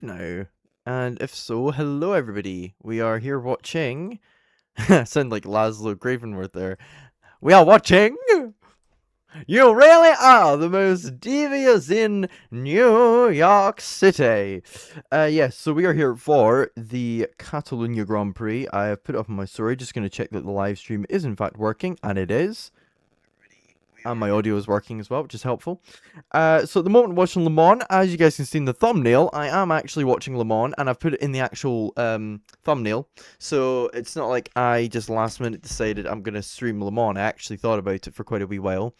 now? And if so, hello everybody. We are here watching. Sound like Laszlo Gravenworth there. We are watching. You really are the most devious in New York City. Yes, so we are here for the Catalunya Grand Prix. I have put it up on my story, just going to check that the live stream is in fact working, and it is. And my audio is working as well, which is helpful. So at the moment, watching Le Mans. As you guys can see in the thumbnail, I am actually watching Le Mans, and I've put it in the actual thumbnail. So it's not like I just last minute decided I'm going to stream Le Mans. I actually thought about it for quite a wee while.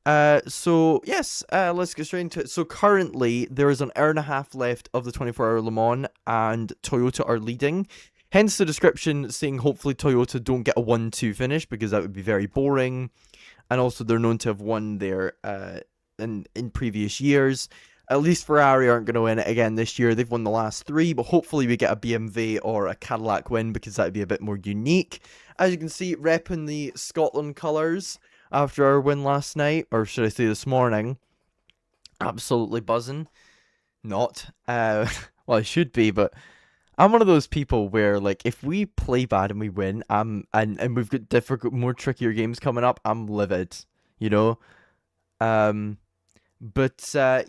So yes, let's get straight into it. So currently, there is an hour and a half left of the 24-hour Le Mans, and Toyota are leading. Hence the description saying hopefully Toyota don't get a 1-2 finish, because that would be very boring. And also, they're known to have won there in previous years. At least Ferrari aren't going to win it again this year. They've won the last 3, but hopefully we get a BMW or a Cadillac win, because that would be a bit more unique. As you can see, repping the Scotland colours after our win last night, or should I say this morning. Absolutely buzzing. Not. Well, I should be, but I'm one of those people where, like, if we play bad and we win, and we've got more trickier games coming up, I'm livid, you know?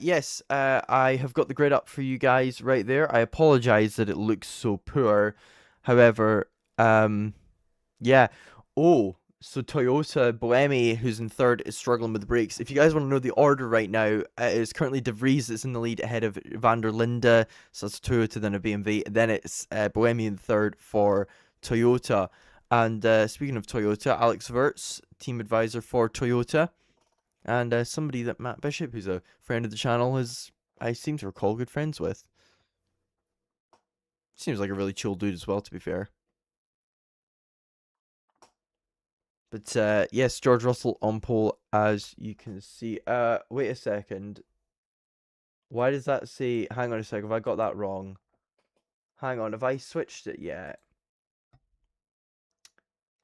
Yes, I have got the grid up for you guys right there. I apologize that it looks so poor. However, yeah. Oh, so Toyota Buemi, who's in third, is struggling with the brakes. If you guys want to know the order right now, it is currently De Vries that's in the lead ahead of Van der Linde. So that's Toyota, then a BMW. Then it's Buemi in third for Toyota. And speaking of Toyota, Alex Wirtz, team advisor for Toyota. And somebody that Matt Bishop, who's a friend of the channel, I seem to recall, good friends with. Seems like a really chill dude as well, to be fair. But yes, George Russell on pole, as you can see. Wait a second. Why does that say? Hang on a second. Have I got that wrong? Hang on. Have I switched it yet?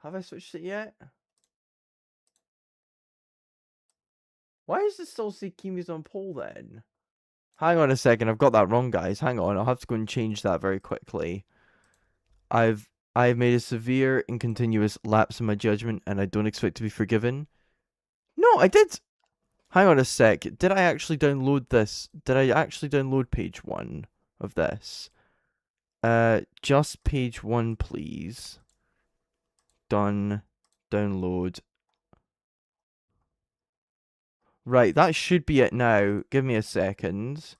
Have I switched it yet? Why does it still say Kimi's on pole then? Hang on a second. I've got that wrong, guys. Hang on. I'll have to go and change that very quickly. I've made a severe and continuous lapse in my judgment, and I don't expect to be forgiven. No, I did. Hang on a sec. Did I actually download this? Did I actually download page 1 of this? Just page 1, please. Done. Download. Right, that should be it now. Give me a second.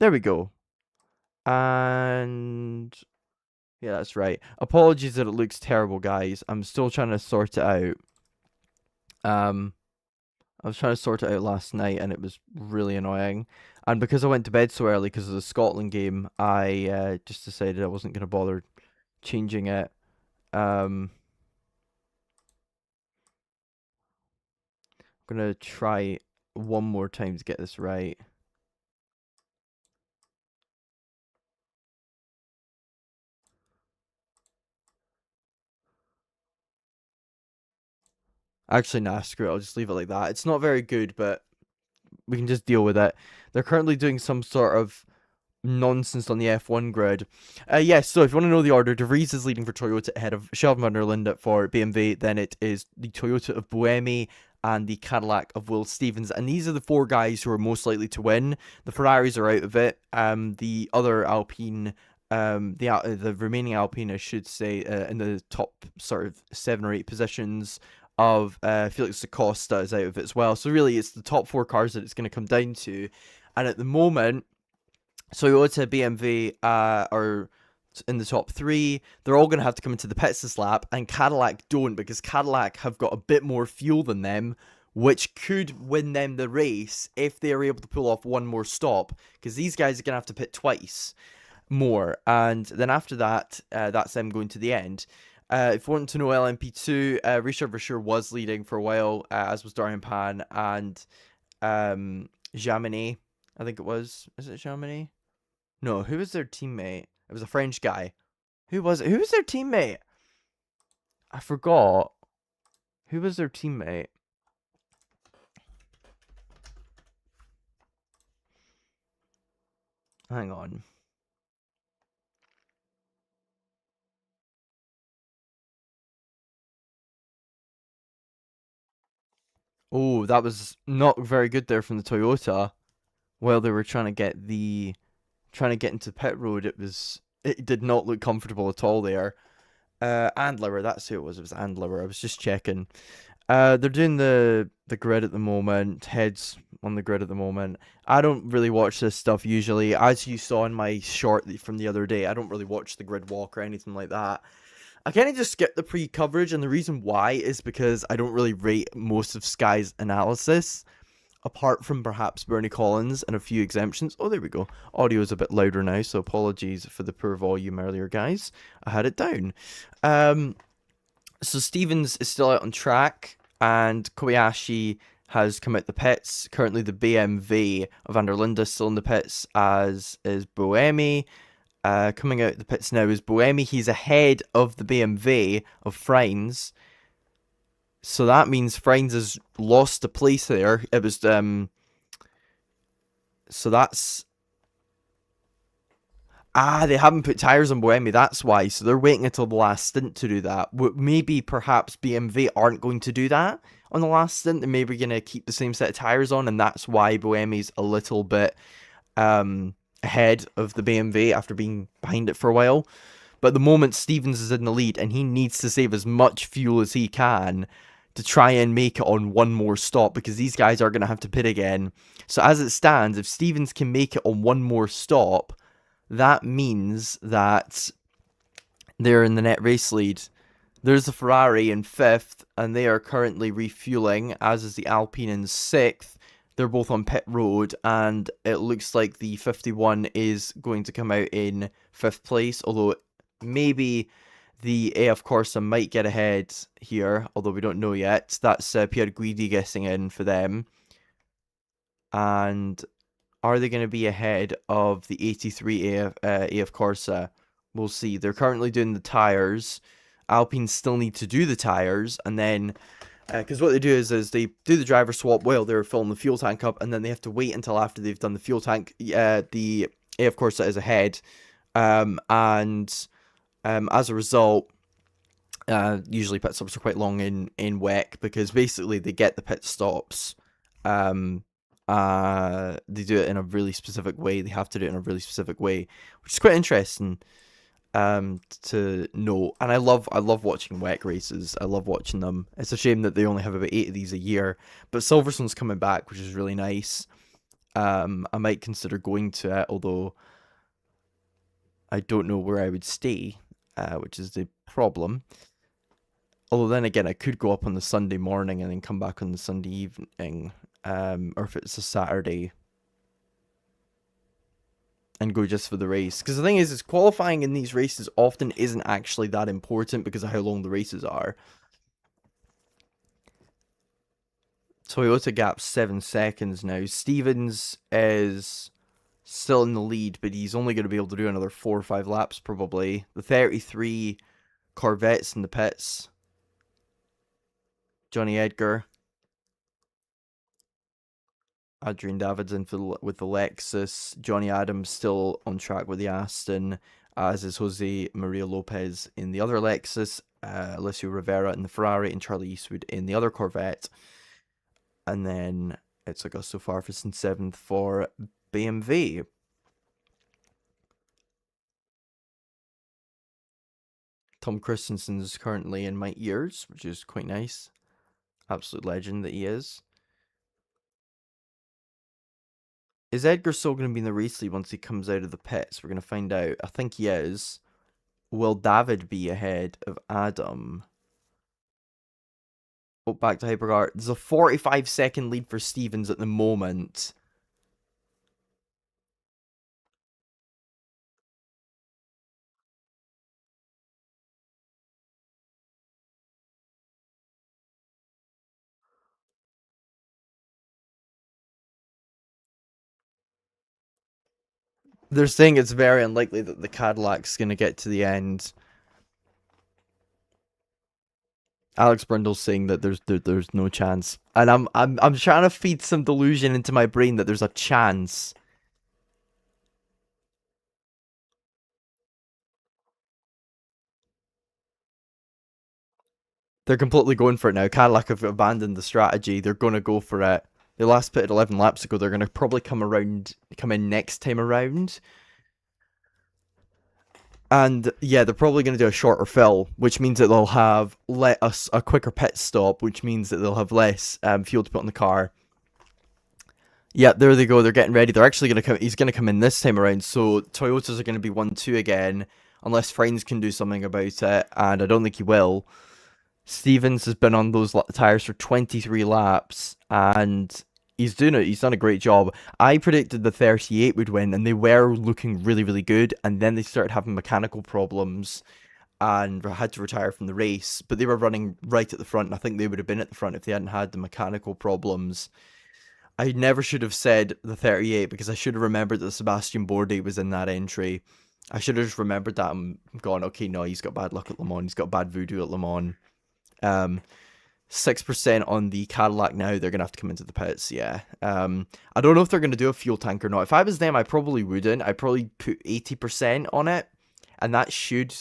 There we go. And yeah, that's right. Apologies that it looks terrible, guys. I'm still trying to sort it out. I was trying to sort it out last night, and it was really annoying. And because I went to bed so early because of the Scotland game, I just decided I wasn't going to bother changing it. I'm going to try one more time to get this right. Actually, nah, screw it. I'll just leave it like that. It's not very good, but we can just deal with it. They're currently doing some sort of nonsense on the F1 grid. Yes, so if you want to know the order, De Vries is leading for Toyota ahead of Sheldon van der Linde for BMW. Then it is the Toyota of Buemi and the Cadillac of Will Stevens. And these are the 4 guys who are most likely to win. The Ferraris are out of it. The other Alpine, the remaining Alpine, I should say, in the top sort of 7 or 8 positions of Felix da Costa is out of it as well. So really, it's the top 4 cars that it's going to come down to. And at the moment, Toyota, BMW are in the top 3. They're all going to have to come into the pits this lap, and Cadillac don't, because Cadillac have got a bit more fuel than them, which could win them the race if they are able to pull off one more stop, because these guys are going to have to pit twice more, and then after that, that's them going to the end. If you want to know LMP2, Richard Versure was leading for a while, as was Darian Pan and Jaminet, I think it was. Is it Jaminet? No, who was their teammate? It was a French guy. Who was it? Who was their teammate? I forgot. Who was their teammate? Hang on. Oh, that was not very good there from the Toyota. While they were trying to get into pit road, it did not look comfortable at all there. Andlauer, that's who it was. It was Andlauer. I was just checking. They're doing the grid at the moment. Heads on the grid at the moment. I don't really watch this stuff usually. As you saw in my short from the other day, I don't really watch the grid walk or anything like that. I kind of just skip the pre-coverage, and the reason why is because I don't really rate most of Sky's analysis, apart from perhaps Bernie Collins and a few exemptions. Oh, there we go. Audio is a bit louder now, so apologies for the poor volume earlier, guys. I had it down. So Stevens is still out on track, and Kobayashi has come out the pits. Currently, the BMW of Van der Linde is still in the pits, as is Buemi. Coming out the pits now is Buemi. He's ahead of the BMW of Freins. So that means Freins has lost a place there. It was so that's they haven't put tyres on Buemi, that's why. So they're waiting until the last stint to do that. Maybe perhaps BMW aren't going to do that on the last stint. They're maybe going to keep the same set of tyres on, and that's why Buemi's a little bit ahead of the BMW after being behind it for a while. But at the moment, Stevens is in the lead, and he needs to save as much fuel as he can to try and make it on one more stop, because these guys are going to have to pit again. So as it stands, if Stevens can make it on one more stop, that means that they're in the net race lead. There's the Ferrari in 5th, and they are currently refueling, as is the Alpine in 6th. They're both on pit road, and it looks like the 51 is going to come out in 5th place, although maybe the AF Corsa might get ahead here, although we don't know yet. That's Pierre Guidi guessing in for them. And are they going to be ahead of the 83 AF Corsa? We'll see. They're currently doing the tyres. Alpine still need to do the tyres, and then because what they do is they do the driver swap while they're filling the fuel tank up, and then they have to wait until after they've done the fuel tank. The AF Corsa is ahead, and as a result, usually pit stops are quite long in WEC, because basically they get the pit stops. They do it in a really specific way. They have to do it in a really specific way, which is quite interesting to know. And I love watching WEC races. I love watching them. It's a shame that they only have about 8 of these a year, but Silverstone's coming back, which is really nice. I might consider going to it, although I don't know where I would stay, which is the problem. Although then again, I could go up on the Sunday morning and then come back on the Sunday evening, or if it's a Saturday, and go just for the race. Because the thing is qualifying in these races often isn't actually that important because of how long the races are. Toyota gap 7 seconds now. Stevens is still in the lead, but he's only going to be able to do another 4 or 5 laps probably. The 33 Corvettes in the pits. Johnny Edgar. Adrian Davidson with the Lexus. Johnny Adams still on track with the Aston, as is Jose Maria Lopez in the other Lexus, Alessio Rivera in the Ferrari, and Charlie Eastwood in the other Corvette. And then it's Augusto Farfus in 7th for BMW. Tom Christensen is currently in my ears, which is quite nice. Absolute legend that he is. Is Edgar still going to be in the race lead once he comes out of the pits? We're going to find out. I think he is. Will David be ahead of Adam? Oh, back to Hypercar. There's a 45-second lead for Stevens at the moment. They're saying it's very unlikely that the Cadillac's going to get to the end. Alex Brundle's saying that there's no chance, and I'm trying to feed some delusion into my brain that there's a chance. They're completely going for it now. Cadillac have abandoned the strategy. They're going to go for it. They last pitted 11 laps ago. They're going to probably come in next time around. And yeah, they're probably going to do a shorter fill, which means that they'll have a quicker pit stop, which means that they'll have less fuel to put on the car. Yeah, there they go. They're getting ready. They're actually going to come. He's going to come in this time around. So Toyotas are going to be 1-2 again, unless Friends can do something about it, and I don't think he will. Stevens has been on those tires for 23 laps, and he's doing it. He's done a great job. I predicted the 38 would win, and they were looking really, really good. And then they started having mechanical problems, and had to retire from the race. But they were running right at the front, and I think they would have been at the front if they hadn't had the mechanical problems. I never should have said the 38 because I should have remembered that Sebastian Bourdais was in that entry. I should have just remembered that and gone, okay, no, he's got bad luck at Le Mans. He's got bad voodoo at Le Mans. 6% on the Cadillac now. They're gonna have to come into the pits. Yeah. I don't know if they're gonna do a fuel tank or not. If I was them, I probably wouldn't. I'd probably put 80% on it, and that should,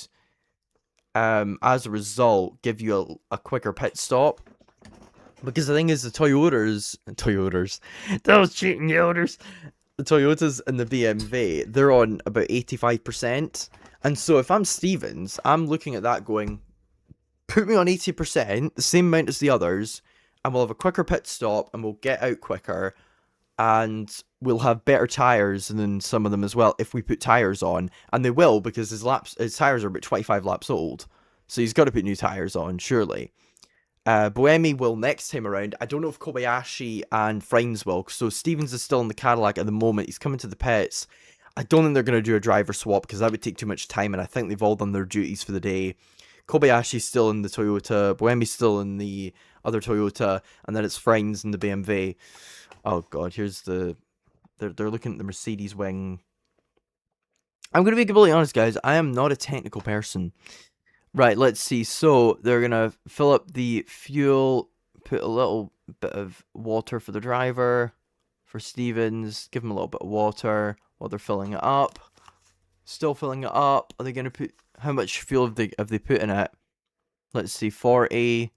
as a result, give you a quicker pit stop. Because the thing is, the Toyotas, those cheating Yoders, the Toyotas and the BMW, they're on about 85%. And so if I'm Stevens, I'm looking at that going, put me on 80%, the same amount as the others, and we'll have a quicker pit stop, and we'll get out quicker, and we'll have better tyres than some of them as well if we put tyres on. And they will, because his tyres are about 25 laps old. So he's got to put new tyres on, surely. Buemi will next time around. I don't know if Kobayashi and Friends will. So Stevens is still in the Cadillac at the moment. He's coming to the pits. I don't think they're going to do a driver swap because that would take too much time, and I think they've all done their duties for the day. Kobayashi's still in the Toyota. Buemi's still in the other Toyota, and then it's Friends in the BMW. Oh god, here's the... They're looking at the Mercedes wing. I'm going to be completely honest, guys. I am not a technical person. Right, let's see. So they're going to fill up the fuel, put a little bit of water for the driver, for Stevens, give him a little bit of water while they're filling it up. Still filling it up. Are they going to put, how much fuel have they put in it? Let's see, 40,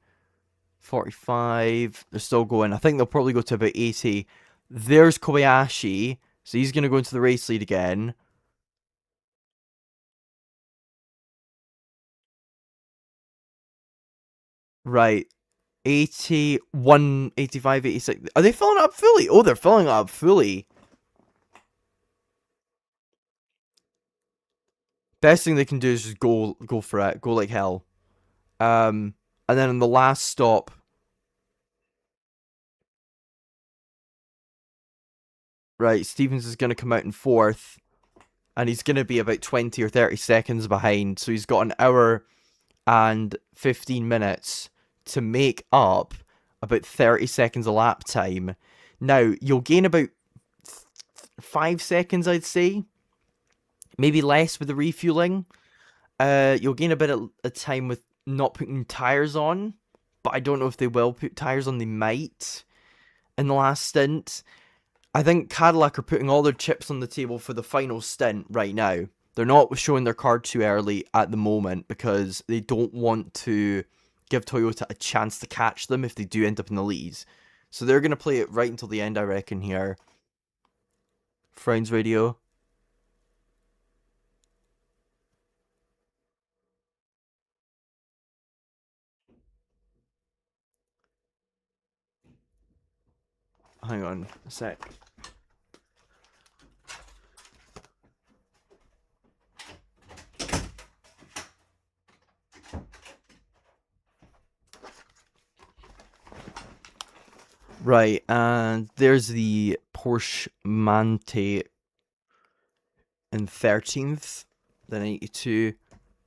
45. They're still going. I think they'll probably go to about 80. There's Kobayashi. So he's going to go into the race lead again. Right. 81, 85, 86. Are they filling it up fully? Oh, they're filling it up fully. Best thing they can do is just go for it. Go like hell. And then in the last stop... Right, Stevens is going to come out in 4th. And he's going to be about 20 or 30 seconds behind. So he's got an hour and 15 minutes to make up about 30 seconds of lap time. Now, you'll gain about 5 seconds, I'd say. Maybe less with the refueling. You'll gain a bit of time with not putting tyres on. But I don't know if they will put tyres on. They might in the last stint. I think Cadillac are putting all their chips on the table for the final stint right now. They're not showing their card too early at the moment because they don't want to give Toyota a chance to catch them if they do end up in the lead. So they're going to play it right until the end, I reckon, here. Friends radio. Hang on a sec. Right, and there's the Porsche Mante in 13th, the 92,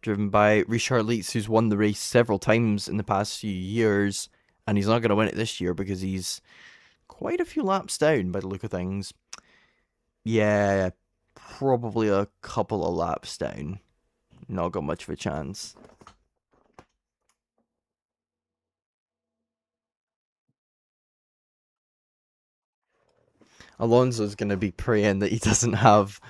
driven by Richard Leitz, who's won the race several times in the past few years, and he's not going to win it this year because he's quite a few laps down by the look of things. Yeah, probably a couple of laps down. Not got much of a chance. Alonso's going to be praying that he doesn't have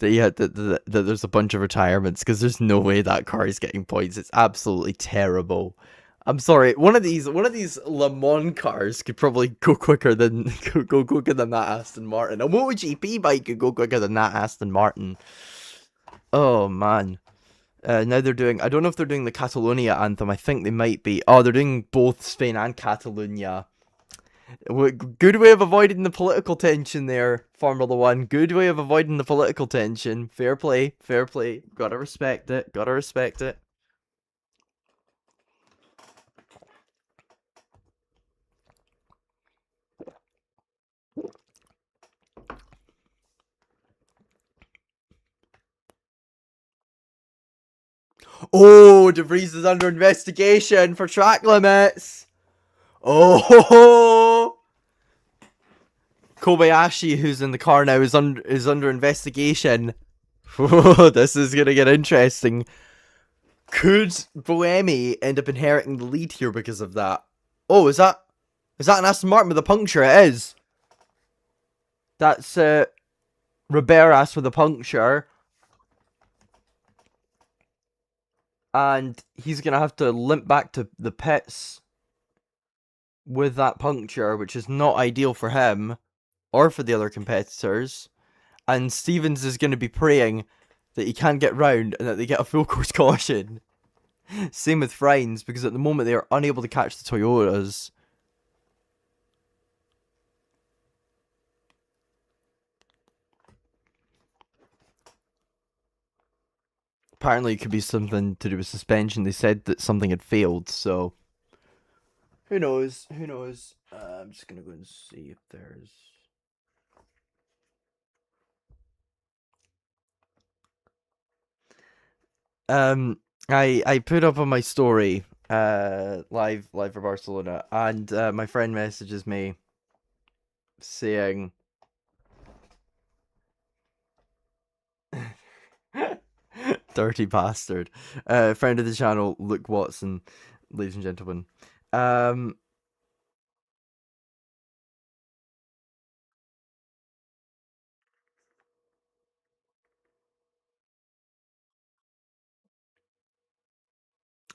that there's a bunch of retirements because there's no way that car is getting points. It's absolutely terrible. I'm sorry. One of these Le Mans cars could probably go quicker than go quicker than that Aston Martin. A MotoGP bike could go quicker than that Aston Martin. Oh man. Now they're doing. I don't know if they're doing the Catalunya anthem. I think they might be. Oh, they're doing both Spain and Catalunya. Good way of avoiding the political tension there, Formula One. Good way of avoiding the political tension. Fair play, fair play. Gotta respect it. Gotta respect it. Oh, DeVries is under investigation for track limits. Oh, Kobayashi, who's in the car now, is under investigation. Oh, this is gonna get interesting. Could Boemi end up inheriting the lead here because of that? Oh, is that an Aston Martin with a puncture? It is. That's Riberas with a puncture, and he's gonna have to limp back to the pits with that puncture, which is not ideal for him or for the other competitors. And Stevens is going to be praying that he can't get round and that they get a full course caution. Same with Friends, because at the moment they are unable to catch the Toyotas. Apparently, it could be something to do with suspension. They said that something had failed, so who knows? Who knows? I'm just gonna go and see if there's. Um, I put up on my story, live for Barcelona, and my friend messages me saying, "Dirty bastard." Friend of the channel, Luke Watson, ladies and gentlemen. Um,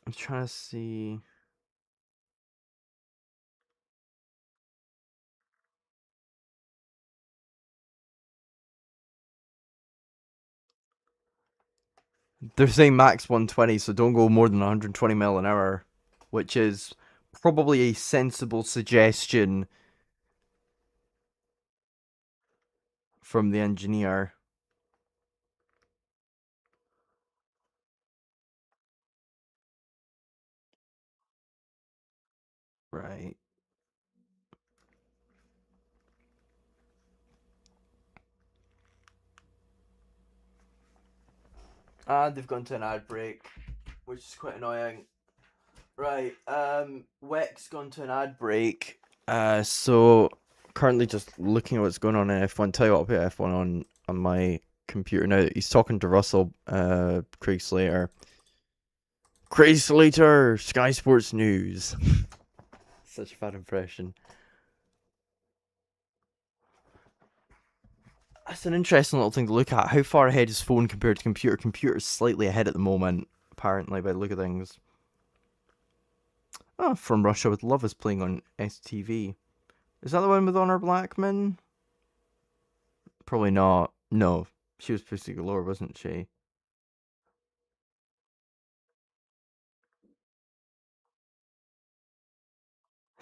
I'm trying to see. They're saying max 120, so don't go more than 120 mile an hour, which is probably a sensible suggestion from the engineer. Right. And they've gone to an ad break, which is quite annoying. Right. Weck's gone to an ad break. So currently just looking at what's going on in F1. Tell you what, I'll put F1 on my computer now. He's talking to Russell, Craig Slater. Craig Slater, Sky Sports News. Such a bad impression. That's an interesting little thing to look at. How far ahead is phone compared to computer? Computer's slightly ahead at the moment, apparently, by the look of things. Oh, From Russia with Love is playing on STV. Is that the one with Honor Blackman? Probably not. No, she was Pussy Galore, wasn't she?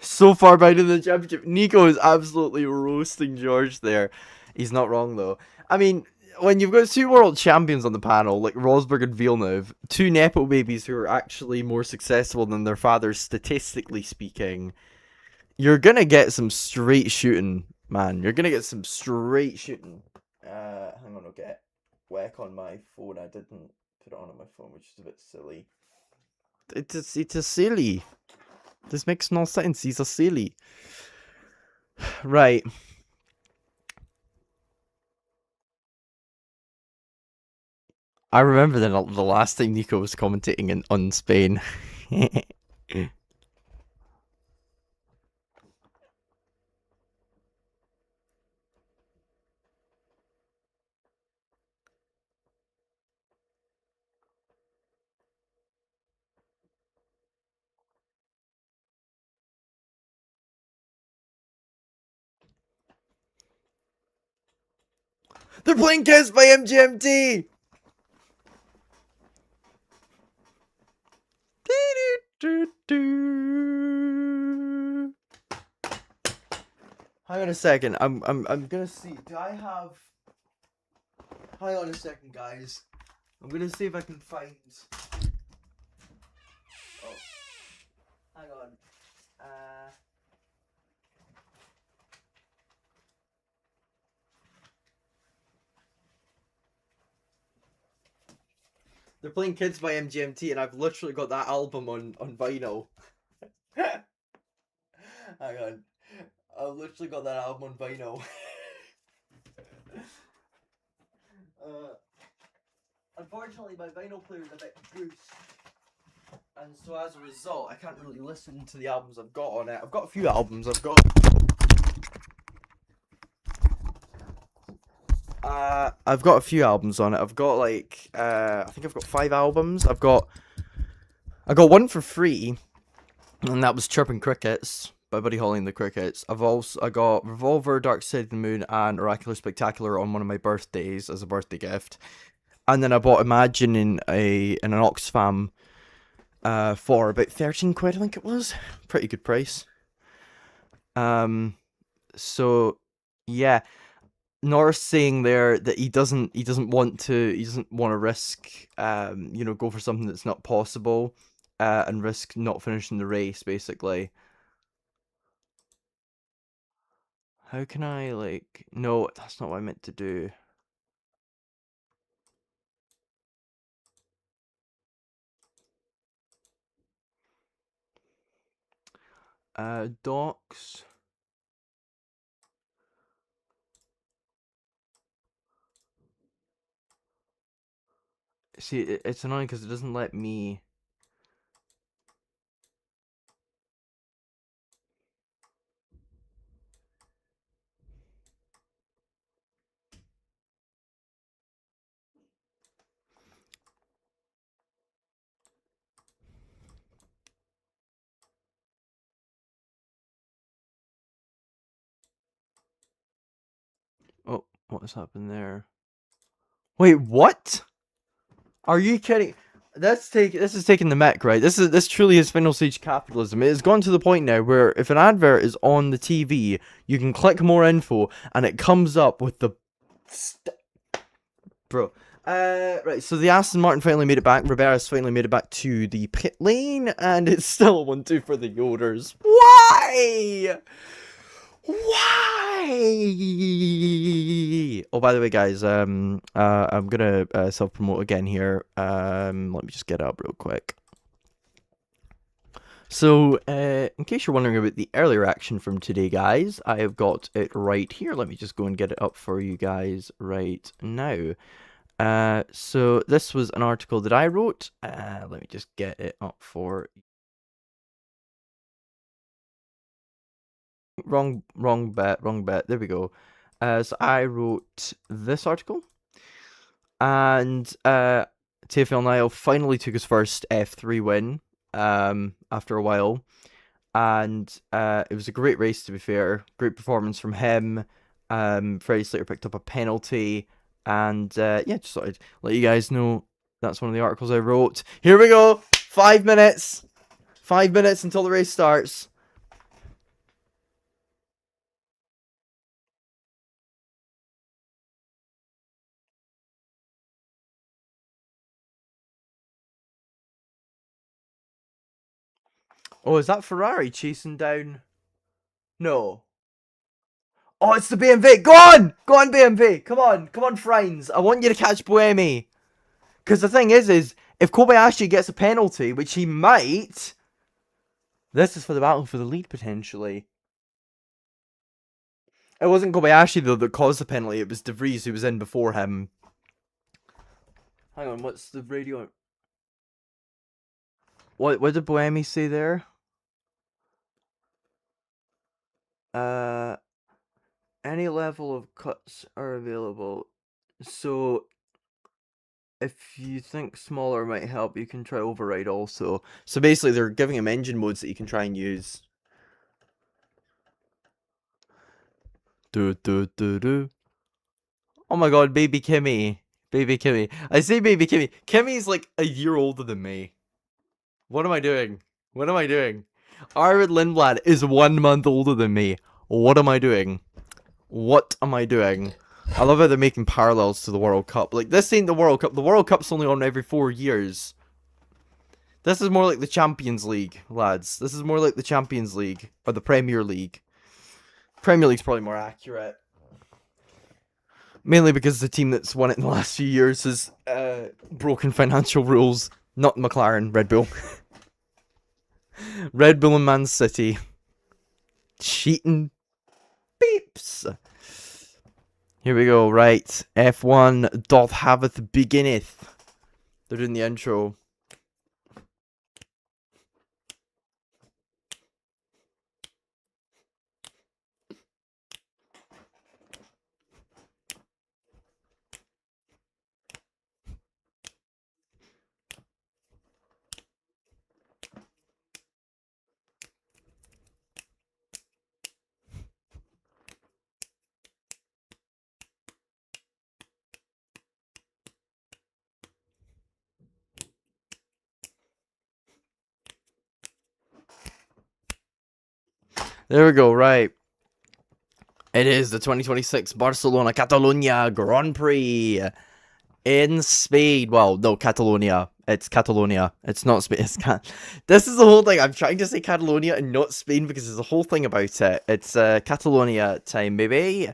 So far behind in the championship. Nico is absolutely roasting George there. He's not wrong though. I mean, when you've got two world champions on the panel, like Rosberg and Villeneuve, two Nepo babies who are actually more successful than their fathers, statistically speaking, you're gonna get some straight shooting, man. You're gonna get some straight shooting. Hang on, I'll get Weck on my phone. I didn't put it on my phone, which is a bit silly. It's silly. This makes no sense. He's a silly. Right. I remember the last time Nico was commentating on Spain. They're playing Kiss by MGMT! Hang on a second. I'm gonna see. Do I have? Hang on a second, guys. I'm gonna see if I can find. Oh, hang on. They're playing Kids by MGMT, and I've literally got that album on vinyl. Hang on. I've literally got that album on vinyl. Unfortunately, my vinyl player is a bit goose. And so as a result, I can't really listen to the albums I've got on it. I've got a few albums. I've got a few albums on it. I've got like I think I've got 5 albums. I got one for free, and that was Chirping Crickets by Buddy Holly and the Crickets. I got Revolver, Dark Side of the Moon, and Oracular Spectacular on one of my birthdays as a birthday gift. And then I bought Imagine in an Oxfam for about 13 quid, I think it was. Pretty good price. So yeah. Norris saying there that he doesn't want to risk go for something that's not possible and risk not finishing the race, basically. How can I no, that's not what I meant to do. Docs. See, it's annoying because it doesn't let me. Oh, what has happened there? Wait, what? Are you kidding? This is taking the mic, right? This truly is final stage capitalism. It has gone to the point now where if an advert is on the TV, you can click more info and it comes up with the bro. Right, so the Aston Martin finally made it back. Roberta's finally made it back to the pit lane, and it's still a 1-2 for the Yoders. Why? Why? Oh, by the way, guys, I'm gonna self-promote again here. Let me just get up real quick. So, in case you're wondering about the earlier action from today, guys, I have got it right here. Let me just go and get it up for you guys right now. So this was an article that I wrote. Let me just get it up for. Wrong bet. There we go. So I wrote this article, and Tefel Nile finally took his first F3 win. After a while, and it was a great race, to be fair. Great performance from him. Freddie Slater picked up a penalty. And yeah, just thought I'd let you guys know that's one of the articles I wrote. Here we go. 5 minutes. 5 minutes until the race starts. Oh, is that Ferrari chasing down? No. Oh, it's the BMW. Go on! Go on, BMW. Come on. Come on, Friends. I want you to catch Buemi. Because the thing is if Kobayashi gets a penalty, which he might, this is for the battle for the lead, potentially. It wasn't Kobayashi, though, that caused the penalty. It was De Vries who was in before him. Hang on, what's the radio? What did Buemi say there? Any level of cuts are available. So if you think smaller might help, you can try override also. So basically they're giving him engine modes that you can try and use. Do. Oh my god, baby Kimi. Baby Kimi. I say baby Kimi. Kimi's like a year older than me. What am I doing? What am I doing? Arvid Lindblad is 1 month older than me. What am I doing? What am I doing? I love how they're making parallels to the World Cup. Like, this ain't the World Cup. The World Cup's only on every 4 years. This is more like the Champions League, lads. This is more like the Champions League. Or the Premier League. Premier League's probably more accurate. Mainly because the team that's won it in the last few years has broken financial rules. Not McLaren, Red Bull. Red Bull and Man City. Cheating beeps. Here we go, right. F1 doth haveth beginneth. They're doing the intro. There we go, right. It is the 2026 Barcelona Catalunya Grand Prix in Spain. Well, no, Catalonia. It's Catalonia. It's not Spain. This is the whole thing. I'm trying to say Catalonia and not Spain because there's a whole thing about it. It's Catalonia time, baby.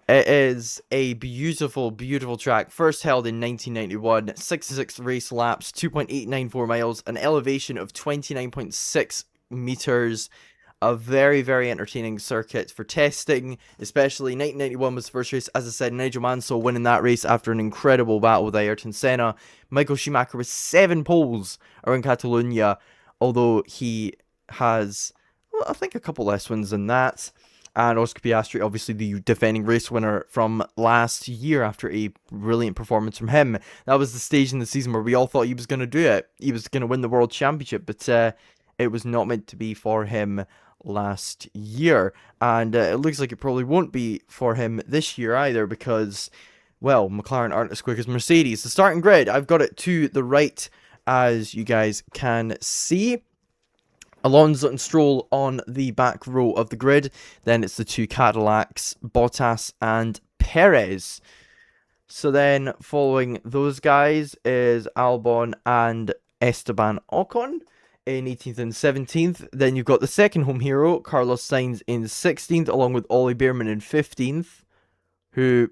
It is a beautiful, beautiful track. First held in 1991. 66 race laps, 2.894 miles, an elevation of 29.6 meters. A very, very entertaining circuit for testing, especially 1991 was the first race. As I said, Nigel Mansell winning that race after an incredible battle with Ayrton Senna. Michael Schumacher with 7 poles around Catalunya, although he has, well, I think, a couple less wins than that. And Oscar Piastri, obviously the defending race winner from last year after a brilliant performance from him. That was the stage in the season where we all thought he was going to do it. He was going to win the World Championship, but it was not meant to be for him last year, and it looks like it probably won't be for him this year either because, well, McLaren aren't as quick as Mercedes. The starting grid, I've got it to the right as you guys can see. Alonso and Stroll on the back row of the grid. Then it's the 2 Cadillacs, Bottas and Perez. So then following those guys is Albon and Esteban Ocon in 18th and 17th. Then you've got the second home hero, Carlos Sainz, in 16th, along with Ollie Bearman in 15th, who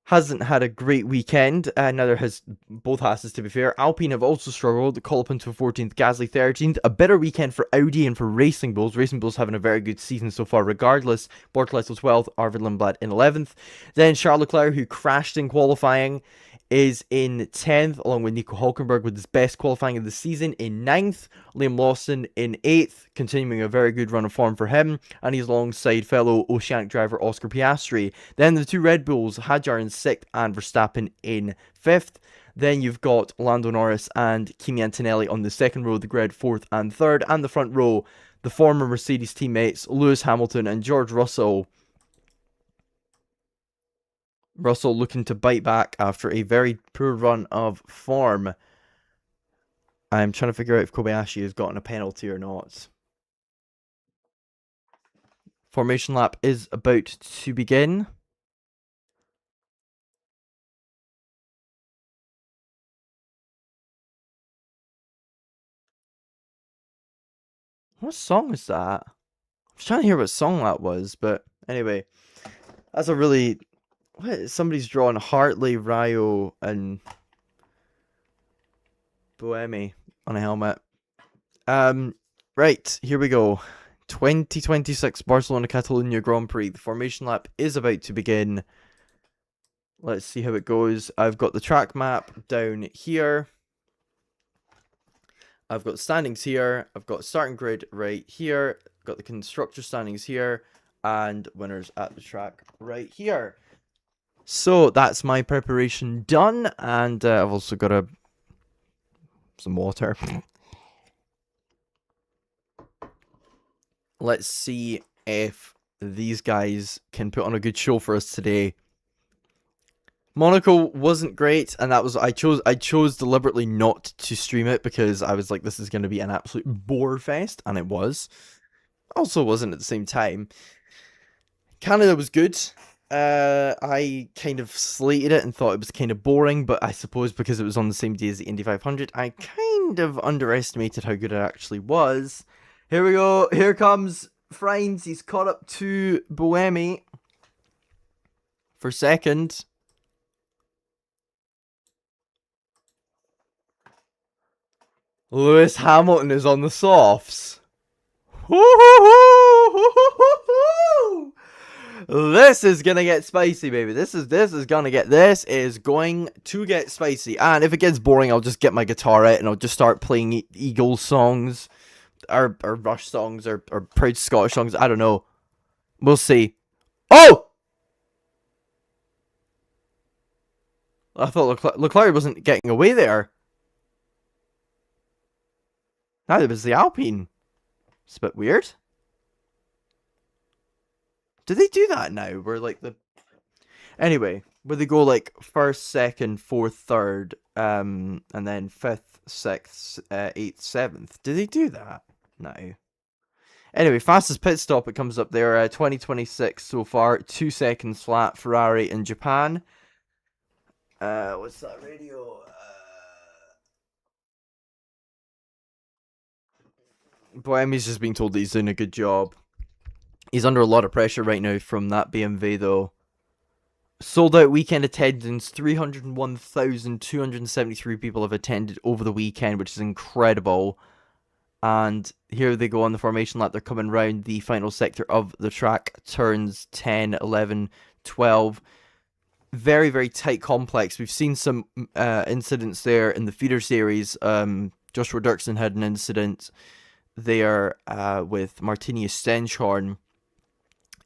hasn't had a great weekend. Neither has both Hasses, to be fair. Alpine have also struggled. Colpin to 14th, Gasly 13th. A better weekend for Audi and for Racing Bulls. Racing Bulls having a very good season so far regardless. Bortoleto 12th, Arvid Lindblad in 11th. Then Charles Leclerc, who crashed in qualifying, is in 10th, along with Nico Hulkenberg with his best qualifying of the season in 9th. Liam Lawson in 8th, continuing a very good run of form for him, and he's alongside fellow Oceanic driver Oscar Piastri. Then the 2 Red Bulls, Hadjar in 6th and Verstappen in 5th. Then you've got Lando Norris and Kimi Antonelli on the second row of the grid, 4th and 3rd, and the front row, the former Mercedes teammates Lewis Hamilton and George Russell. Russell looking to bite back after a very poor run of form. I'm trying to figure out if Kobayashi has gotten a penalty or not. Formation lap is about to begin. What song is that? I was trying to hear what song that was, but anyway. That's a really... What? Somebody's drawn Hartley, Ryo, and Boemi on a helmet. Right, here we go. 2026 Barcelona Catalunya Grand Prix. The formation lap is about to begin. Let's see how it goes. I've got the track map down here. I've got standings here. I've got starting grid right here. Got the constructor standings here. And winners at the track right here. So that's my preparation done. And I've also got some water. Let's see if these guys can put on a good show for us today. Monaco wasn't great, and that was I chose deliberately not to stream it because I was like, this is going to be an absolute bore fest, and it was. Also wasn't at the same time. Canada was good. I kind of slated it and thought it was kind of boring, but I suppose because it was on the same day as the Indy 500, I kind of underestimated how good it actually was. Here we go. Here comes Frines. He's caught up to Buemi for second. Lewis Hamilton is on the softs. This is gonna get spicy, baby. This is going to get spicy. And if it gets boring, I'll just get my guitar out and I'll just start playing Eagles songs, or Rush songs, or Proud Scottish songs. I don't know. We'll see. Oh! I thought Leclerc wasn't getting away there. Neither was the Alpine. It's a bit weird. Do they do that now? Where like the anyway, where they go like first, second, fourth, third, and then fifth, sixth, eighth, seventh. Do they do that? No. Anyway, fastest pit stop, it comes up there. 2026 so far, 2 seconds flat. Ferrari in Japan. What's that radio? Buemi's just being told that he's doing a good job. He's under a lot of pressure right now from that BMW, though. Sold out weekend attendance. 301,273 people have attended over the weekend, which is incredible. And here they go on the formation lap. They're coming round the final sector of the track. Turns 10, 11, 12. Very, very tight complex. We've seen some incidents there in the feeder series. Joshua Dirksen had an incident there with Martinius Stenshorn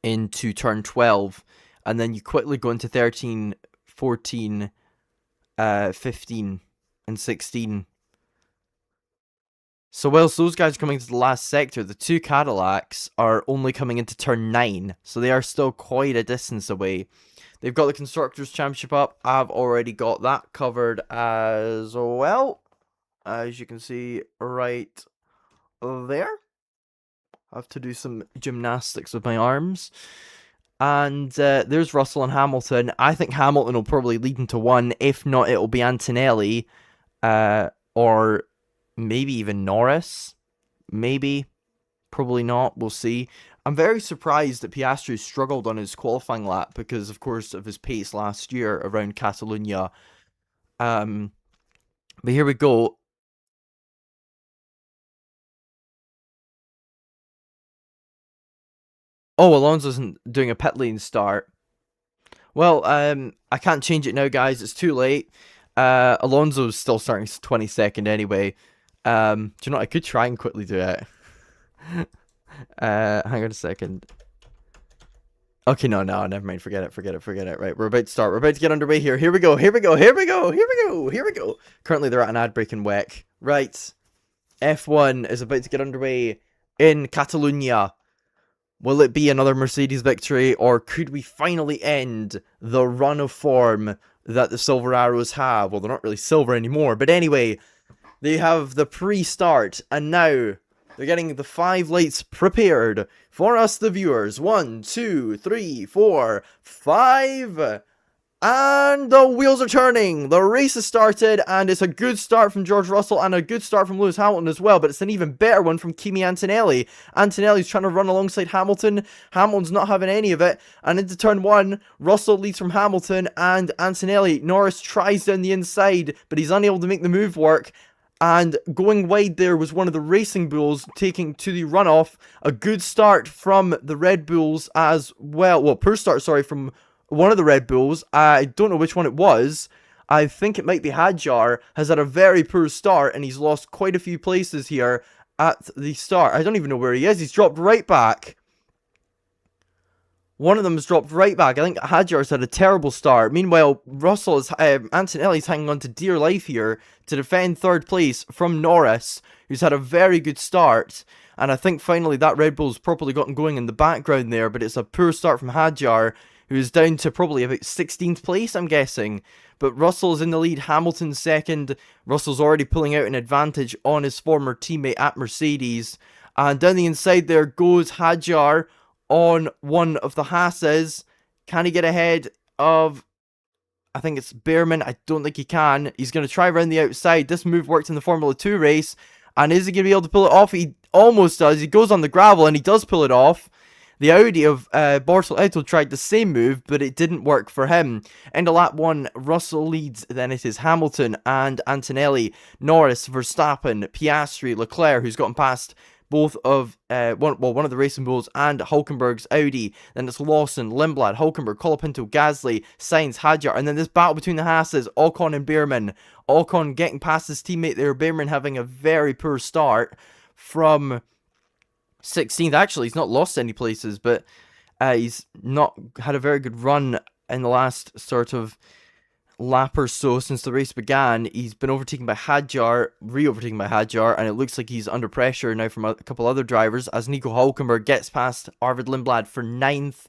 into turn 12, and then you quickly go into 13, 14, 15, and 16. So whilst those guys are coming to the last sector, the two Cadillacs are only coming into turn 9, so they are still quite a distance away. They've got the Constructors' Championship up. I've already got that covered as well, as you can see right there. I have to do some gymnastics with my arms. And there's Russell and Hamilton. I think Hamilton will probably lead into 1. If not, it'll be Antonelli. Or maybe even Norris. Maybe. Probably not. We'll see. I'm very surprised that Piastri struggled on his qualifying lap because, of course, of his pace last year around Catalunya. But here we go. Oh, Alonso's doing a pit lane start. Well, I can't change it now, guys. It's too late. Alonso's still starting 22nd anyway. Do you know what? I could try and quickly do it. Hang on a second. Okay, no, never mind. Forget it. Right, we're about to start. We're about to get underway here. Here we go. Currently, they're at an ad-breaking WEC. Right. F1 is about to get underway in Catalunya. Will it be another Mercedes victory, or could we finally end the run of form that the Silver Arrows have? Well, they're not really silver anymore, but anyway, they have the pre-start, and now they're getting the 5 lights prepared for us, the viewers. 1, 2, 3, 4, 5... And the wheels are turning. The race has started, and it's a good start from George Russell and a good start from Lewis Hamilton as well, but it's an even better one from Kimi Antonelli. Antonelli's trying to run alongside Hamilton. Hamilton's not having any of it, and into turn 1, Russell leads from Hamilton and Antonelli. Norris tries down the inside, but he's unable to make the move work. And going wide there was one of the Racing Bulls taking to the runoff. A good start from the Red Bulls as well. Well, poor start, sorry, from one of the Red Bulls. I don't know which one it was. I think it might be Hadjar. Has had a very poor start, and he's lost quite a few places here at the start. I don't even know where he is. He's dropped right back. One of them has dropped right back. I think Hadjar's had a terrible start. Meanwhile, Antonelli's hanging on to dear life here to defend third place from Norris, who's had a very good start. And I think finally that Red Bull's properly gotten going in the background there, but it's a poor start from Hadjar, who's down to probably about 16th place, I'm guessing. But Russell's in the lead, Hamilton's second. Russell's already pulling out an advantage on his former teammate at Mercedes. And down the inside there goes Hadjar on one of the Haas's. Can he get ahead of, I think it's Behrman? I don't think he can. He's going to try around the outside. This move worked in the Formula 2 race. And is he going to be able to pull it off? He almost does. He goes on the gravel and he does pull it off. The Audi of Bortoleto tried the same move, but it didn't work for him. Into lap 1, Russell leads, then it is Hamilton and Antonelli, Norris, Verstappen, Piastri, Leclerc, who's gotten past both of, one of the Racing Bulls and Hulkenberg's Audi. Then it's Lawson, Lindblad, Hulkenberg, Colapinto, Gasly, Sainz, Hadjar, and then this battle between the Haas's, Ocon and Behrman. Ocon getting past his teammate there, Behrman having a very poor start from 16th. Actually, he's not lost any places, but he's not had a very good run in the last sort of lap or so since the race began. He's been overtaken by Hadjar, re-overtaken by Hadjar, and it looks like he's under pressure now from a couple other drivers as Nico Hulkenberg gets past Arvid Lindblad for 9th,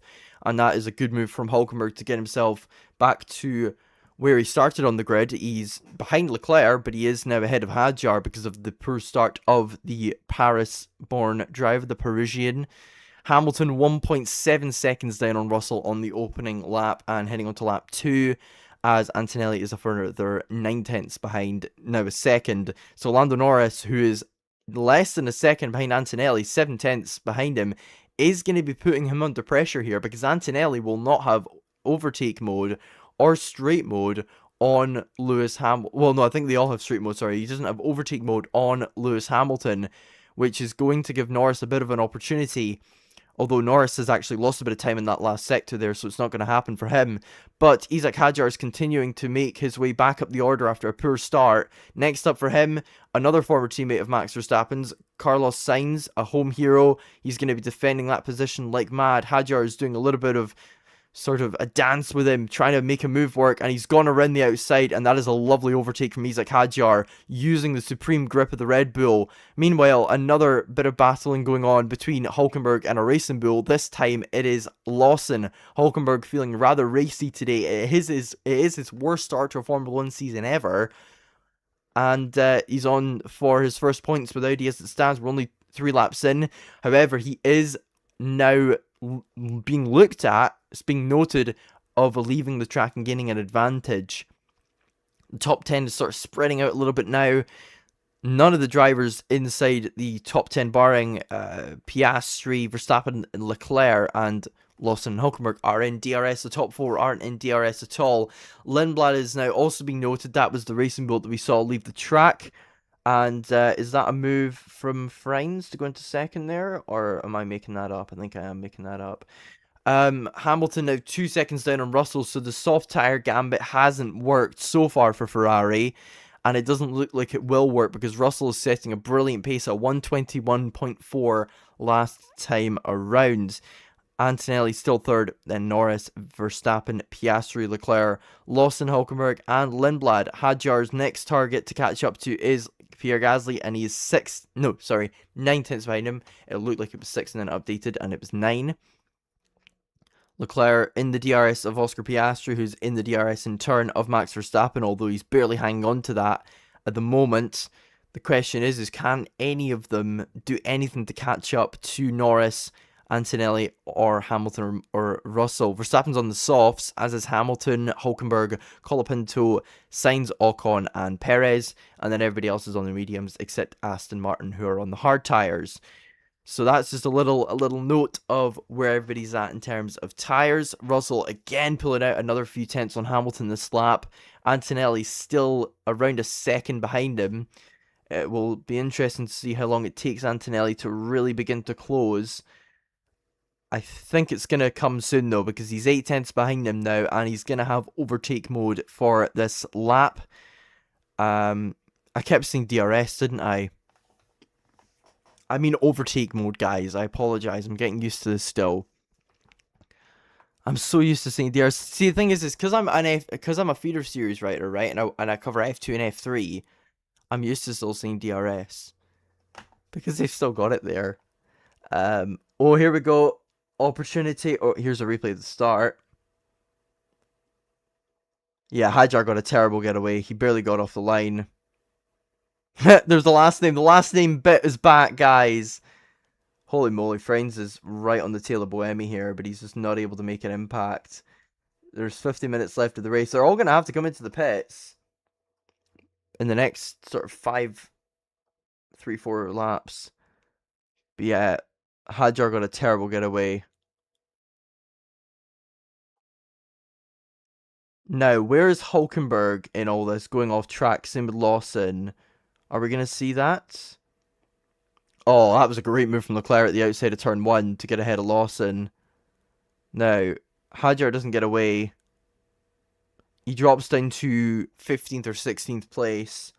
and that is a good move from Hulkenberg to get himself back to where he started on the grid. He's behind Leclerc, but he is now ahead of Hadjar because of the poor start of the Paris-born driver, the Parisian. Hamilton 1.7 seconds down on Russell on the opening lap and heading on to lap 2, as Antonelli is a further 9 tenths behind, now a second. So Lando Norris, who is less than a second behind Antonelli, 7 tenths behind him, is going to be putting him under pressure here because Antonelli will not have overtake mode or straight mode on Lewis Hamilton. Well, no, I think they all have straight mode, sorry. He doesn't have overtake mode on Lewis Hamilton, which is going to give Norris a bit of an opportunity. Although Norris has actually lost a bit of time in that last sector there, so it's not going to happen for him. But Isaac Hadjar is continuing to make his way back up the order after a poor start. Next up for him, another former teammate of Max Verstappen's, Carlos Sainz, a home hero. He's going to be defending that position like mad. Hadjar is doing a little bit of sort of a dance with him, trying to make a move work, and he's gone around the outside, and that is a lovely overtake from Isaac Hadjar, using the supreme grip of the Red Bull. Meanwhile, another bit of battling going on between Hulkenberg and a Racing Bull. This time, it is Lawson. Hulkenberg feeling rather racy today. It is his worst start to a Formula 1 season ever, and he's on for his first points with Audi as it stands. We're only 3 laps in. However, he is now being looked at, it's being noted, of leaving the track and gaining an advantage. The top 10 is sort of spreading out a little bit now. None of the drivers inside the top 10, barring Piastri, Verstappen, Leclerc, and Lawson and Hulkenberg, are in DRS. The top 4 aren't in DRS at all. Lindblad is now also being noted. That was the Racing Bull that we saw leave the track. And is that a move from Friends to go into second there? Or am I making that up? I think I am making that up. Hamilton now 2 seconds down on Russell, so the soft tyre gambit hasn't worked so far for Ferrari. And it doesn't look like it will work because Russell is setting a brilliant pace at 121.4 last time around. Antonelli still third, then Norris, Verstappen, Piastri, Leclerc, Lawson, Hulkenberg, and Lindblad. Hadjar's next target to catch up to is Pierre Gasly, and he is 9 tenths behind him. It looked like it was 6 and then updated, and it was 9. Leclerc in the DRS of Oscar Piastri, who's in the DRS in turn of Max Verstappen, although he's barely hanging on to that at the moment. The question is can any of them do anything to catch up to Norris, Antonelli, or Hamilton, or Russell? Verstappen's on the softs, as is Hamilton, Hulkenberg, Colapinto, Sainz, Ocon, and Perez, and then everybody else is on the mediums except Aston Martin, who are on the hard tyres. So that's just a little note of where everybody's at in terms of tyres. Russell again pulling out another few tenths on Hamilton this lap. Antonelli still around a second behind him. It will be interesting to see how long it takes Antonelli to really begin to close. I think it's going to come soon though, because he's 8 tenths behind him now, and he's going to have overtake mode for this lap. I kept saying DRS, didn't I? I mean overtake mode, guys. I apologize. I'm getting used to this still. I'm so used to saying DRS. See, the thing is because I'm a feeder series writer, right? And I cover F2 and F3. I'm used to still saying DRS because they've still got it there. Oh, here we go. Opportunity. Oh, here's a replay at the start. Yeah, Hajar got a terrible getaway. He barely got off the line. There's the last name. The last name bit is back, guys. Holy moly, Friends is right on the tail of Boemi here, but he's just not able to make an impact. There's 50 minutes left of the race. They're all going to have to come into the pits in the next sort of 4 laps. But yeah, Hajar got a terrible getaway. Now, where is Hulkenberg in all this going off track? Same with Lawson. Are we going to see that? Oh, that was a great move from Leclerc at the outside of turn 1 to get ahead of Lawson. Now, Hajar doesn't get away. He drops down to 15th or 16th place.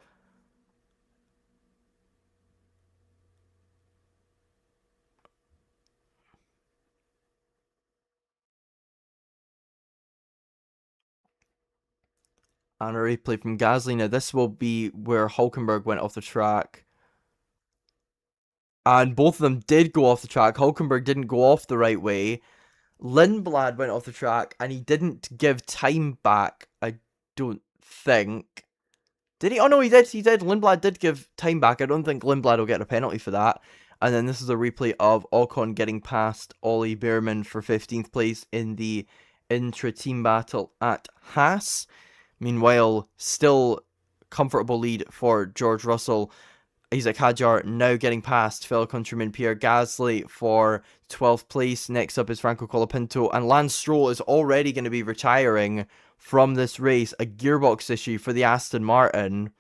And a replay from Gasly. Now, this will be where Hulkenberg went off the track. And both of them did go off the track. Hulkenberg didn't go off the right way. Lindblad went off the track, and he didn't give time back, I don't think. Did he? Oh, no, he did. He did. Lindblad did give time back. I don't think Lindblad will get a penalty for that. And then this is a replay of Ocon getting past Ollie Behrman for 15th place in the intra-team battle at Haas. Meanwhile, still comfortable lead for George Russell. Isaac Hadjar now getting past fellow countryman Pierre Gasly for 12th place. Next up is Franco Colapinto, and Lance Stroll is already going to be retiring from this race. A gearbox issue for the Aston Martin.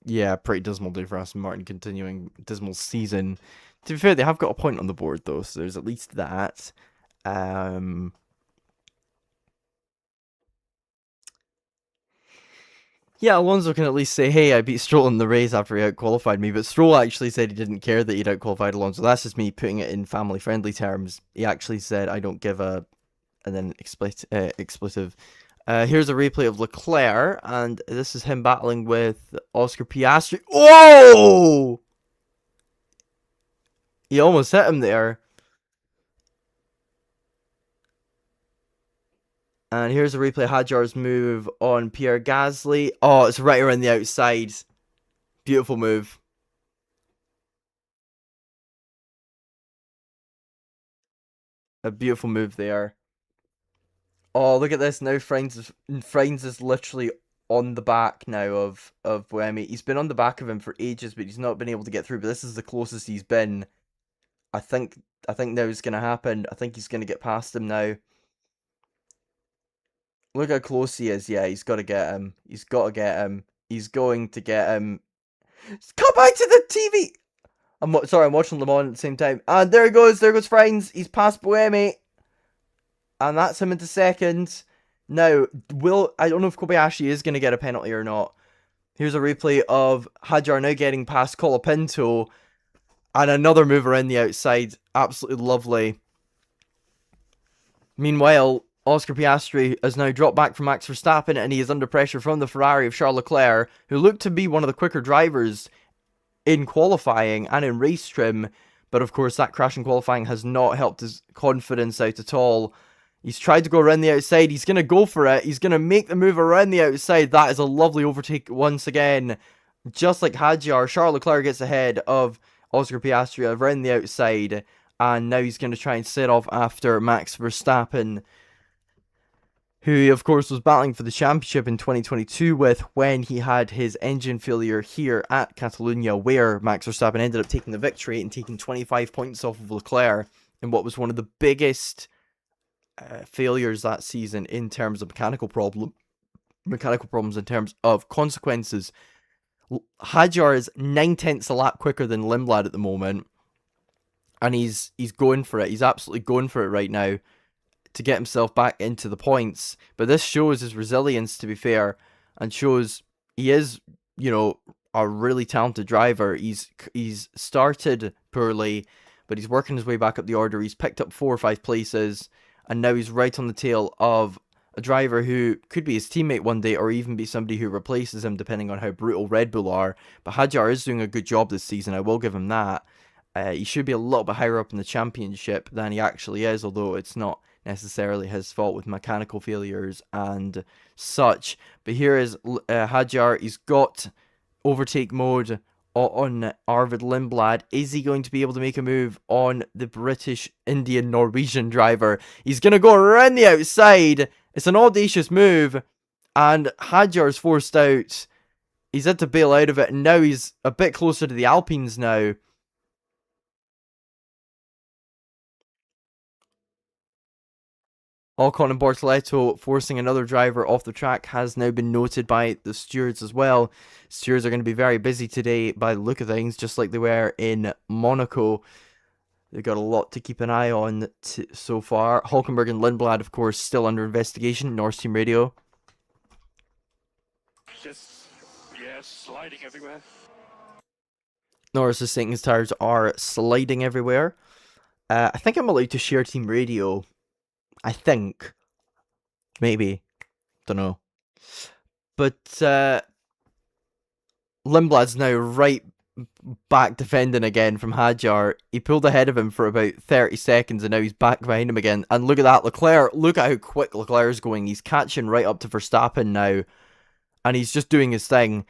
Yeah, pretty dismal day for Aston Martin, continuing dismal season. To be fair, they have got a point on the board though, so there's at least that. Yeah, Alonso can at least say, hey, I beat Stroll in the race after he outqualified me, but Stroll actually said he didn't care that he'd outqualified Alonso. That's just me putting it in family-friendly terms. He actually said, I don't give a... and then expletive. Here's a replay of Leclerc, and this is him battling with Oscar Piastri. Oh! He almost hit him there. And here's a replay of Hadjar's move on Pierre Gasly. Oh, it's right around the outside. Beautiful move. A beautiful move there. Oh, look at this now. Friends is literally on the back now of Buemi. He's been on the back of him for ages, but he's not been able to get through. But this is the closest he's been. I think now it's gonna happen. I think he's gonna get past him now. Look how close he is. Yeah, he's got to get him. He's got to get him. He's going to get him. Come back to the TV. I'm watching Le Mans at the same time. And there he goes. There goes Friends. He's past Buemi. And that's him into second. Now, I don't know if Kobayashi is going to get a penalty or not. Here's a replay of Hadjar now getting past Colapinto. And another move around the outside. Absolutely lovely. Meanwhile, Oscar Piastri has now dropped back from Max Verstappen, and he is under pressure from the Ferrari of Charles Leclerc, who looked to be one of the quicker drivers in qualifying and in race trim. But of course, that crash in qualifying has not helped his confidence out at all. He's tried to go around the outside. He's going to go for it. He's going to make the move around the outside. That is a lovely overtake once again. Just like Hadjar, Charles Leclerc gets ahead of Oscar Piastri around the outside. And now he's going to try and set off after Max Verstappen, who, of course, was battling for the championship in 2022 with when he had his engine failure here at Catalunya, where Max Verstappen ended up taking the victory and taking 25 points off of Leclerc in what was one of the biggest failures that season in terms of mechanical problems in terms of consequences. Hadjar is 9/10 a lap quicker than Lindblad at the moment, and he's going for it. He's absolutely going for it right now to get himself back into the points. But this shows his resilience, to be fair, and shows he is, a really talented driver. He's started poorly, but he's working his way back up the order. He's picked up 4 or 5 places, and now he's right on the tail of a driver who could be his teammate one day, or even be somebody who replaces him, depending on how brutal Red Bull are. But Hadjar is doing a good job this season, I will give him that. He should be a little bit higher up in the championship than he actually is, although it's not necessarily his fault with mechanical failures and such. But here is Hadjar. He's got overtake mode on Arvid Lindblad. Is he going to be able to make a move on the British, Indian, Norwegian driver? He's going to go around the outside. It's an audacious move, and Hadjar's forced out. He's had to bail out of it, and now he's a bit closer to the Alpines now. Ocon and Bortoleto forcing another driver off the track has now been noted by the stewards as well. Stewards are going to be very busy today by the look of things, just like they were in Monaco. They've got a lot to keep an eye on so far. Hulkenberg and Lindblad, of course, still under investigation. Norris Team Radio. Yes, sliding everywhere. Norris is saying his tires are sliding everywhere. I think I'm allowed to share Team Radio. I think. Maybe. Don't know. But Lindblad's now right back defending again from Hadjar. He pulled ahead of him for about 30 seconds, and now he's back behind him again. And look at that, Leclerc. Look at how quick Leclerc's going. He's catching right up to Verstappen now. And he's just doing his thing.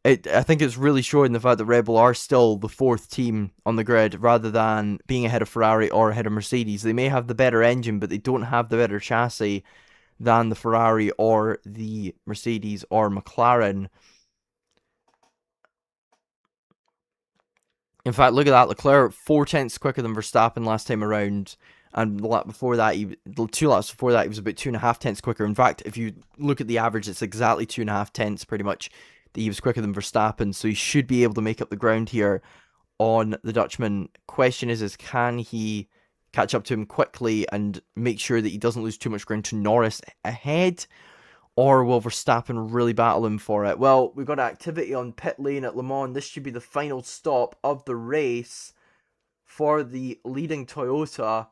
I think it's really showing the fact that Red Bull are still the 4th team on the grid, rather than being ahead of Ferrari or ahead of Mercedes. They may have the better engine, but they don't have the better chassis than the Ferrari or the Mercedes or McLaren. In fact, look at that. Leclerc 4 tenths quicker than Verstappen last time around. And the lap before that, 2 laps before that, he was about 2.5 tenths quicker. In fact, if you look at the average, it's exactly 2.5 tenths pretty much that he was quicker than Verstappen. So he should be able to make up the ground here on the Dutchman. Question is can he catch up to him quickly and make sure that he doesn't lose too much ground to Norris ahead? Or will Verstappen really battle him for it? Well, we've got activity on pit lane at Le Mans. This should be the final stop of the race for the leading Toyota.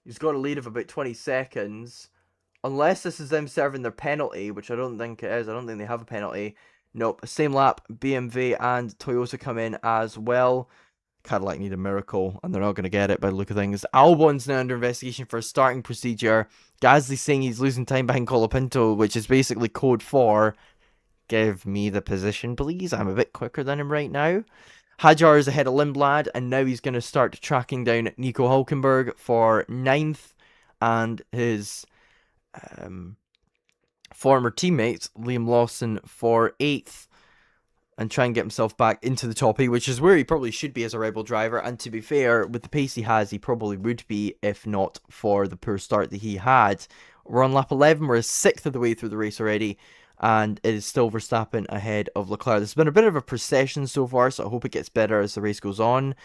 He's got a lead of about 20 seconds. Unless this is them serving their penalty, which I don't think it is. I don't think they have a penalty. Nope. Same lap, BMW and Toyota come in as well. Cadillac need a miracle, and they're not going to get it by the look of things. Albon's now under investigation for a starting procedure. Gasly's saying he's losing time behind Colapinto, which is basically code for, give me the position, please. I'm a bit quicker than him right now. Hadjar is ahead of Lindblad, and now he's going to start tracking down Nico Hulkenberg for 9th, and his former teammates, Liam Lawson, for 8th. And try and get himself back into the top 8, which is where he probably should be as a Red Bull driver. And to be fair, with the pace he has, he probably would be, if not for the poor start that he had. We're on lap 11, we're 6th of the way through the race already, and it is still Verstappen ahead of Leclerc. There's been a bit of a procession so far, so I hope it gets better as the race goes on.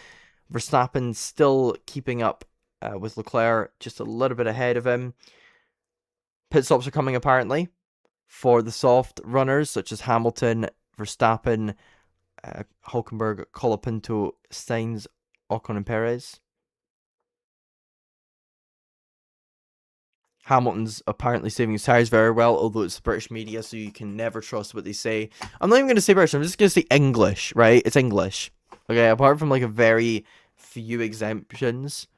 Verstappen still keeping up with Leclerc, just a little bit ahead of him. Pit stops are coming apparently for the soft runners, such as Hamilton, Verstappen, Hulkenberg, Colapinto, Sainz, Ocon and Perez. Hamilton's apparently saving his tyres very well, although it's British media, so you can never trust what they say. I'm not even going to say British, I'm just going to say English, right? It's English. Okay, apart from like a very few exemptions.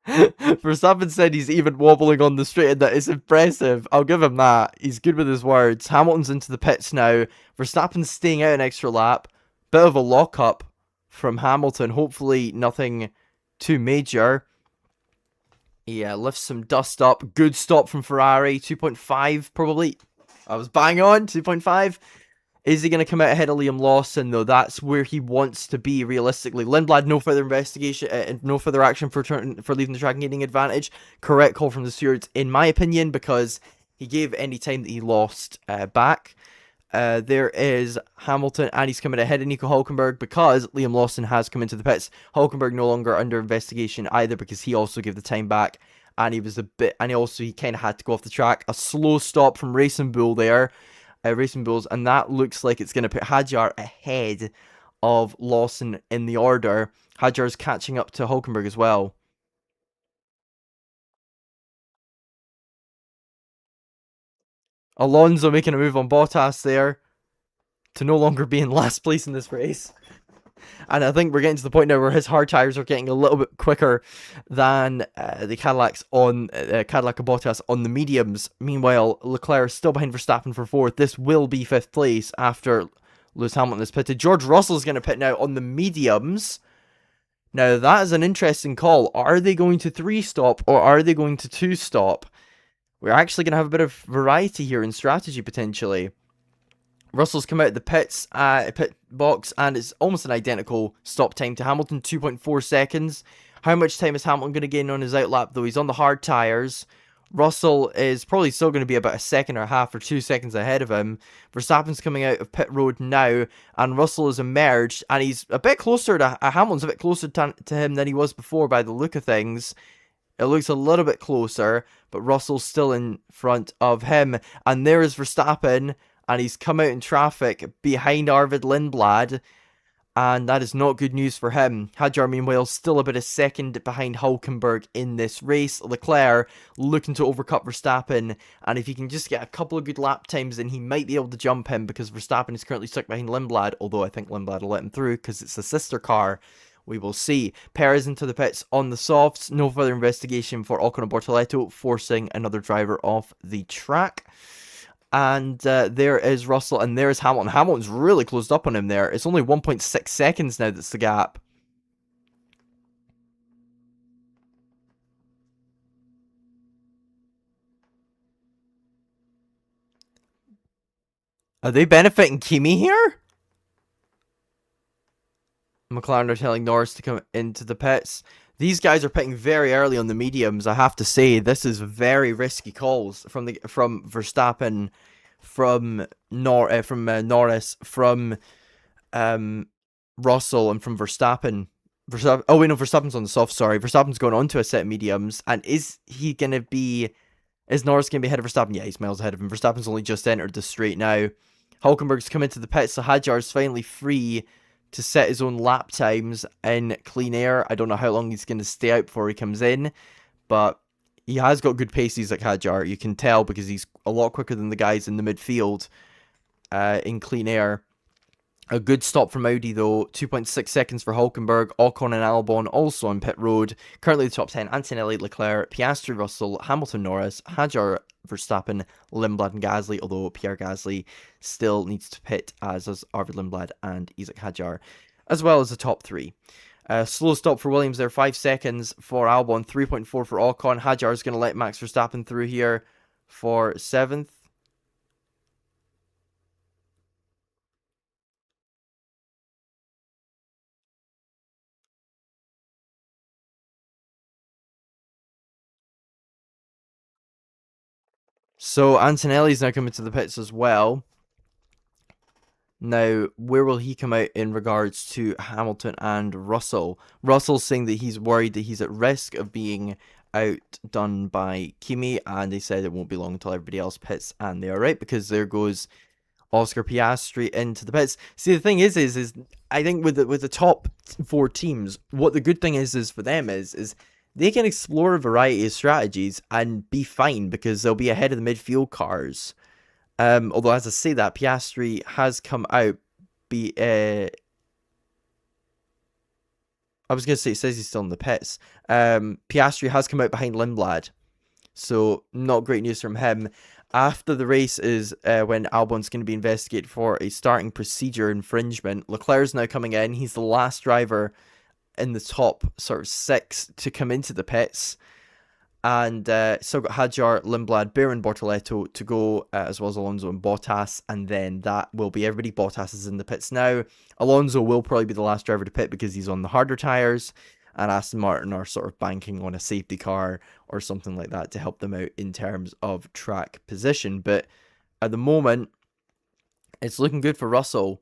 Verstappen said he's even wobbling on the straight, and that is impressive. I'll give him that. He's good with his words. Hamilton's into the pits now. Verstappen's staying out an extra lap. Bit of a lock-up from Hamilton. Hopefully nothing too major. Yeah, lifts some dust up. Good stop from Ferrari. 2.5 probably. I was bang on. 2.5. Is he going to come out ahead of Liam Lawson, though? That's where he wants to be, realistically. Lindblad, no further investigation, no further action for leaving the track and getting advantage. Correct call from the stewards, in my opinion, because he gave any time that he lost back. There is Hamilton, and he's coming ahead of Nico Hulkenberg because Liam Lawson has come into the pits. Hulkenberg no longer under investigation either because he also gave the time back, and he kind of had to go off the track. A slow stop from Racing Bull there, Racing Bulls, and that looks like it's going to put Hadjar ahead of Lawson in the order. Hadjar's catching up to Hulkenberg as well. Alonso making a move on Bottas there to no longer be in last place in this race. And I think we're getting to the point now where his hard tires are getting a little bit quicker than the Cadillacs on Cadillac and Bottas on the mediums. Meanwhile, Leclerc is still behind Verstappen for fourth. This will be fifth place after Lewis Hamilton is pitted. George Russell is going to pit now on the mediums. Now that is an interesting call. Are they going to 3-stop or are they going to 2-stop? We're actually going to have a bit of variety here in strategy potentially. Russell's come out of the pit box, and it's almost an identical stop time to Hamilton, 2.4 seconds. How much time is Hamilton going to gain on his outlap, though? He's on the hard tyres. Russell is probably still going to be about a second or a half or 2 seconds ahead of him. Verstappen's coming out of pit road now, and Russell has emerged, and he's a bit closer to Hamilton's a bit closer to him than he was before by the look of things. It looks a little bit closer, but Russell's still in front of him. And there is Verstappen, and he's come out in traffic behind Arvid Lindblad, and that is not good news for him. Hadjar, meanwhile, still about a second behind Hulkenberg in this race. Leclerc looking to overcut Verstappen, and if he can just get a couple of good lap times, then he might be able to jump him, because Verstappen is currently stuck behind Lindblad, although I think Lindblad will let him through, because it's a sister car. We will see. Perez into the pits on the softs. No further investigation for Ocon and Bortoleto, forcing another driver off the track. And there is Russell, and there is Hamilton. Hamilton's really closed up on him there. It's only 1.6 seconds now that's the gap. Are they benefiting Kimi here? McLaren are telling Norris to come into the pits. These guys are pitting very early on the mediums. I have to say, this is very risky calls from Verstappen, from Norris, from Russell, and from Verstappen. Oh wait, no, Verstappen's on the soft. Sorry, Verstappen's going on to a set of mediums, and is Norris gonna be ahead of Verstappen? Yeah, he's miles ahead of him. Verstappen's only just entered the straight now. Hulkenberg's come into the pits, so Hadjar's finally free to set his own lap times in clean air. I don't know how long he's going to stay out before he comes in, but he has got good paces like Hadjar. You can tell because he's a lot quicker than the guys in the midfield in clean air. A good stop from Audi though, 2.6 seconds for Hulkenberg. Ocon and Albon also on pit road. Currently the top 10, Antonelli, Leclerc, Piastri, Russell, Hamilton, Norris, Hadjar, Verstappen, Lindblad and Gasly, although Pierre Gasly still needs to pit, as does Arvid Lindblad and Isaac Hadjar, as well as the top 3. Slow stop for Williams there, 5 seconds for Albon, 3.4 for Ocon. Hadjar is going to let Max Verstappen through here for 7th. So Antonelli's now coming to the pits as well. Now, where will he come out in regards to Hamilton and Russell? Russell's saying that he's worried that he's at risk of being outdone by Kimi, and they said it won't be long until everybody else pits, and they are right, because there goes Oscar Piastri into the pits. See, the thing is I think with the top 4 teams, what the good thing is for them is they can explore a variety of strategies and be fine, because they'll be ahead of the midfield cars. Although, as I say that, Piastri has come out. I was going to say, it says he's still in the pits. Piastri has come out behind Lindblad. So, not great news from him. After the race is when Albon's going to be investigated for a starting procedure infringement. Leclerc's now coming in. He's the last driver in the top sort of 6 to come into the pits. And still got Hadjar, Lindblad, Bear and Bortoleto to go, as well as Alonso and Bottas. And then that will be everybody. Bottas is in the pits now. Alonso will probably be the last driver to pit because he's on the harder tyres. And Aston Martin are sort of banking on a safety car or something like that to help them out in terms of track position. But at the moment, It's looking good for Russell.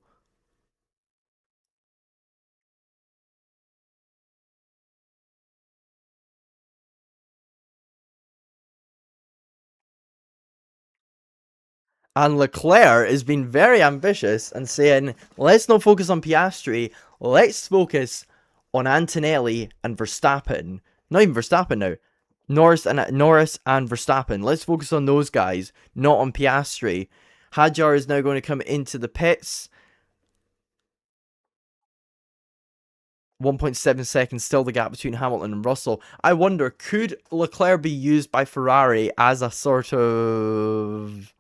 And Leclerc has been very ambitious and saying, let's not focus on Piastri, let's focus on Antonelli and Verstappen. Not even Verstappen now. Norris and Verstappen. Let's focus on those guys, not on Piastri. Hadjar is now going to come into the pits. 1.7 seconds, still the gap between Hamilton and Russell. I wonder, could Leclerc be used by Ferrari as a sort of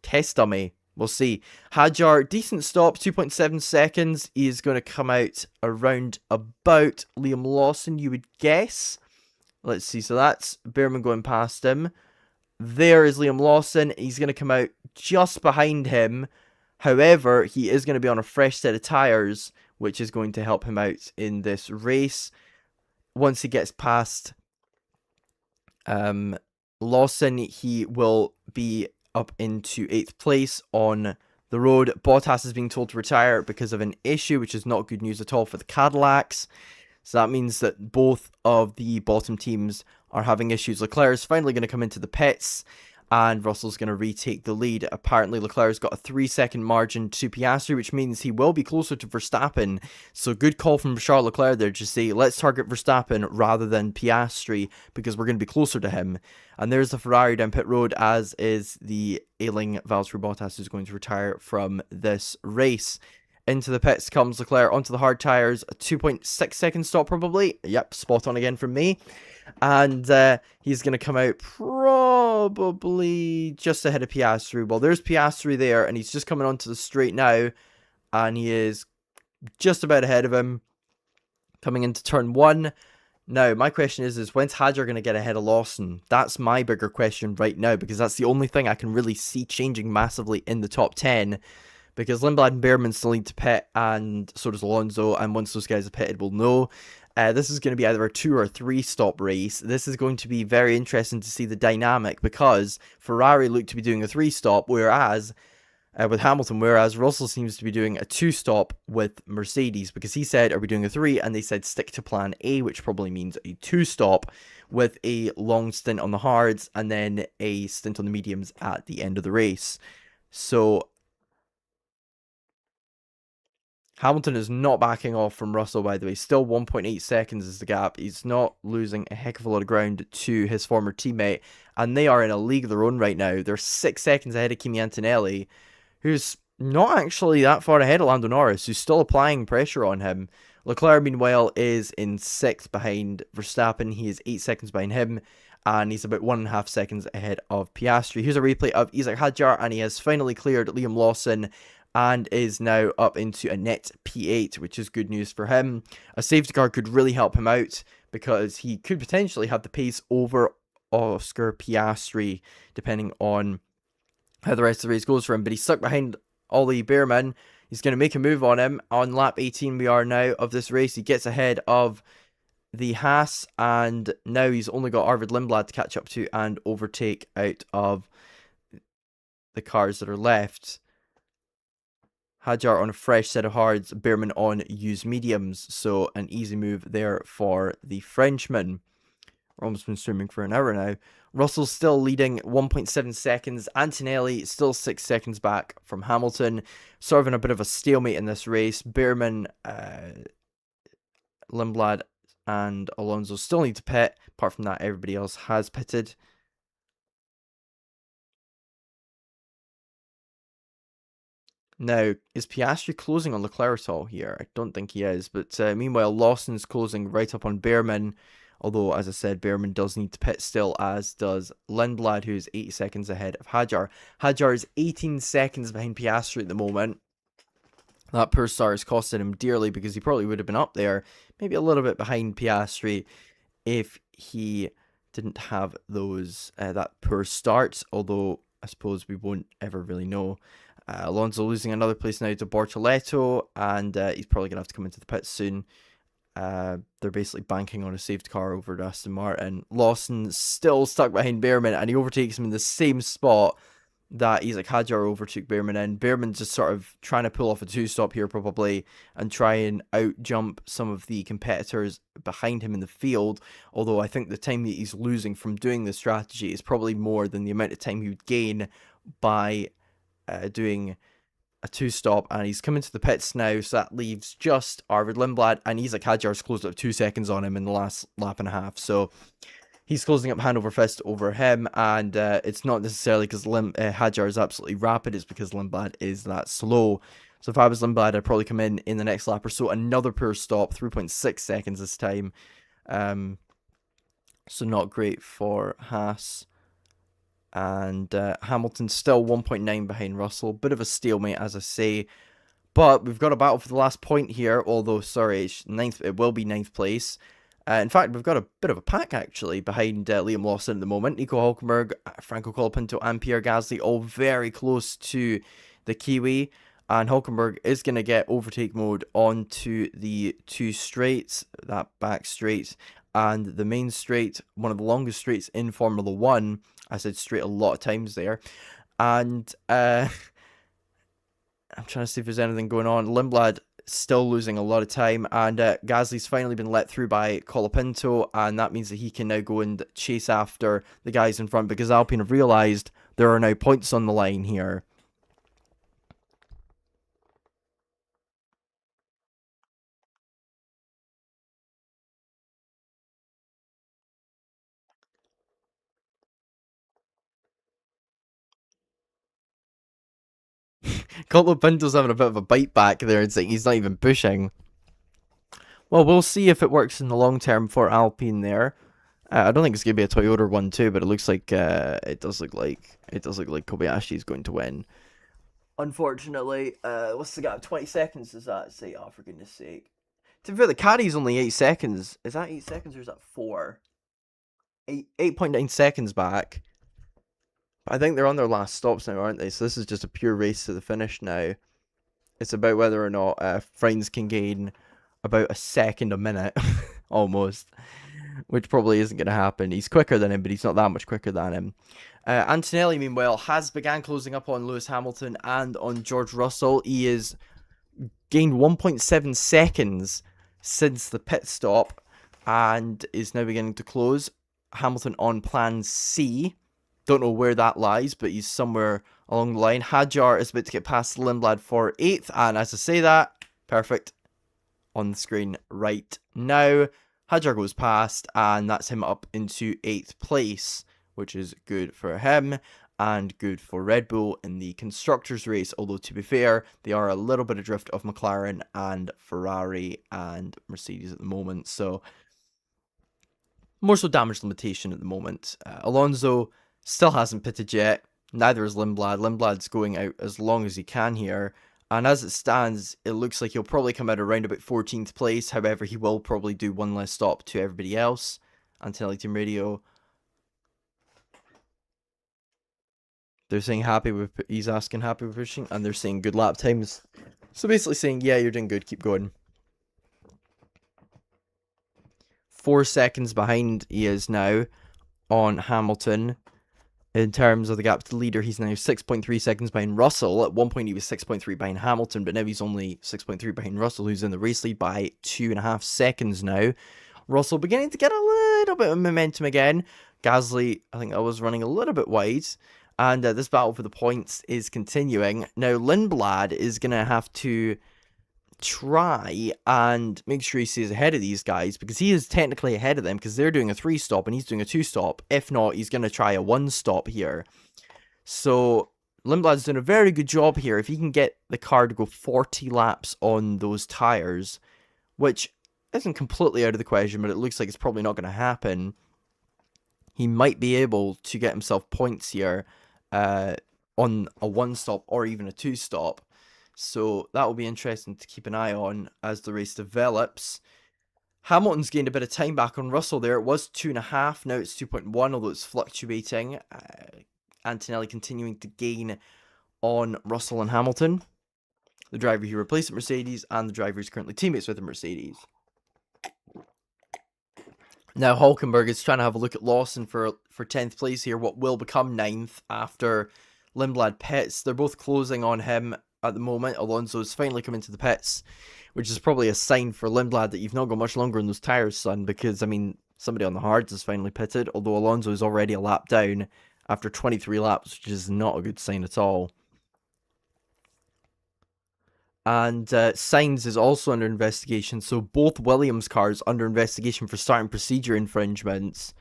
test dummy? We'll see. Hadjar, decent stop, 2.7 seconds. He's going to come out around about Liam Lawson, you would guess. Let's see, so that's Behrman going past him. There is Liam Lawson. He's going to come out just behind him. However, he is going to be on a fresh set of tyres, which is going to help him out in this race. Once he gets past Lawson, he will be up into 8th place on the road. Bottas is being told to retire because of an issue, which is not good news at all for the Cadillacs. So that means that both of the bottom teams are having issues. Leclerc is finally going to come into the pits, and Russell's going to retake the lead. Apparently, Leclerc's got a 3-second margin to Piastri, which means he will be closer to Verstappen. So good call from Charles Leclerc there to say, let's target Verstappen rather than Piastri, because we're going to be closer to him. And there's the Ferrari down pit road, as is the ailing Valtteri Bottas, who's going to retire from this race. Into the pits comes Leclerc onto the hard tyres. A 2.6 second stop probably. Yep, spot on again from me. And he's going to come out probably just ahead of Piastri. Well, there's Piastri there, and he's just coming onto the straight now. And he is just about ahead of him. Coming into turn 1. Now, my question is when's Hadjar going to get ahead of Lawson? That's my bigger question right now, because that's the only thing I can really see changing massively in the top 10. Because Lindblad and Behrman still need to pit, and so does Alonso, and once those guys have pitted, we'll know. This is going to be either a 2 or 3 stop race. This is going to be very interesting to see the dynamic, because Ferrari look to be doing a 3 stop, whereas with Hamilton, whereas Russell seems to be doing a 2 stop with Mercedes, because he said, are we doing a 3? And they said stick to plan A, which probably means a 2 stop with a long stint on the hards and then a stint on the mediums at the end of the race. So Hamilton is not backing off from Russell, by the way. Still 1.8 seconds is the gap. He's not losing a heck of a lot of ground to his former teammate. And they are in a league of their own right now. They're 6 seconds ahead of Kimi Antonelli, who's not actually that far ahead of Lando Norris, who's still applying pressure on him. Leclerc, meanwhile, is in 6th behind Verstappen. He is 8 seconds behind him. And he's about 1.5 seconds ahead of Piastri. Here's a replay of Isaac Hadjar, and he has finally cleared Liam Lawson and is now up into a net P8, which is good news for him. A safety car could really help him out, because he could potentially have the pace over Oscar Piastri, depending on how the rest of the race goes for him. But he's stuck behind Ollie Behrman. He's going to make a move on him. On lap 18 we are now of this race. He gets ahead of the Haas, and now he's only got Arvid Lindblad to catch up to and overtake out of the cars that are left. Hadjar on a fresh set of hards, Behrman on used mediums, so an easy move there for the Frenchman. We're almost been swimming for an hour now. Russell's still leading 1.7 seconds. Antonelli still 6 seconds back from Hamilton. Sort of in a bit of a stalemate in this race. Behrman, Lindblad and Alonso still need to pit. Apart from that, everybody else has pitted. Now, is Piastri closing on Leclerc at all here? I don't think he is. But meanwhile, Lawson's closing right up on Behrman. Although, as I said, Behrman does need to pit still, as does Lindblad, who's 8 seconds ahead of Hadjar. Hadjar is 18 seconds behind Piastri at the moment. That poor start has costed him dearly, because he probably would have been up there, maybe a little bit behind Piastri, if he didn't have those that poor start. Although, I suppose we won't ever really know. Alonso losing another place now to Bortoleto, and he's probably going to have to come into the pits soon. They're basically banking on a safety car over Aston Martin. Lawson still stuck behind Behrman, and he overtakes him in the same spot. that Isaac Hadjar overtook Behrman in. Behrman's just sort of trying to pull off a two-stop here probably and try and out-jump some of the competitors behind him in the field, although I think the time that he's losing from doing this strategy is probably more than the amount of time he would gain by doing a two-stop, and he's coming to the pits now, so that leaves just Arvid Lindblad, and Isaac Hadjar's closed up 2 seconds on him in the last lap and a half, so he's closing up hand over fist over him, and it's not necessarily because Hadjar is absolutely rapid, it's because Lindblad is that slow. So if I was Lindblad, I'd probably come in the next lap or so. Another poor stop, 3.6 seconds this time. So not great for Haas. And Hamilton's still 1.9 behind Russell. Bit of a stalemate, as I say. But we've got a battle for the last point here, although, sorry, it will be 9th place. In fact, we've got a bit of a pack, actually, behind Liam Lawson at the moment. Nico Hulkenberg, Franco Colapinto, and Pierre Gasly, all very close to the Kiwi. And Hulkenberg is going to get overtake mode onto the 2 straights, that back straight, and the main straight, one of the longest straights in Formula 1. I said straight a lot of times there. And I'm trying to see if there's anything going on. Lindblad still losing a lot of time, and Gasly's finally been let through by Colapinto, and that means that he can now go and chase after the guys in front, because Alpine have realised there are now points on the line here. Colapinto's having a bit of a bite back there and saying he's not even pushing. Well, we'll see if it works in the long term for Alpine there. I don't think it's going to be a Toyota 1-2, but it looks like it does look like Kobayashi is going to win. Unfortunately, what's the gap? 20 seconds does that say? Oh, for goodness sake. To be fair, the caddy's only 8 seconds. Is that 8 seconds or is that 4? 8.9 seconds back. I think they're on their last stops now, aren't they? So this is just a pure race to the finish now. It's about whether or not Friends can gain about a second a minute, almost, which probably isn't going to happen. He's quicker than him, but he's not that much quicker than him. Antonelli, meanwhile, has began closing up on Lewis Hamilton and on George Russell. He has gained 1.7 seconds since the pit stop and is now beginning to close. Hamilton on plan C. Don't know where that lies, but he's somewhere along the line. Hadjar is about to get past Lindblad for 8th, and as I say that, perfect, on the screen right now. Hadjar goes past, and that's him up into 8th place, which is good for him and good for Red Bull in the Constructors' race, although to be fair, they are a little bit adrift of McLaren and Ferrari and Mercedes at the moment, so more so damage limitation at the moment. Alonso still hasn't pitted yet, neither is Lindblad. Lindblad's going out as long as he can here, and as it stands, it looks like he'll probably come out around about 14th place. However, he will probably do one less stop to everybody else. Antonelli Team Radio, they're saying he's asking happy with pushing, and they're saying good lap times. So basically saying, yeah, you're doing good, keep going. 4 seconds behind he is now on Hamilton. In terms of the gap to the leader, he's now 6.3 seconds behind Russell. At one point, he was 6.3 behind Hamilton, but now he's only 6.3 behind Russell, who's in the race lead by 2.5 seconds now. Russell beginning to get a little bit of momentum again. Gasly, I think I was running a little bit wide. And this battle for the points is continuing. Now, Lindblad is going to have to try and make sure he stays ahead of these guys, because he is technically ahead of them because they're doing a 3-stop and he's doing a 2-stop. If not, he's going to try a 1-stop here. So Lindblad's doing a very good job here. If he can get the car to go 40 laps on those tires, which isn't completely out of the question, but it looks like it's probably not going to happen, he might be able to get himself points here on a 1-stop or even a 2-stop. So that will be interesting to keep an eye on as the race develops. Hamilton's gained a bit of time back on Russell there. It was 2.5, now it's 2.1, although it's fluctuating. Antonelli continuing to gain on Russell and Hamilton, the driver who replaced at Mercedes and the driver who's currently teammates with the Mercedes. Now Hulkenberg is trying to have a look at Lawson for 10th place here, what will become 9th after Lindblad pits. They're both closing on him at the moment. Alonso's finally come into the pits, which is probably a sign for Lindblad that you've not got much longer in those tyres, son, because, I mean, somebody on the hards has finally pitted, although Alonso is already a lap down after 23 laps, which is not a good sign at all. And Sainz is also under investigation, so both Williams cars under investigation for starting procedure infringements,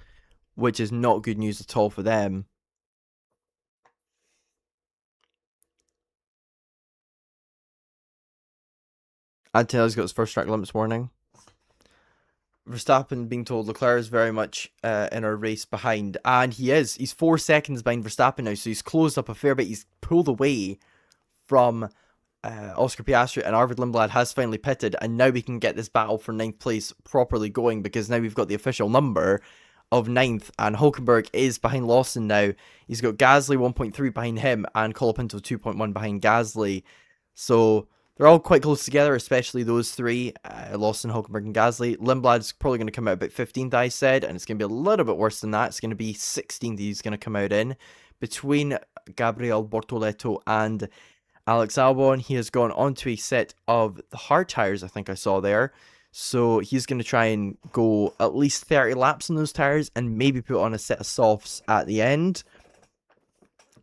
which is not good news at all for them. Antonelli's got his first track limits warning. Verstappen being told Leclerc is very much in our race behind, and he is. He's 4 seconds behind Verstappen now, so he's closed up a fair bit. He's pulled away from Oscar Piastri, and Arvid Lindblad has finally pitted, and now we can get this battle for 9th place properly going, because now we've got the official number of 9th, and Hulkenberg is behind Lawson now. He's got Gasly 1.3 behind him, and Colapinto 2.1 behind Gasly, so they're all quite close together, especially those three, Lawson, Hulkenberg, and Gasly. Lindblad's probably going to come out about 15th, I said, and it's going to be a little bit worse than that. It's going to be 16th he's going to come out in. Between Gabriel Bortoleto and Alex Albon, he has gone onto a set of the hard tyres, I think I saw there. So he's going to try and go at least 30 laps on those tyres and maybe put on a set of softs at the end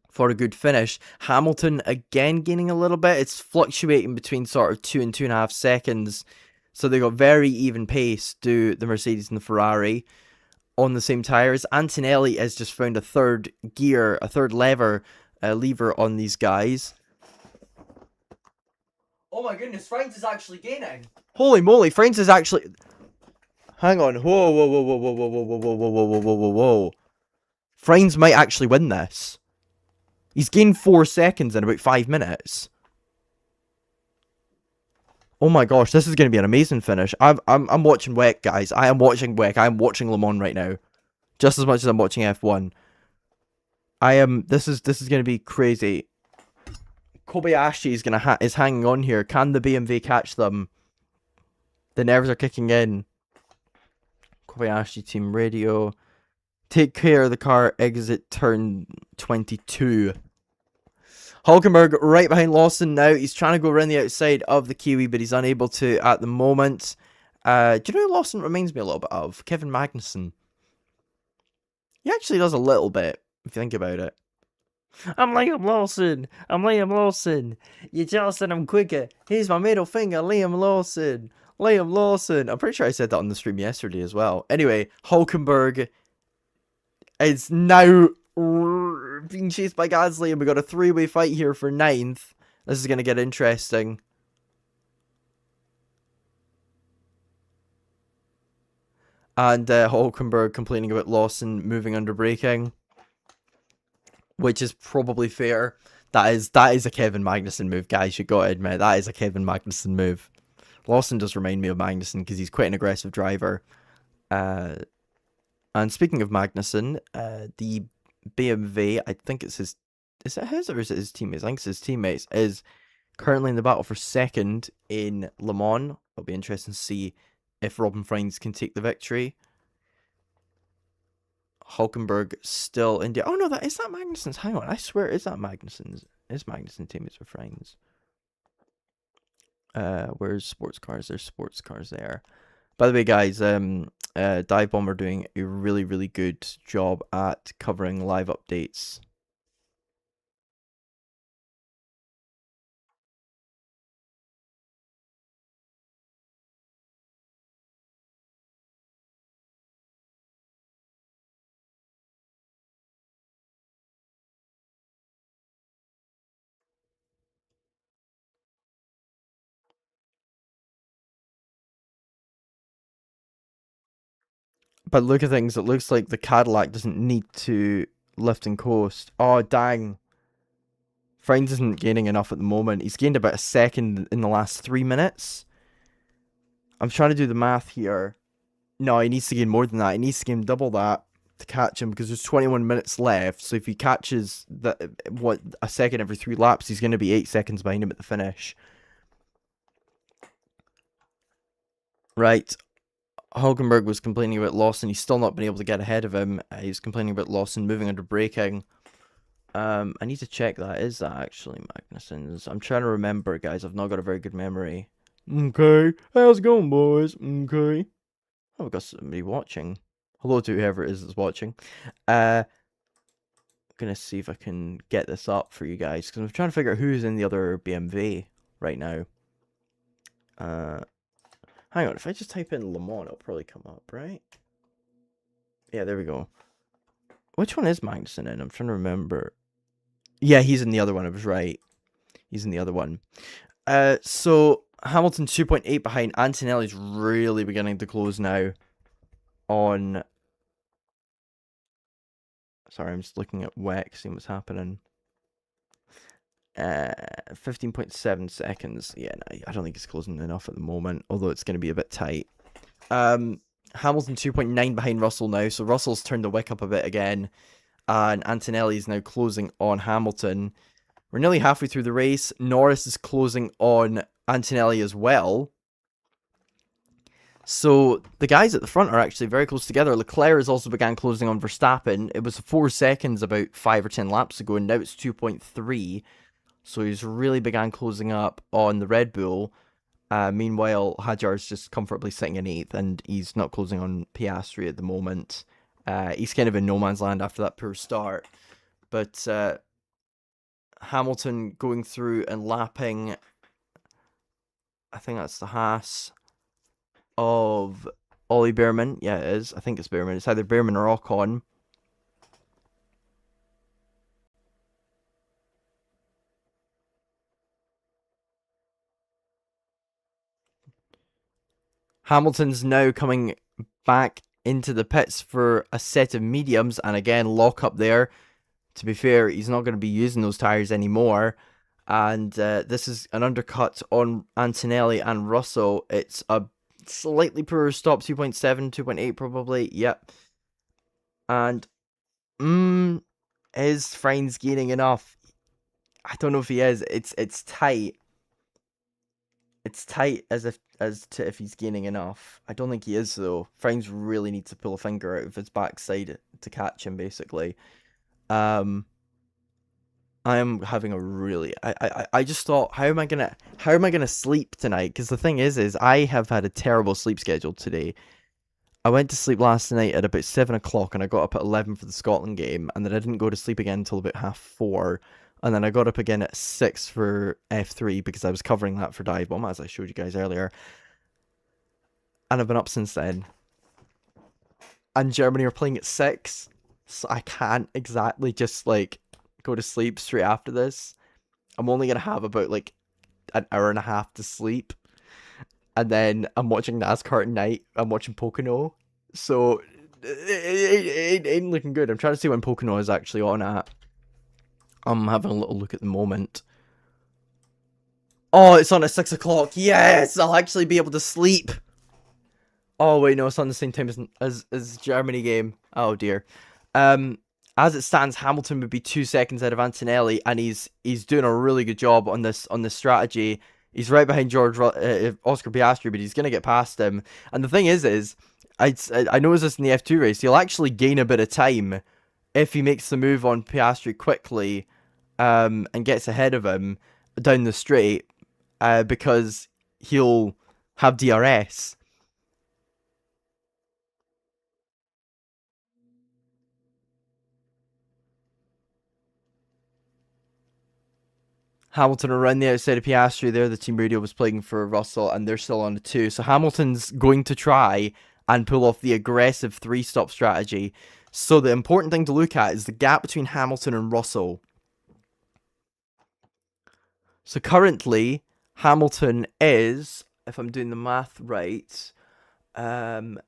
for a good finish. Hamilton again gaining a little bit. It's fluctuating between sort of 2 and 2.5 seconds. So they got very even pace, do the Mercedes and the Ferrari on the same tyres. Antonelli has just found a third gear, a third lever on these guys. Oh my goodness, Franz is actually gaining. Holy moly, Franz is actually... Hang on. Whoa, whoa, whoa, whoa, whoa, whoa, whoa, whoa, whoa, whoa, whoa, whoa, whoa, whoa. Franz might actually win this. He's gained 4 seconds in about 5 minutes. Oh my gosh, this is going to be an amazing finish. I'm watching WEC, guys. I am watching WEC. I am watching Le Mans right now, just as much as I'm watching F1. This is going to be crazy. Kobayashi is hanging on here. Can the BMW catch them? The nerves are kicking in. Kobayashi team radio. Take care of the car. Exit turn 22. Hulkenberg right behind Lawson now. He's trying to go around the outside of the Kiwi, but he's unable to at the moment. Do you know who Lawson reminds me a little bit of? Kevin Magnussen. He actually does a little bit, if you think about it. I'm Liam Lawson. I'm Liam Lawson. You're jealous that I'm quicker. Here's my middle finger, Liam Lawson. Liam Lawson. I'm pretty sure I said that on the stream yesterday as well. Anyway, Hulkenberg is now being chased by Gasly, and we got a 3-way fight here for 9th. This is going to get interesting. And Hulkenberg complaining about Lawson moving under braking, which is probably fair. That is a Kevin Magnussen move, guys. You got to admit, that is a Kevin Magnussen move. Lawson does remind me of Magnussen because he's quite an aggressive driver. And speaking of Magnussen, the BMW, I think it's his... Is it his or is it his teammates? I think it's his teammates. Is currently in the battle for 2nd in Le Mans. It'll be interesting to see if Robin Frijns can take the victory. Hulkenberg still in the... Oh no, is that Magnussen's? Hang on, I swear, is that Magnussen's? Is Magnussen teammates with Frijns? Where's sports cars? There's sports cars there. By the way, guys, Dive Bomb are doing a really, really good job at covering live updates. But look at things, it looks like the Cadillac doesn't need to lift and coast. Oh, dang. Frijns isn't gaining enough at the moment. He's gained about a second in the last 3 minutes. I'm trying to do the math here. No, he needs to gain more than that. He needs to gain double that to catch him because there's 21 minutes left. So if he catches a second every 3 laps, he's going to be 8 seconds behind him at the finish. Right. Hulkenberg was complaining about Lawson. He's still not been able to get ahead of him. He's complaining about Lawson moving under braking. I need to check that. Is that actually Magnussen's? I'm trying to remember, guys. I've not got a very good memory. Okay. How's it going, boys? Okay. Oh, we've got somebody watching. Hello to whoever it is that's watching. Gonna see if I can get this up for you guys, because I'm trying to figure out who's in the other BMW right now. Hang on. If I just type in Le Mans, it'll probably come up, right? Yeah, there we go. Which one is Magnussen in? I'm trying to remember. Yeah, he's in the other one. I was right. He's in the other one. So Hamilton 2.8 behind. Antonelli's really beginning to close now on... Sorry, I'm just looking at WEC, seeing what's happening. 15.7 seconds. Yeah, no, I don't think it's closing enough at the moment, although it's going to be a bit tight. Hamilton 2.9 behind Russell now, so Russell's turned the wick up a bit again. And Antonelli is now closing on Hamilton. We're nearly halfway through the race. Norris is closing on Antonelli as well. So the guys at the front are actually very close together. Leclerc has also began closing on Verstappen. It was 4 seconds about 5 or 10 laps ago, and now it's 2.3. So he's really began closing up on the Red Bull. Meanwhile, Hadjar's just comfortably sitting in 8th, and he's not closing on Piastri at the moment. He's kind of in no man's land after that poor start. But Hamilton going through and lapping, I think that's the Haas of Ollie Behrman. Yeah, it is. I think it's Behrman. It's either Behrman or Ocon. Hamilton's now coming back into the pits for a set of mediums, and again, lock up there. To be fair, he's not going to be using those tyres anymore. And this is an undercut on Antonelli and Russell. It's a slightly poorer stop, 2.7, 2.8 probably. Yep. And is Friends gaining enough? I don't know if he is. It's tight. It's tight as to if he's gaining enough. I don't think he is though. Friends really needs to pull a finger out of his backside to catch him basically. I am having a really I just thought how am I gonna sleep tonight? Because the thing is I have had a terrible sleep schedule today. I went to sleep last night at about 7 o'clock and I got up at 11 for the Scotland game, and then I didn't go to sleep again until about 4:30, and then I got up again at 6 for F3 because I was covering that for Dive Bomb, as I showed you guys earlier, and I've been up since then. And Germany are playing at 6, so I can't exactly just like go to sleep straight after this. I'm only gonna have about like an hour and a half to sleep, and then I'm watching NASCAR at night. I'm watching Pocono, so it ain't looking good. I'm trying to see when Pocono is actually on at. I'm having a little look at the moment. Oh, it's on at 6 o'clock. Yes, I'll actually be able to sleep. Oh wait, no, it's on the same time as Germany game. Oh dear. As it stands, Hamilton would be 2 seconds ahead of Antonelli, and he's doing a really good job on this strategy. He's right behind Oscar Piastri, but he's gonna get past him. And the thing is I noticed this in the F2 race. He'll actually gain a bit of time if he makes the move on Piastri quickly, and gets ahead of him down the straight, because he'll have DRS. Hamilton around the outside of Piastri there. The team radio was playing for Russell, and they're still on a 2. So Hamilton's going to try and pull off the aggressive 3-stop strategy. So the important thing to look at is the gap between Hamilton and Russell. So currently, Hamilton is, if I'm doing the math right, about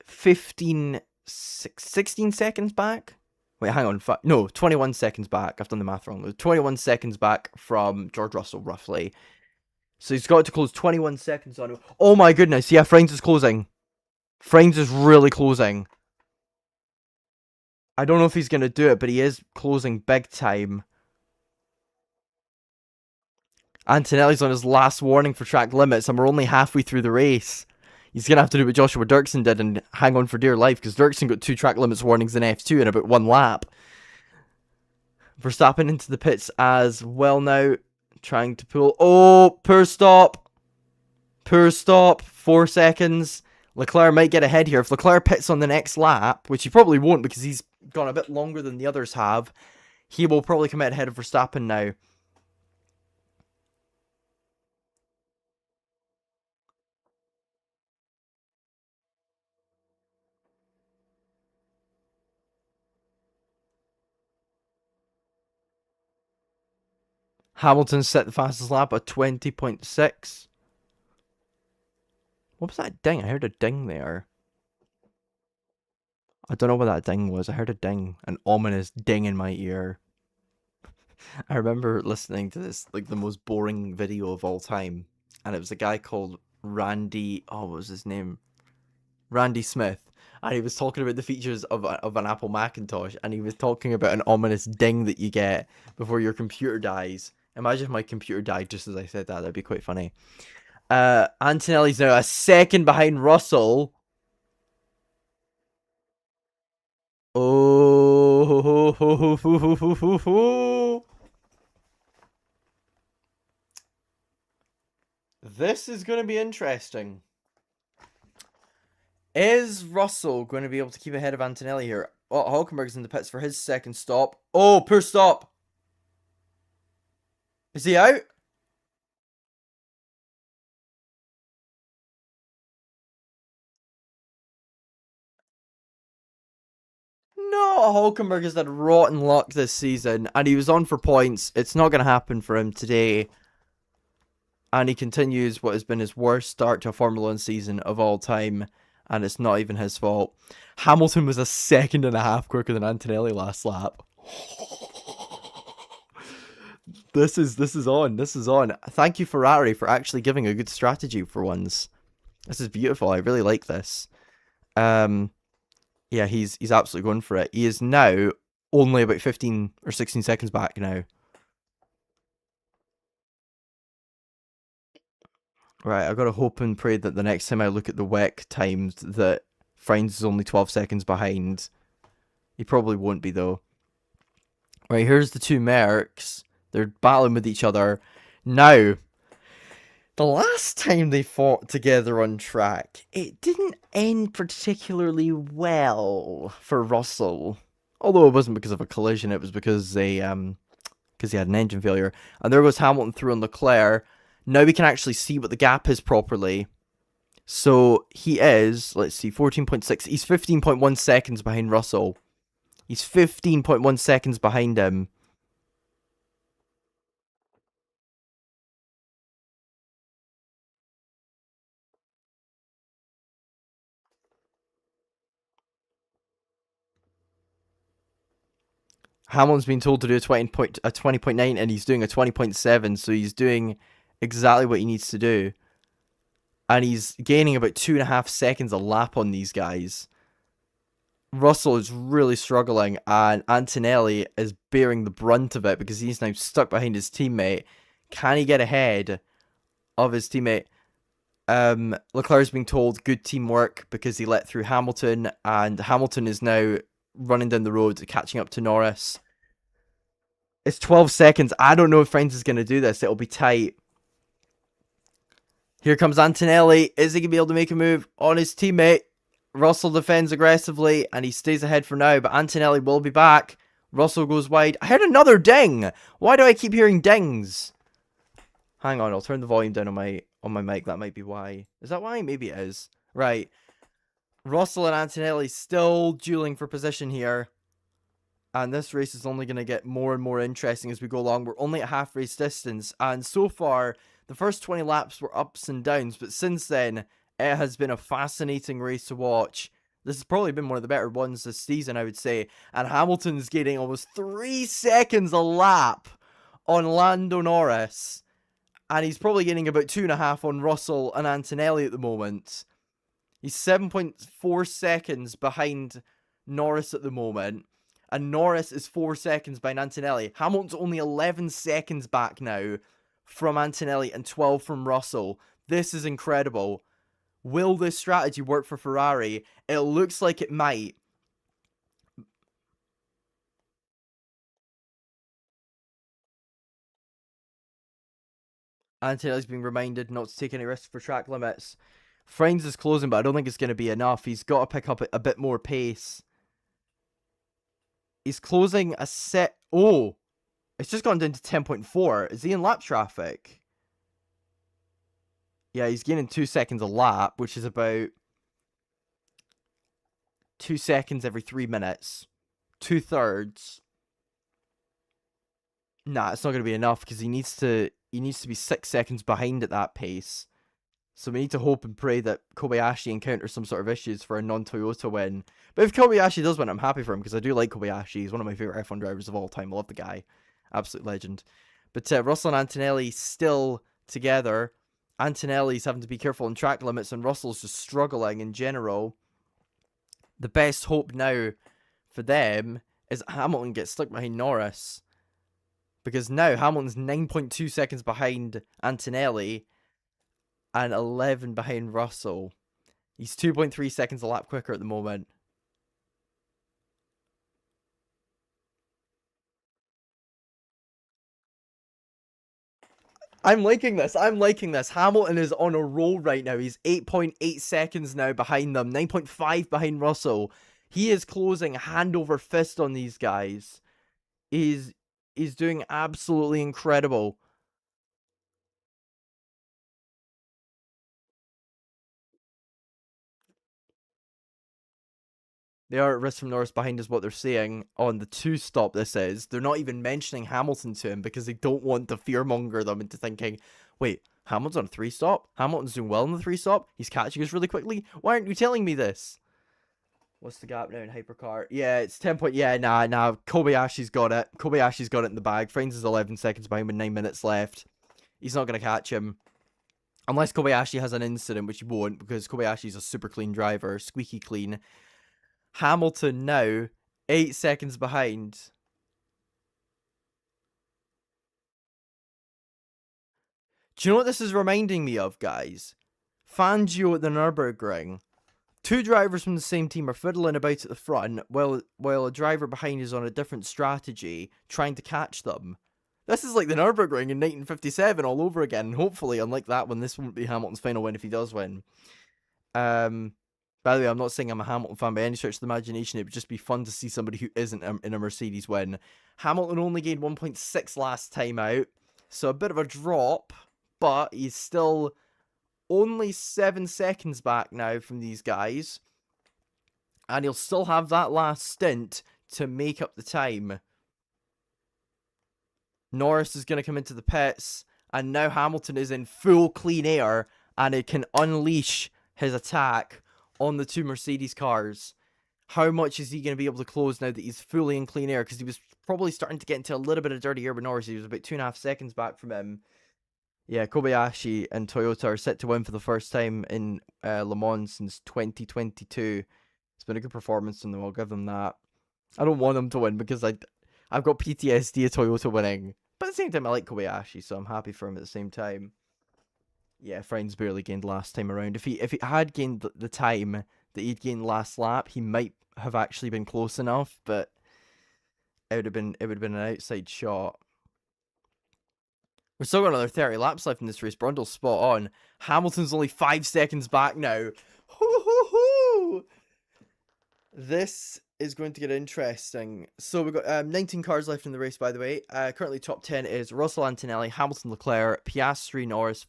16 seconds back. Wait, hang on. No, 21 seconds back. I've done the math wrong. 21 seconds back from George Russell, roughly. So he's got to close 21 seconds on him. Oh my goodness. Yeah, Friends is closing. Friends is really closing. I don't know if he's going to do it, but he is closing big time. Antonelli's on his last warning for track limits, and we're only halfway through the race. He's going to have to do what Joshua Dirksen did and hang on for dear life, because Dirksen got 2 track limits warnings in F2 in about 1 lap. Verstappen into the pits as well now, trying to pull. Oh, poor stop. Poor stop. 4 seconds. Leclerc might get ahead here. If Leclerc pits on the next lap, which he probably won't because he's gone a bit longer than the others have, he will probably come out ahead of Verstappen now. Hamilton set the fastest lap at 20.6. What was that ding? I heard a ding there. I don't know what that ding was. I heard a ding. An ominous ding in my ear. I remember listening to this, like, the most boring video of all time. And it was a guy called Randy... Oh, what was his name? Randy Smith. And he was talking about the features of an Apple Macintosh. And he was talking about an ominous ding that you get before your computer dies. Imagine if my computer died just as I said that. That'd be quite funny. Antonelli's now a second behind Russell. Oh, this is going to be interesting. Is Russell going to be able to keep ahead of Antonelli here? Oh, Hulkenberg's in the pits for his second stop. Oh, poor stop. Is he out? No, Hulkenberg has had rotten luck this season, and he was on for points. It's not going to happen for him today. And he continues what has been his worst start to a Formula 1 season of all time, and it's not even his fault. Hamilton was a second and a half quicker than Antonelli last lap. This is on. Thank you, Ferrari, for actually giving a good strategy for once. This is beautiful. I really like this. Yeah, he's absolutely going for it. He is now only about 15 or 16 seconds back now. Right, I've got to hope and pray that the next time I look at the WEC times that Friends is only 12 seconds behind. He probably won't be, though. Right, here's the two Mercs. They're battling with each other. Now, the last time they fought together on track, it didn't end particularly well for Russell. Although it wasn't because of a collision, it was because he had an engine failure. And there goes Hamilton through on Leclerc. Now we can actually see what the gap is properly. So he is, let's see, 14.6. He's 15.1 seconds behind Russell. He's 15.1 seconds behind him. Hamilton's been told to do a 20.9 and he's doing a 20.7, so he's doing exactly what he needs to do. And he's gaining about 2.5 seconds a lap on these guys. Russell is really struggling, and Antonelli is bearing the brunt of it because he's now stuck behind his teammate. Can he get ahead of his teammate? Leclerc's being told good teamwork because he let through Hamilton, and Hamilton is now running down the road, catching up to Norris. It's 12 seconds. I don't know if Franz is going to do this. It'll be tight. Here comes Antonelli. Is he going to be able to make a move on his teammate? Russell defends aggressively, and he stays ahead for now, but Antonelli will be back. Russell goes wide. I heard another ding! Why do I keep hearing dings? Hang on, I'll turn the volume down on my mic. That might be why. Is that why? Maybe it is. Right. Russell and Antonelli still dueling for position here. And this race is only going to get more and more interesting as we go along. We're only at half race distance. And so far, the first 20 laps were ups and downs. But since then, it has been a fascinating race to watch. This has probably been one of the better ones this season, I would say. And Hamilton's getting almost 3 seconds a lap on Lando Norris. And he's probably getting about 2.5 on Russell and Antonelli at the moment. He's 7.4 seconds behind Norris at the moment. And Norris is 4 seconds behind Antonelli. Hamilton's only 11 seconds back now from Antonelli and 12 from Russell. This is incredible. Will this strategy work for Ferrari? It looks like it might. Antonelli's being reminded not to take any risks for track limits. Friends is closing, but I don't think it's going to be enough. He's got to pick up a bit more pace. He's closing a set. Oh, it's just gone down to 10.4. Is he in lap traffic? Yeah, he's gaining 2 seconds a lap, which is about 2 seconds every 3 minutes. 2/3. Nah, it's not going to be enough because he needs to be 6 seconds behind at that pace. So we need to hope and pray that Kobayashi encounters some sort of issues for a non-Toyota win. But if Kobayashi does win, I'm happy for him because I do like Kobayashi. He's one of my favorite F1 drivers of all time. I love the guy. Absolute legend. But Russell and Antonelli still together. Antonelli's having to be careful on track limits and Russell's just struggling in general. The best hope now for them is Hamilton gets stuck behind Norris. Because now Hamilton's 9.2 seconds behind Antonelli and 11 behind Russell. He's 2.3 seconds a lap quicker at the moment. I'm liking this. Hamilton is on a roll right now. He's 8.8 seconds now behind them. 9.5 behind Russell. He is closing hand over fist on these guys. He's doing absolutely incredible. They are at risk from Norris behind is what they're saying on the 2-stop this is. They're not even mentioning Hamilton to him because they don't want to fearmonger them into thinking, wait, Hamilton's on a 3-stop? Hamilton's doing well in the 3-stop? He's catching us really quickly? Why aren't you telling me this? What's the gap now in Hypercar? Yeah, it's 10 point. Yeah, nah. Kobayashi's got it. Kobayashi's got it in the bag. Friends is 11 seconds behind with 9 minutes left. He's not going to catch him. Unless Kobayashi has an incident, which he won't because Kobayashi's a super clean driver. Squeaky clean. Hamilton now 8 seconds behind. Do you know what this is reminding me of, guys? Fangio at the Nürburgring. 2 drivers from the same team are fiddling about at the front while a driver behind is on a different strategy trying to catch them. This is like the Nürburgring in 1957 all over again. Hopefully, unlike that one, this won't be Hamilton's final win if he does win. By the way, I'm not saying I'm a Hamilton fan by any stretch of the imagination. It would just be fun to see somebody who isn't in a Mercedes win. Hamilton only gained 1.6 last time out, so a bit of a drop, but he's still only 7 seconds back now from these guys. And he'll still have that last stint to make up the time. Norris is going to come into the pits, and now Hamilton is in full clean air, and it can unleash his attack on the 2 Mercedes cars. How much is he going to be able to close now that he's fully in clean air? Because he was probably starting to get into a little bit of dirty air with Norris. He was about 2.5 seconds back from him. Yeah, Kobayashi and Toyota are set to win for the first time in Le Mans since 2022. It's been a good performance from them. I'll give them that. I don't want them to win because I've got PTSD of Toyota winning. But at the same time, I like Kobayashi, so I'm happy for him at the same time. Yeah, Friends barely gained last time around. If he had gained the time that he'd gained last lap, he might have actually been close enough, but it would have been an outside shot. We've still got another 30 laps left in this race. Brundle's spot on. Hamilton's only 5 seconds back now. Hoo-hoo-hoo! This is going to get interesting. So we've got 19 cars left in the race, by the way. Currently top 10 is Russell, Antonelli, Hamilton, Leclerc, Piastri, Norris.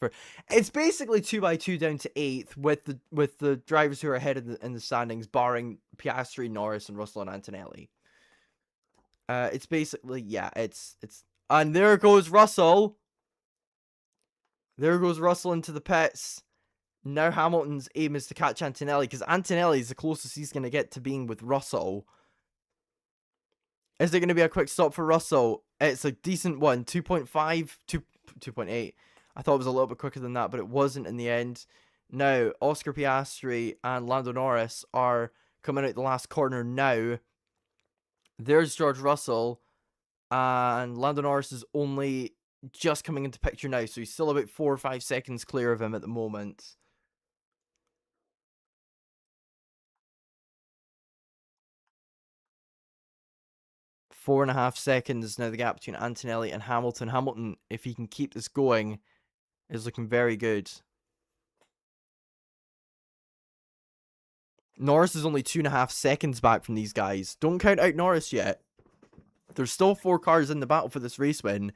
It's basically 2x2 down to 8th with the drivers who are ahead in the standings, barring Piastri, Norris, and Russell and Antonelli. It's basically, yeah, it's and there goes Russell. There goes Russell into the pits. Now Hamilton's aim is to catch Antonelli, because Antonelli is the closest he's going to get to being with Russell. Is it going to be a quick stop for Russell? It's a decent one. 2.5, 2.8. I thought it was a little bit quicker than that, but it wasn't in the end. Now, Oscar Piastri and Lando Norris are coming out the last corner now. There's George Russell, and Lando Norris is only just coming into picture now, so he's still about 4 or 5 seconds clear of him at the moment. 4.5 seconds now the gap between Antonelli and Hamilton. Hamilton, if he can keep this going, is looking very good. Norris is only 2.5 seconds back from these guys. Don't count out Norris yet. There's still 4 cars in the battle for this race win.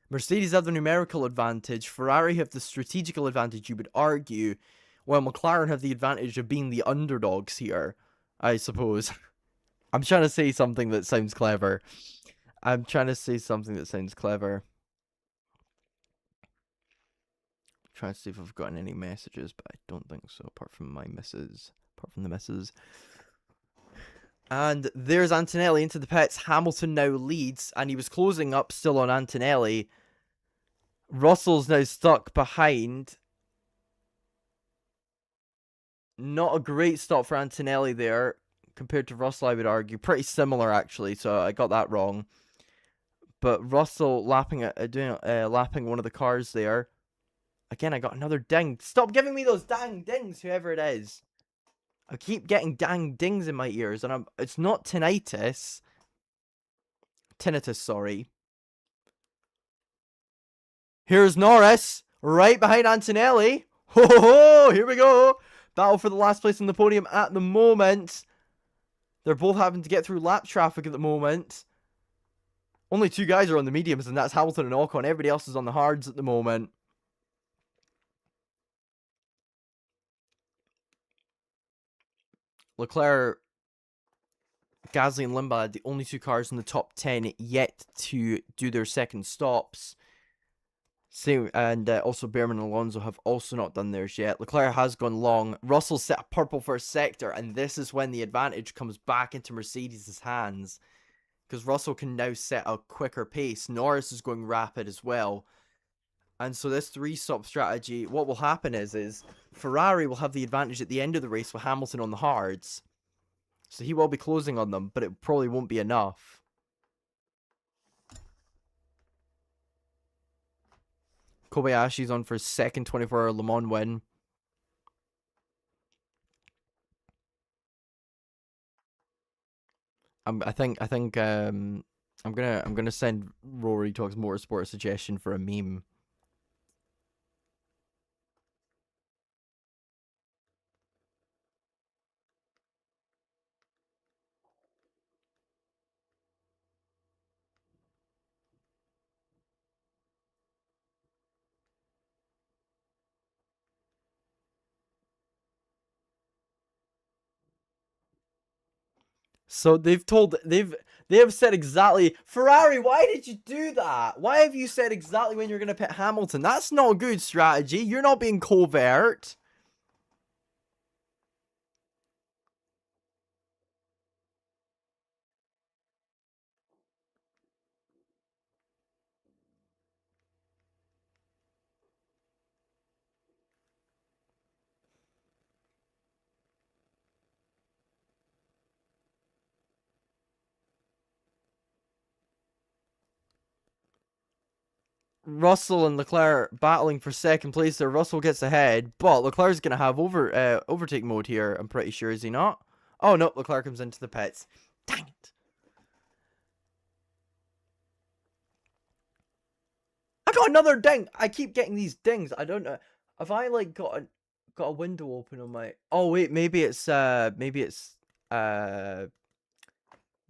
Mercedes have the numerical advantage. Ferrari have the strategical advantage, you would argue. While McLaren have the advantage of being the underdogs here, I suppose. I'm trying to say something that sounds clever. Trying to see if I've gotten any messages, but I don't think so, apart from the misses. And there's Antonelli into the pits. Hamilton now leads, and he was closing up still on Antonelli. Russell's now stuck behind. Not a great stop for Antonelli there compared to Russell, I would argue. Pretty similar, actually, so I got that wrong. But Russell lapping one of the cars there. Again, I got another ding. Stop giving me those dang dings, whoever it is. I keep getting dang dings in my ears, and it's not tinnitus. Tinnitus, sorry. Here's Norris, right behind Antonelli. Ho ho ho, here we go. Battle for the last place on the podium at the moment. They're both having to get through lap traffic at the moment. Only 2 guys are on the mediums, and that's Hamilton and Ocon. Everybody else is on the hards at the moment. Leclerc, Gasly, and Limba, the only 2 cars in the top 10 yet to do their second stops. Same, and also Behrman and Alonso have also not done theirs yet. Leclerc has gone long. Russell set a purple first sector, and this is when the advantage comes back into Mercedes' hands. Because Russell can now set a quicker pace. Norris is going rapid as well. And so this 3-stop strategy, what will happen is Ferrari will have the advantage at the end of the race with Hamilton on the hards. So he will be closing on them, but it probably won't be enough. Kobayashi's on for his second 24-hour Le Mans win. I think I'm gonna send Rory Talks Motorsport a suggestion for a meme. So they have said exactly, Ferrari, why did you do that? Why have you said exactly when you're going to pit Hamilton? That's not a good strategy. You're not being covert. Russell and Leclerc battling for second place there. Russell gets ahead, but Leclerc's going to have overtake mode here, I'm pretty sure, is he not? Oh, no, Leclerc comes into the pits. Dang it. I got another ding. I keep getting these dings. I don't know. Have I, like, got a window open on my... Oh, wait, maybe it's the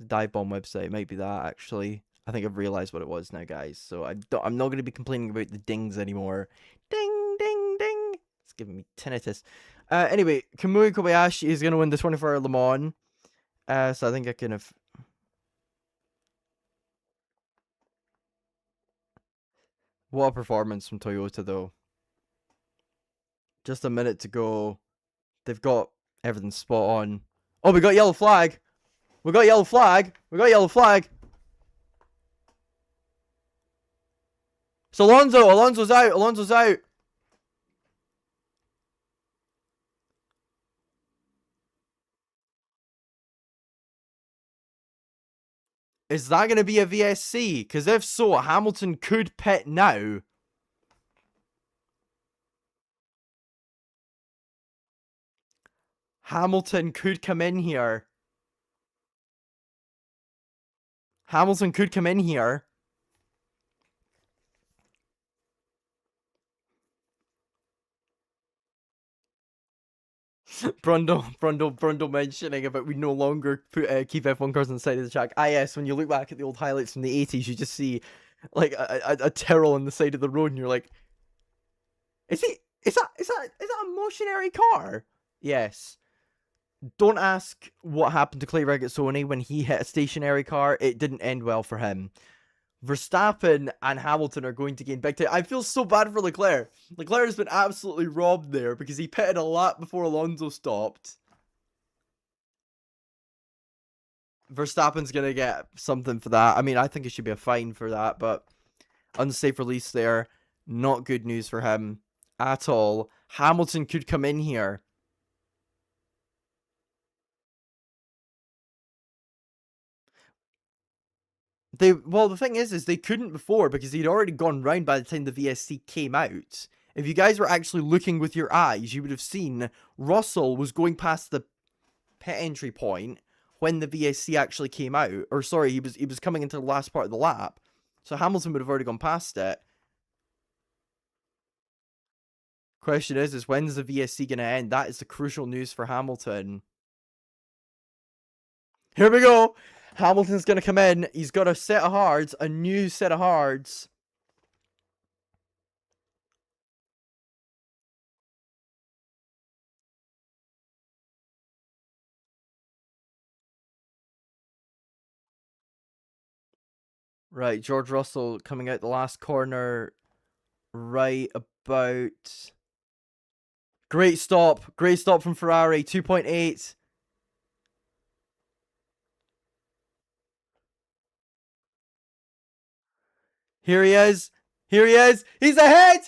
dive bomb website. Might be that, actually. I think I've realized what it was now, guys. So I'm not going to be complaining about the dings anymore. Ding, ding, ding. It's giving me tinnitus. Anyway, Kamui Kobayashi is going to win the 24-hour Le Mans. So I think I can have... What a performance from Toyota, though. Just a minute to go. They've got everything spot on. Oh, we got yellow flag. We got yellow flag. We got yellow flag. It's Alonso. Alonso's out. Alonso's out. Is that going to be a VSC? Because if so, Hamilton could pit now. Hamilton could come in here. Hamilton could come in here. Brundle mentioning about we no longer keep F1 cars on the side of the track. Ah, yes, when you look back at the old highlights from the 80s, you just see like a Tyrrell on the side of the road, and you're like, is that a motionary car? Yes. Don't ask what happened to Clay Regazzoni when he hit a stationary car. It didn't end well for him. Verstappen and Hamilton are going to gain big time. I feel so bad for Leclerc. Leclerc has been absolutely robbed there because he pitted a lap before Alonso stopped. Verstappen's going to get something for that. I mean, I think it should be a fine for that, but unsafe release there. Not good news for him at all. Hamilton could come in here. Well, the thing is they couldn't before because he'd already gone round by the time the VSC came out. If you guys were actually looking with your eyes, you would have seen Russell was going past the pit entry point when the VSC actually came out. Or sorry, he was coming into the last part of the lap. So Hamilton would have already gone past it. Question is when's the VSC going to end? That is the crucial news for Hamilton. Here we go. Hamilton's going to come in. He's got a set of hards, a new set of hards. Right, George Russell coming out the last corner right about... Great stop from Ferrari, 2.8. Here he is. He's ahead.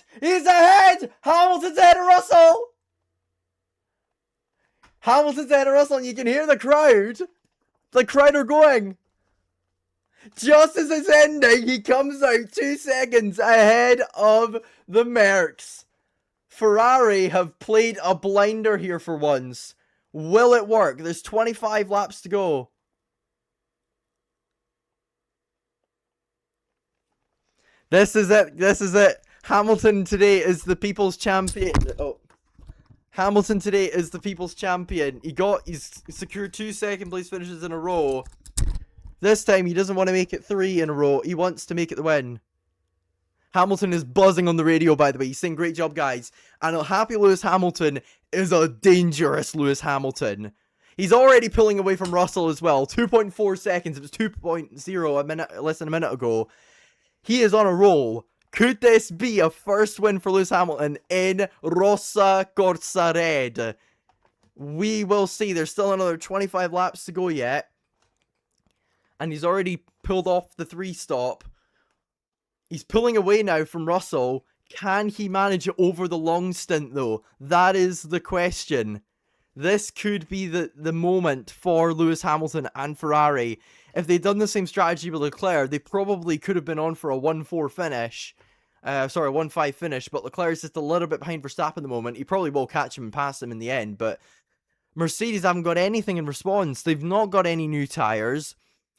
Hamilton's ahead of Russell. And you can hear the crowd. The crowd are going. Just as it's ending, he comes out 2 seconds ahead of the Mercs. Ferrari have played a blinder here for once. Will it work? There's 25 laps to go. This is it. Hamilton today is the people's champion. Oh. Hamilton today is the people's champion. He's secured 2 second place finishes in a row. This time he doesn't want to make it 3 in a row. He wants to make it the win. Hamilton is buzzing on the radio, by the way. He's saying, great job, guys. And a happy Lewis Hamilton is a dangerous Lewis Hamilton. He's already pulling away from Russell as well. 2.4 seconds. It was 2.0 less than a minute ago. He is on a roll. Could this be a first win for Lewis Hamilton in Rossa Corsa Red? We will see. There's still another 25 laps to go yet. And he's already pulled off the 3 stop. He's pulling away now from Russell. Can he manage it over the long stint, though? That is the question. This could be the moment for Lewis Hamilton and Ferrari. If they'd done the same strategy with Leclerc, they probably could have been on for a 1-4 finish. Sorry, a 1-5 finish, but Leclerc's just a little bit behind Verstappen at the moment. He probably will catch him and pass him in the end, but Mercedes haven't got anything in response. They've not got any new tyres.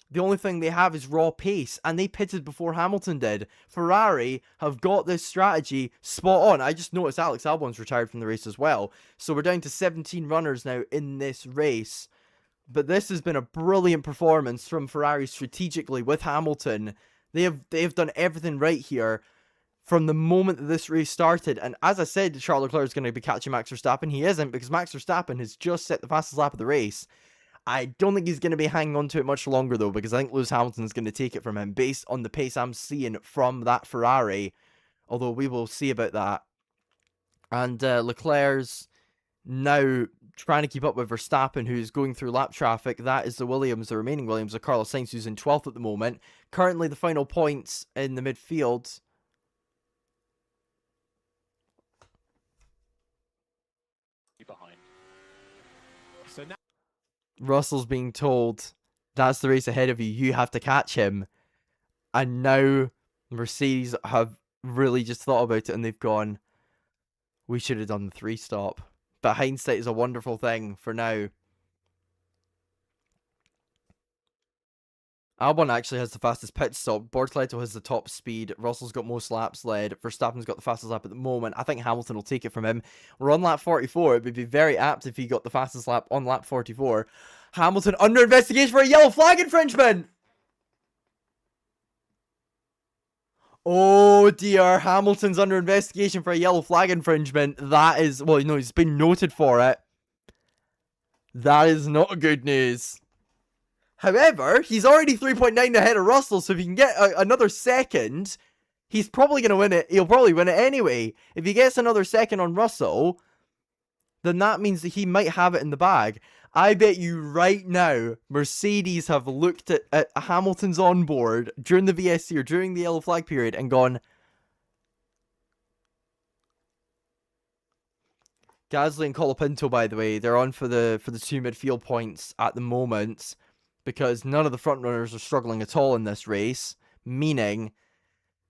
The only thing they have is raw pace, and they pitted before Hamilton did. Ferrari have got this strategy spot on. I just noticed Alex Albon's retired from the race as well. So we're down to 17 runners now in this race. But this has been a brilliant performance from Ferrari strategically with Hamilton. They have done everything right here from the moment that this race started. And as I said, Charles Leclerc is going to be catching Max Verstappen. He isn't, because Max Verstappen has just set the fastest lap of the race. I don't think he's going to be hanging on to it much longer, though, because I think Lewis Hamilton's going to take it from him based on the pace I'm seeing from that Ferrari. Although we will see about that. And Leclerc's now trying to keep up with Verstappen, who's going through lap traffic. That is the remaining Williams of Carlos Sainz, who's in 12th at the moment. Currently, the final points in the midfield. Behind. So now Russell's being told, that's the race ahead of you. You have to catch him. And now Mercedes have really just thought about it and they've gone, we should have done the 3 stop. But hindsight is a wonderful thing for now. Albon actually has the fastest pit stop. Bortoleto has the top speed. Russell's got most laps led. Verstappen's got the fastest lap at the moment. I think Hamilton will take it from him. We're on lap 44. It would be very apt if he got the fastest lap on lap 44. Hamilton under investigation for a yellow flag infringement. Oh dear, Hamilton's under investigation for a yellow flag infringement. That is, well, you know, he's been noted for it. That is not good news. However, he's already 3.9 ahead of Russell, so if he can get another second, he's probably going to win it. He'll probably win it anyway. If he gets another second on Russell, then that means that he might have it in the bag. I bet you right now, Mercedes have looked at Hamilton's onboard during the VSC or during the yellow flag period and gone, Gasly and Colapinto, by the way, they're on for the two midfield points at the moment, because none of the front runners are struggling at all in this race, meaning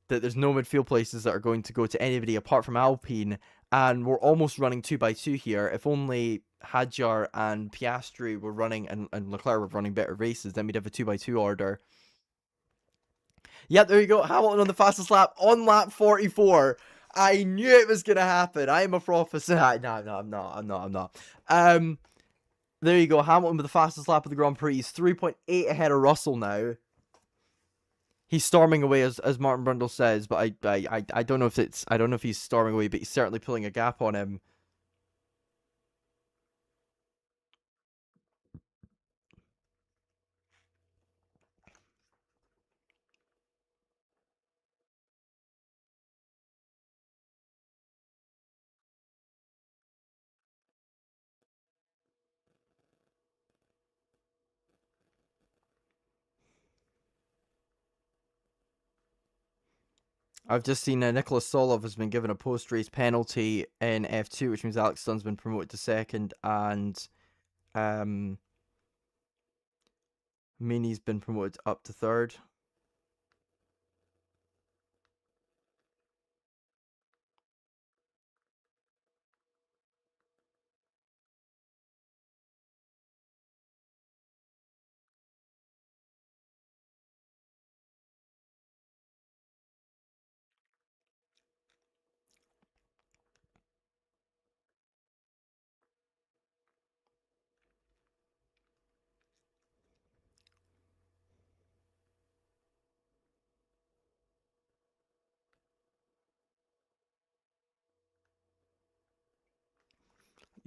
that there's no midfield places that are going to go to anybody apart from Alpine, and we're almost running 2x2 here. If only Hadjar and Piastri were running, and Leclerc were running better races, then we'd have a 2x2 order. Yep, there you go. Hamilton on the fastest lap on lap 44. I knew it was going to happen. I am a prophet. No, I'm not. There you go. Hamilton with the fastest lap of the Grand Prix. He's 3.8 ahead of Russell now. He's storming away, as Martin Brundle says, but I don't know if he's storming away, but he's certainly pulling a gap on him. I've just seen Nicholas Solov has been given a post-race penalty in F2, which means Alex Dunn's been promoted to second, and Mini's been promoted up to third.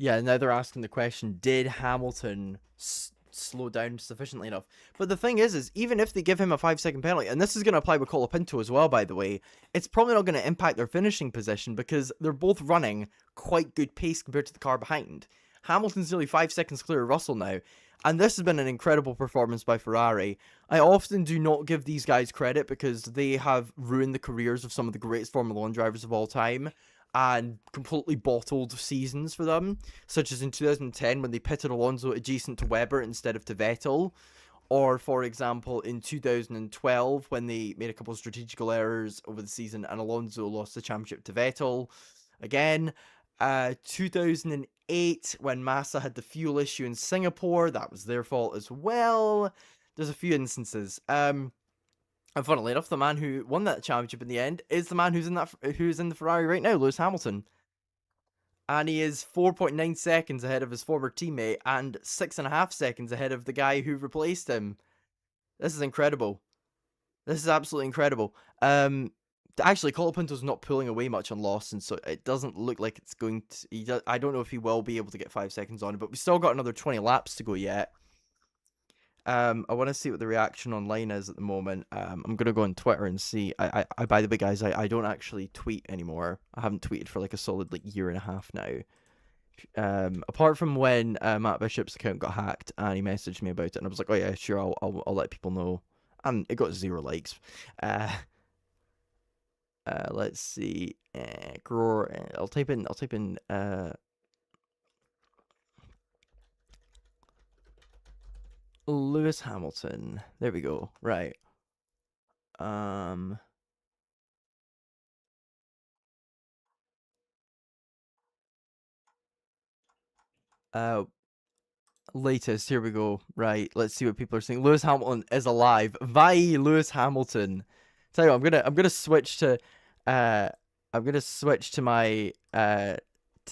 Yeah, now they're asking the question, did Hamilton slow down sufficiently enough? But the thing is even if they give him a 5-second penalty, and this is going to apply with Colapinto as well, by the way, it's probably not going to impact their finishing position because they're both running quite good pace compared to the car behind. Hamilton's nearly 5 seconds clear of Russell now, and this has been an incredible performance by Ferrari. I often do not give these guys credit because they have ruined the careers of some of the greatest Formula 1 drivers of all time, and completely bottled seasons for them, such as in 2010 when they pitted Alonso adjacent to Webber instead of to Vettel, or for example in 2012 when they made a couple of strategical errors over the season and Alonso lost the championship to Vettel. Again, 2008 when Massa had the fuel issue in Singapore, that was their fault as well. There's a few instances. And funnily enough, the man who won that championship in the end is the man who's in the Ferrari right now, Lewis Hamilton. And he is 4.9 seconds ahead of his former teammate and 6.5 seconds ahead of the guy who replaced him. This is incredible. This is absolutely incredible. Actually, Colapinto's not pulling away much on Lawson, so it doesn't look like it's going to... I don't know if he will be able to get 5 seconds on it, but we've still got another 20 laps to go yet. I want to see what the reaction online is at the moment. I'm going to go on Twitter and see. I by the way, guys, I don't actually tweet anymore. I haven't tweeted for like a solid like year and a half now. Apart from when Matt Bishop's account got hacked and he messaged me about it, and I was like, oh yeah, sure, I'll let people know. And it got 0 likes. Let's see. Grower. I'll type in Lewis Hamilton. There we go. Right. latest. Here we go. Right, let's see what people are saying. Lewis Hamilton is alive. Vai Lewis Hamilton. Tell you what, I'm gonna switch to my to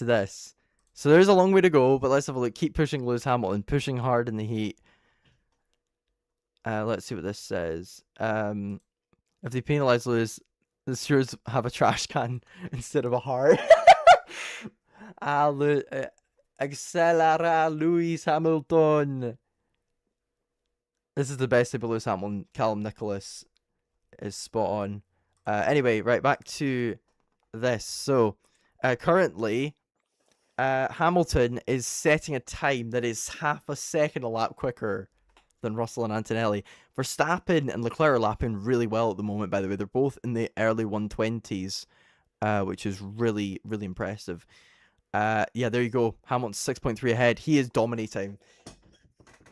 this. So there's a long way to go, but let's have a look. Keep pushing Lewis Hamilton, pushing hard in the heat. Let's see what this says. If they penalise Lewis, the stewards have a trash can instead of a heart. Accelera Lewis Hamilton. This is the best about Lewis Hamilton. Callum Nicholas is spot on. Anyway, right, back to this. So, currently, Hamilton is setting a time that is half a second a lap quicker than Russell and Antonelli. Verstappen and Leclerc are lapping really well at the moment, by the way. They're both in the early 120s, which is really, really impressive. Yeah, there you go. Hamilton's 6.3 ahead. He is dominating.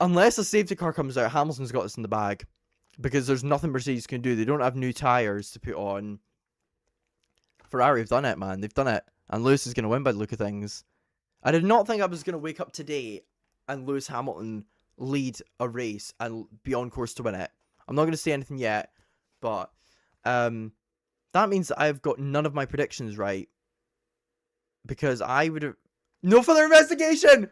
Unless a safety car comes out, Hamilton's got this in the bag. Because there's nothing Mercedes can do. They don't have new tyres to put on. Ferrari have done it, man. They've done it. And Lewis is going to win by the look of things. I did not think I was going to wake up today and Lewis Hamilton lead a race and be on course to win it. I'm not going to say anything yet, but that means that I've got none of my predictions right. Because I would have... No further investigation!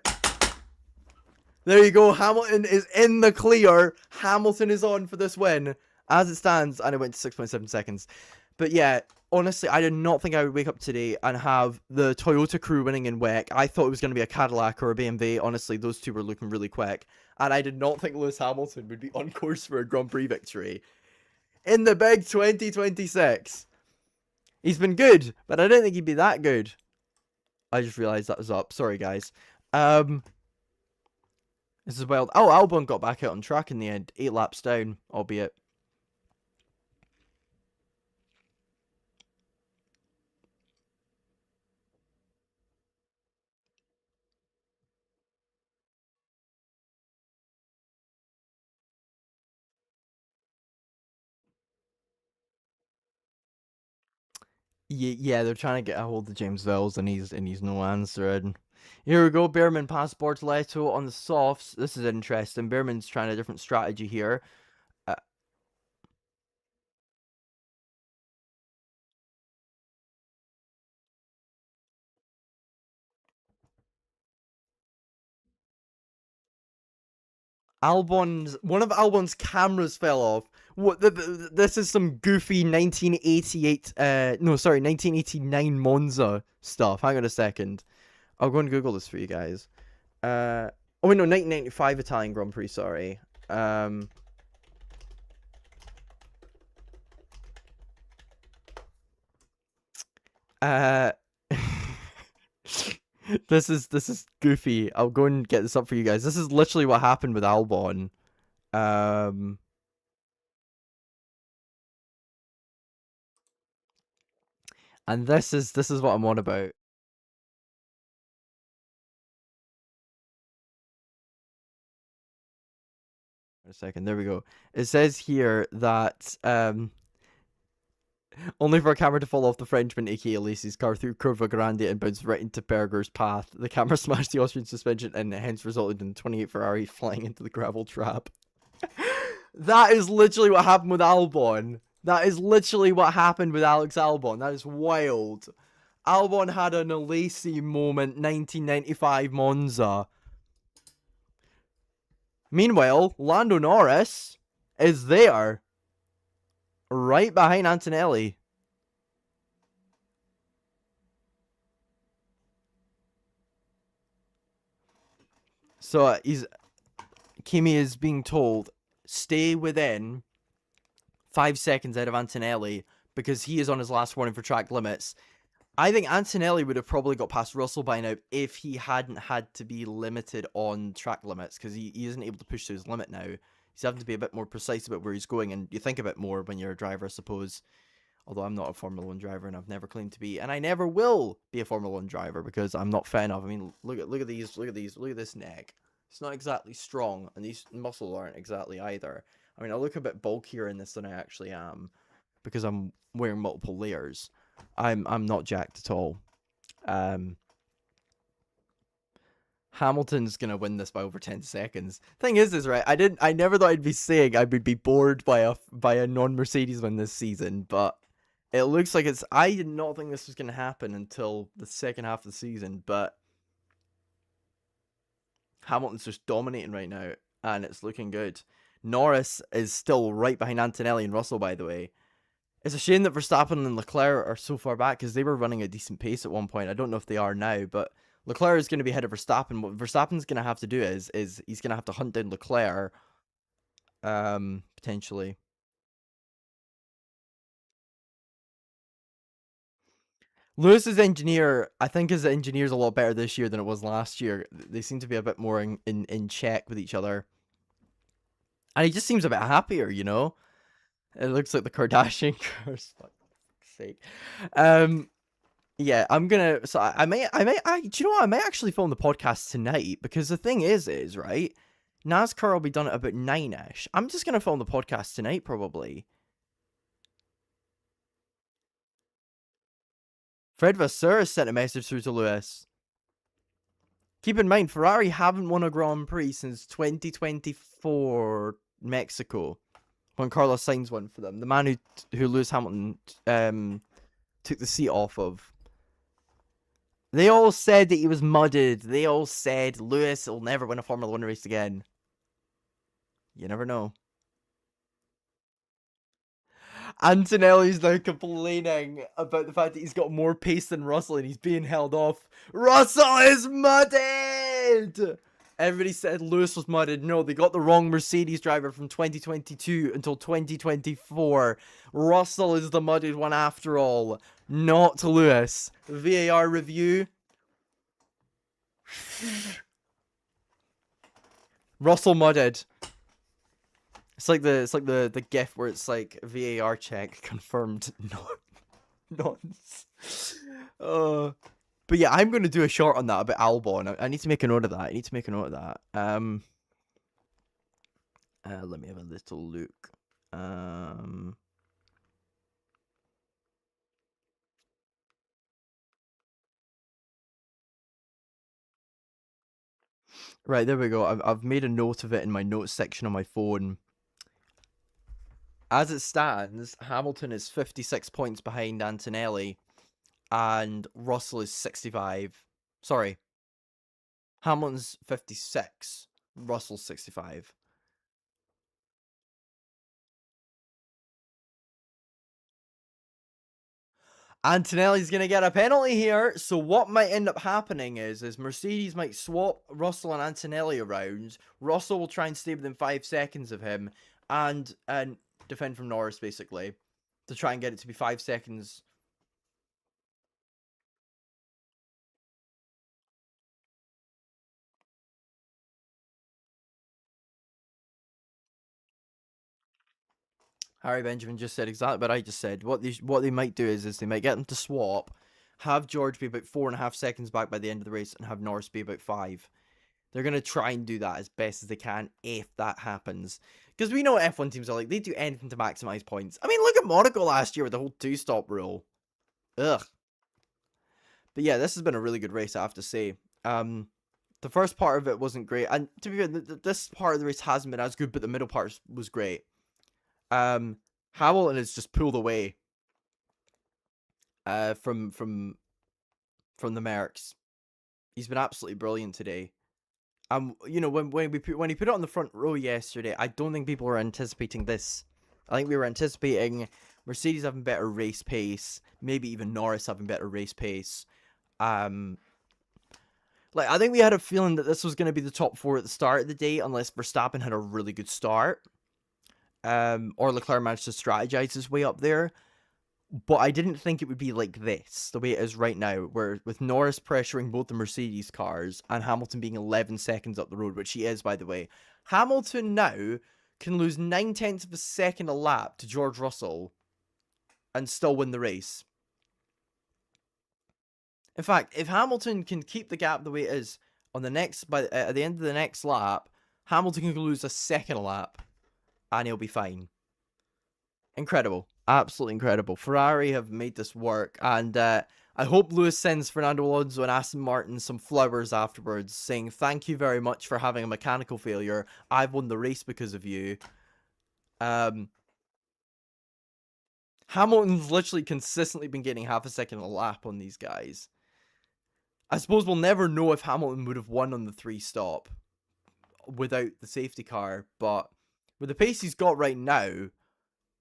There you go. Hamilton is in the clear. Hamilton is on for this win. As it stands, and it went to 6.7 seconds. But yeah, honestly, I did not think I would wake up today and have the Toyota crew winning in WEC. I thought it was going to be a Cadillac or a BMW. Honestly, those two were looking really quick. And I did not think Lewis Hamilton would be on course for a Grand Prix victory in the big 2026. He's been good, but I didn't think he'd be that good. I just realised that was up. Sorry, guys. This is wild. Oh, Albon got back out on track in the end. 8 laps down, albeit. Yeah, they're trying to get a hold of James Vels, and he's no answering. Here we go. Behrman past Bortoleto on the softs. This is interesting. Behrman's trying a different strategy here. One of Albon's cameras fell off. What? This is some goofy 1989 Monza stuff. Hang on a second. I'll go and Google this for you guys. Oh wait, no, 1995 Italian Grand Prix. Sorry. This is goofy. I'll go and get this up for you guys. This is literally what happened with Albon. And this is what I'm on about. A second, there we go. It says here that only for a camera to fall off the Frenchman, aka Lacey's car, through Curva Grande and bounced right into Berger's path. The camera smashed the Austrian suspension and hence resulted in the 28 Ferrari flying into the gravel trap. That is literally what happened with Albon. That is literally what happened with Alex Albon. That is wild. Albon had an Lacey moment, 1995 Monza. Meanwhile, Lando Norris is there. Right behind Antonelli. So Kimi is being told, stay within 5 seconds out of Antonelli because he is on his last warning for track limits. I think Antonelli would have probably got past Russell by now if he hadn't had to be limited on track limits, because he isn't able to push to his limit now. He's having to be a bit more precise about where he's going, and you think a bit more when you're a driver, I suppose. Although I'm not a Formula 1 driver, and I've never claimed to be, and I never will be a Formula 1 driver, because I'm not fan of. I mean, look at these, look at this neck. It's not exactly strong, and these muscles aren't exactly either. I mean, I look a bit bulkier in this than I actually am, because I'm wearing multiple layers. I'm not jacked at all. Hamilton's gonna win this by over 10 seconds. Thing is right, I never thought I'd be saying I would be bored by a non-Mercedes win this season, but it looks like it's. I did not think this was gonna happen until the second half of the season, but Hamilton's just dominating right now, and it's looking good. Norris is still right behind Antonelli and Russell, by the way. It's a shame that Verstappen and Leclerc are so far back because they were running a decent pace at one point. I don't know if they are now, but Leclerc is going to be ahead of Verstappen. What Verstappen's going to have to do is he's going to have to hunt down Leclerc, potentially. Lewis's engineer, I think his engineer's a lot better this year than it was last year. They seem to be a bit more in check with each other. And he just seems a bit happier, you know? It looks like the Kardashian curse. For fuck's sake. Yeah, I'm gonna. So I may. Do you know what? I may actually film the podcast tonight because the thing is right. NASCAR will be done at about 9ish. I'm just gonna film the podcast tonight, probably. Fred Vasseur sent a message through to Lewis. Keep in mind, Ferrari haven't won a Grand Prix since 2024 Mexico, when Carlos Sainz won for them. The man who Lewis Hamilton took the seat off of. They all said that he was mudded. They all said Lewis will never win a Formula 1 race again. You never know. Antonelli's now complaining about the fact that he's got more pace than Russell and he's being held off. Russell is mudded! Everybody said Lewis was mudded. No, they got the wrong Mercedes driver from 2022 until 2024. Russell is the mudded one after all, not Lewis. VAR review. Russell mudded. It's like the GIF where it's like VAR check confirmed. Nonce. But yeah, I'm going to do a short on that about Albon. I need to make a note of that. Let me have a little look. Right, there we go. I've made a note of it in my notes section on my phone. As it stands, Hamilton is 56 points behind Antonelli, and Russell is 65. Sorry. Hamilton's 56. Russell's 65. Antonelli's going to get a penalty here. So what might end up happening is Mercedes might swap Russell and Antonelli around. Russell will try and stay within 5 seconds of him and defend from Norris, basically, to try and get it to be 5 seconds. Harry Benjamin just said exactly what I just said. What they might do is they might get them to swap, have George be about 4.5 seconds back by the end of the race, and have Norris be about 5. They're going to try and do that as best as they can if that happens. Because we know what F1 teams are like. They do anything to maximize points. I mean, look at Monaco last year with the whole 2-stop rule. Ugh. But yeah, this has been a really good race, I have to say. The first part of it wasn't great. And to be fair, this part of the race hasn't been as good, but the middle part was great. Hamilton has just pulled away from the Mercs. He's been absolutely brilliant today. You know, when he put it on the front row yesterday, I don't think people were anticipating this. I think we were anticipating Mercedes having better race pace, maybe even Norris having better race pace. Like, I think we had a feeling that this was going to be the top 4 at the start of the day, unless Verstappen had a really good start. Or Leclerc managed to strategize his way up there. But I didn't think it would be like this, the way it is right now, where with Norris pressuring both the Mercedes cars and Hamilton being 11 seconds up the road, which he is, by the way. Hamilton now can lose 9/10 of a second a lap to George Russell and still win the race. In fact, if Hamilton can keep the gap the way it is on the next, at the end of the next lap, Hamilton can lose a second a lap and he'll be fine. Incredible. Absolutely incredible. Ferrari have made this work, and I hope Lewis sends Fernando Alonso and Aston Martin some flowers afterwards, saying thank you very much for having a mechanical failure. I've won the race because of you. Hamilton's literally consistently been getting half a second a lap on these guys. I suppose we'll never know if Hamilton would have won on the 3-stop without the safety car, but with the pace he's got right now,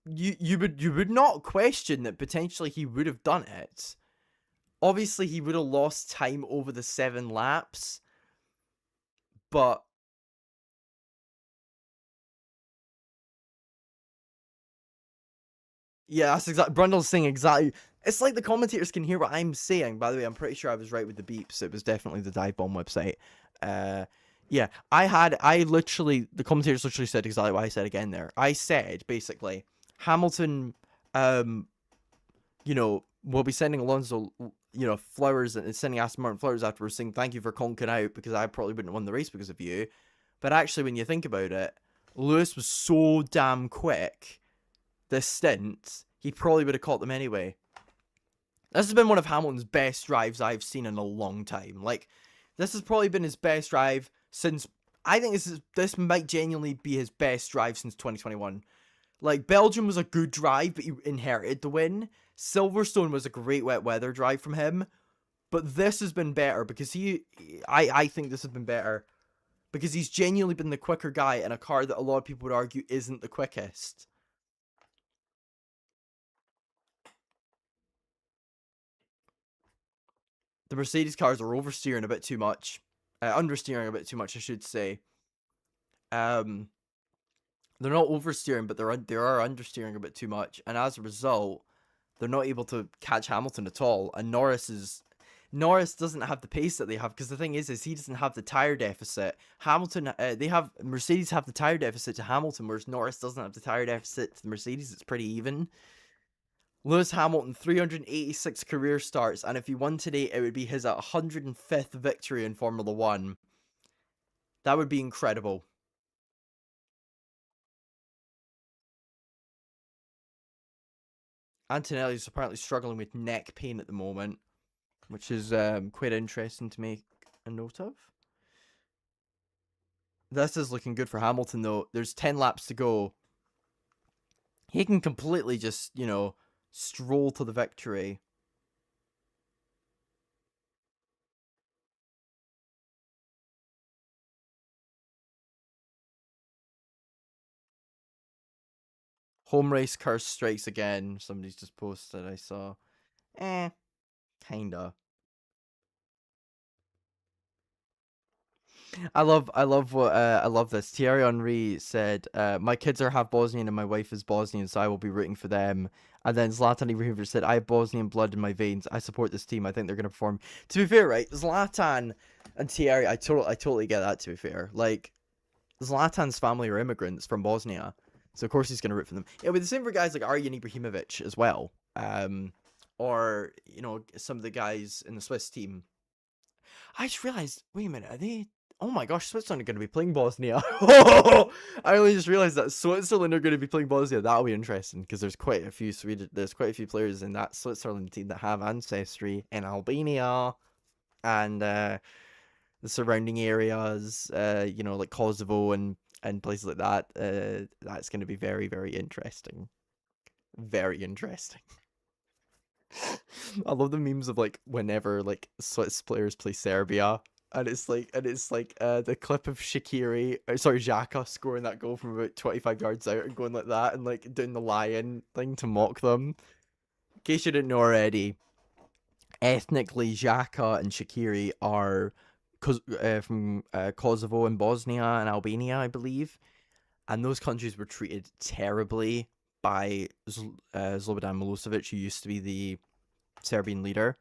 you would not question that potentially he would have done it. Obviously, he would have lost time over the 7 laps, but yeah, that's exactly. Brundle's saying exactly. It's like the commentators can hear what I'm saying. By the way, I'm pretty sure I was right with the beeps. It was definitely the dive bomb website. Yeah, the commentators literally said exactly what I said again there. I said, basically, Hamilton, will be sending Alonso, flowers, and sending Aston Martin flowers afterwards, saying thank you for conking out because I probably wouldn't have won the race because of you. But actually, when you think about it, Lewis was so damn quick this stint, he probably would have caught them anyway. This has been one of Hamilton's best drives I've seen in a long time. Like, this has probably been his best drive since... I think this might genuinely be his best drive since 2021. Like, Belgium was a good drive, but he inherited the win. Silverstone was a great wet weather drive from him. But this has been better because I think this has been better because he's genuinely been the quicker guy in a car that a lot of people would argue isn't the quickest. The Mercedes cars are oversteering a bit too much. Understeering a bit too much, I should say. They're not oversteering, but they are understeering a bit too much. And as a result, they're not able to catch Hamilton at all. And Norris doesn't have the pace that they have, because the thing is he doesn't have the tire deficit. Mercedes have the tire deficit to Hamilton, whereas Norris doesn't have the tire deficit to the Mercedes. It's pretty even. Lewis Hamilton, 386 career starts, and if he won today, it would be his 105th victory in Formula 1. That would be incredible. Antonelli's apparently struggling with neck pain at the moment, which is quite interesting to make a note of. This is looking good for Hamilton, though. There's 10 laps to go. He can completely just, stroll to the victory. Home race curse strikes again. Somebody's just posted, I saw. Kinda. I love this. Thierry Henry said, my kids are half Bosnian and my wife is Bosnian, so I will be rooting for them. And then Zlatan Ibrahimovic said, I have Bosnian blood in my veins. I support this team. I think they're going to perform. To be fair, right, Zlatan and Thierry, I totally get that, to be fair. Like, Zlatan's family are immigrants from Bosnia, so of course he's going to root for them. Yeah, but the same for guys like Arjen Ibrahimovic as well. Or, some of the guys in the Swiss team. I just realized, wait a minute, are they... Oh my gosh, Switzerland are going to be playing Bosnia. I only just realized that Switzerland are going to be playing Bosnia. That'll be interesting because there's quite a few players in that Switzerland team that have ancestry in Albania and the surrounding areas, like Kosovo and places like that. That's going to be very, very interesting. Very interesting. I love the memes of like whenever like Swiss players play Serbia. And it's like the clip of Xhaka scoring that goal from about 25 yards out and going like that and like doing the lion thing to mock them. In case you didn't know already, ethnically Xhaka and Shaqiri are from Kosovo and Bosnia and Albania, I believe. And those countries were treated terribly by Slobodan Milosevic, who used to be the Serbian leader,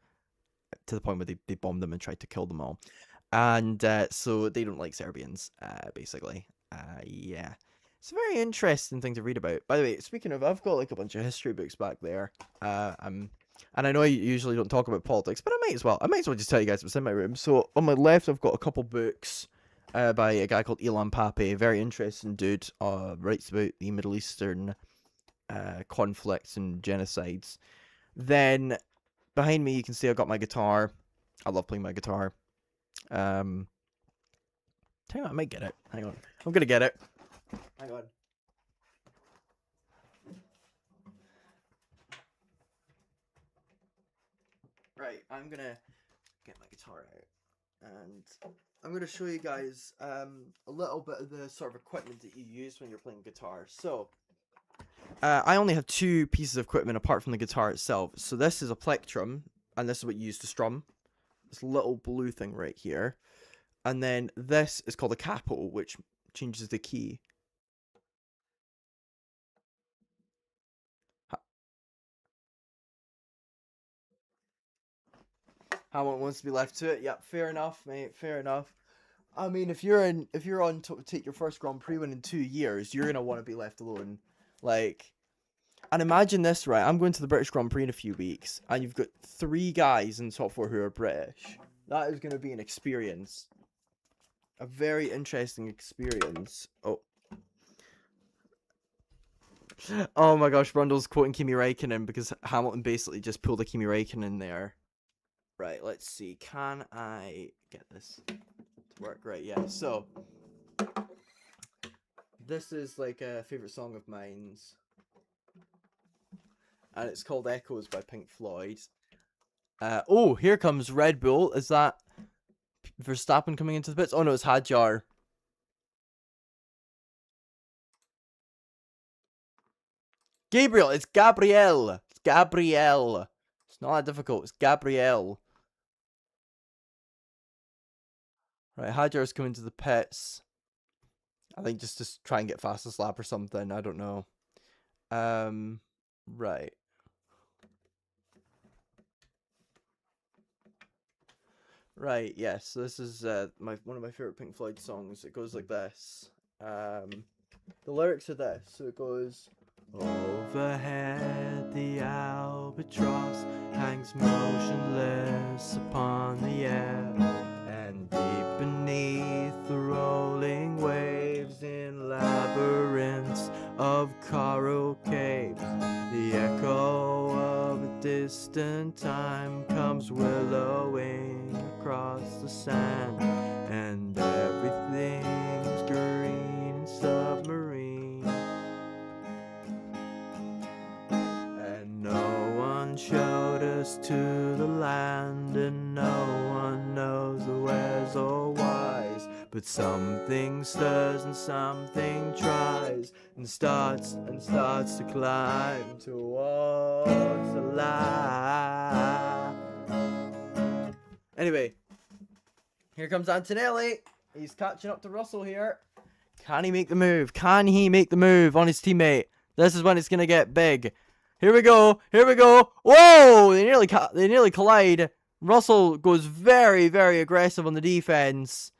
to the point where they bombed them and tried to kill them all. And so they don't like Serbians, basically. Yeah. It's a very interesting thing to read about. By the way, speaking of, I've got like a bunch of history books back there. And I know I usually don't talk about politics, but I might as well. I might as well just tell you guys what's in my room. So on my left, I've got a couple books by a guy called Ilan Pape. Very interesting dude. Writes about the Middle Eastern conflicts and genocides. Then behind me you can see I've got my guitar. I love playing my guitar. Hang on, I might get it. Hang on. I'm gonna get it. Hang on. Right, I'm gonna get my guitar out. And I'm gonna show you guys a little bit of the sort of equipment that you use when you're playing guitar. So I only have 2 pieces of equipment apart from the guitar itself. So this is a plectrum, and this is what you use to strum. This little blue thing right here. And then this is called a capo, which changes the key. How it wants to be left to it? Yep, fair enough, mate. Fair enough. I mean, if you're on to take your first Grand Prix win in 2 years, you're gonna want to be left alone. Like, and imagine this, right? I'm going to the British Grand Prix in a few weeks, and you've got 3 guys in the top 4 who are British. That is gonna be an experience. A very interesting experience. Oh my gosh, Brundle's quoting Kimi Räikkönen because Hamilton basically just pulled a Kimi Räikkönen there. Right, let's see. Can I get this to work? Right, yeah. So this is like a favorite song of mine's, and it's called Echoes by Pink Floyd. Oh, here comes Red Bull. Is that Verstappen coming into the pits? Oh no, it's Hadjar. Gabriel, it's Gabrielle. It's Gabrielle. It's not that difficult. It's Gabrielle. Right, Hadjar's coming to the pits. I think just to try and get fastest lap or something. I don't know. Right. Right, yes. So this is one of my favorite Pink Floyd songs. It goes like this. The lyrics are this. So it goes, overhead the albatross hangs motionless upon the air, and deep beneath the rolling waves in labyrinths of coral capes, the echo of a distant time comes willowing across the sand, and everything's green and submarine, and no one showed us to the land, and no one knows the where's or whys, but something stirs and something tries and starts to climb towards the light. Anyway, here comes Antonelli. He's catching up to Russell here. Can he make the move? Can he make the move on his teammate? This is when it's gonna get big. Here we go. Here we go. Whoa! They nearly collide. Russell goes very, very aggressive on the defense.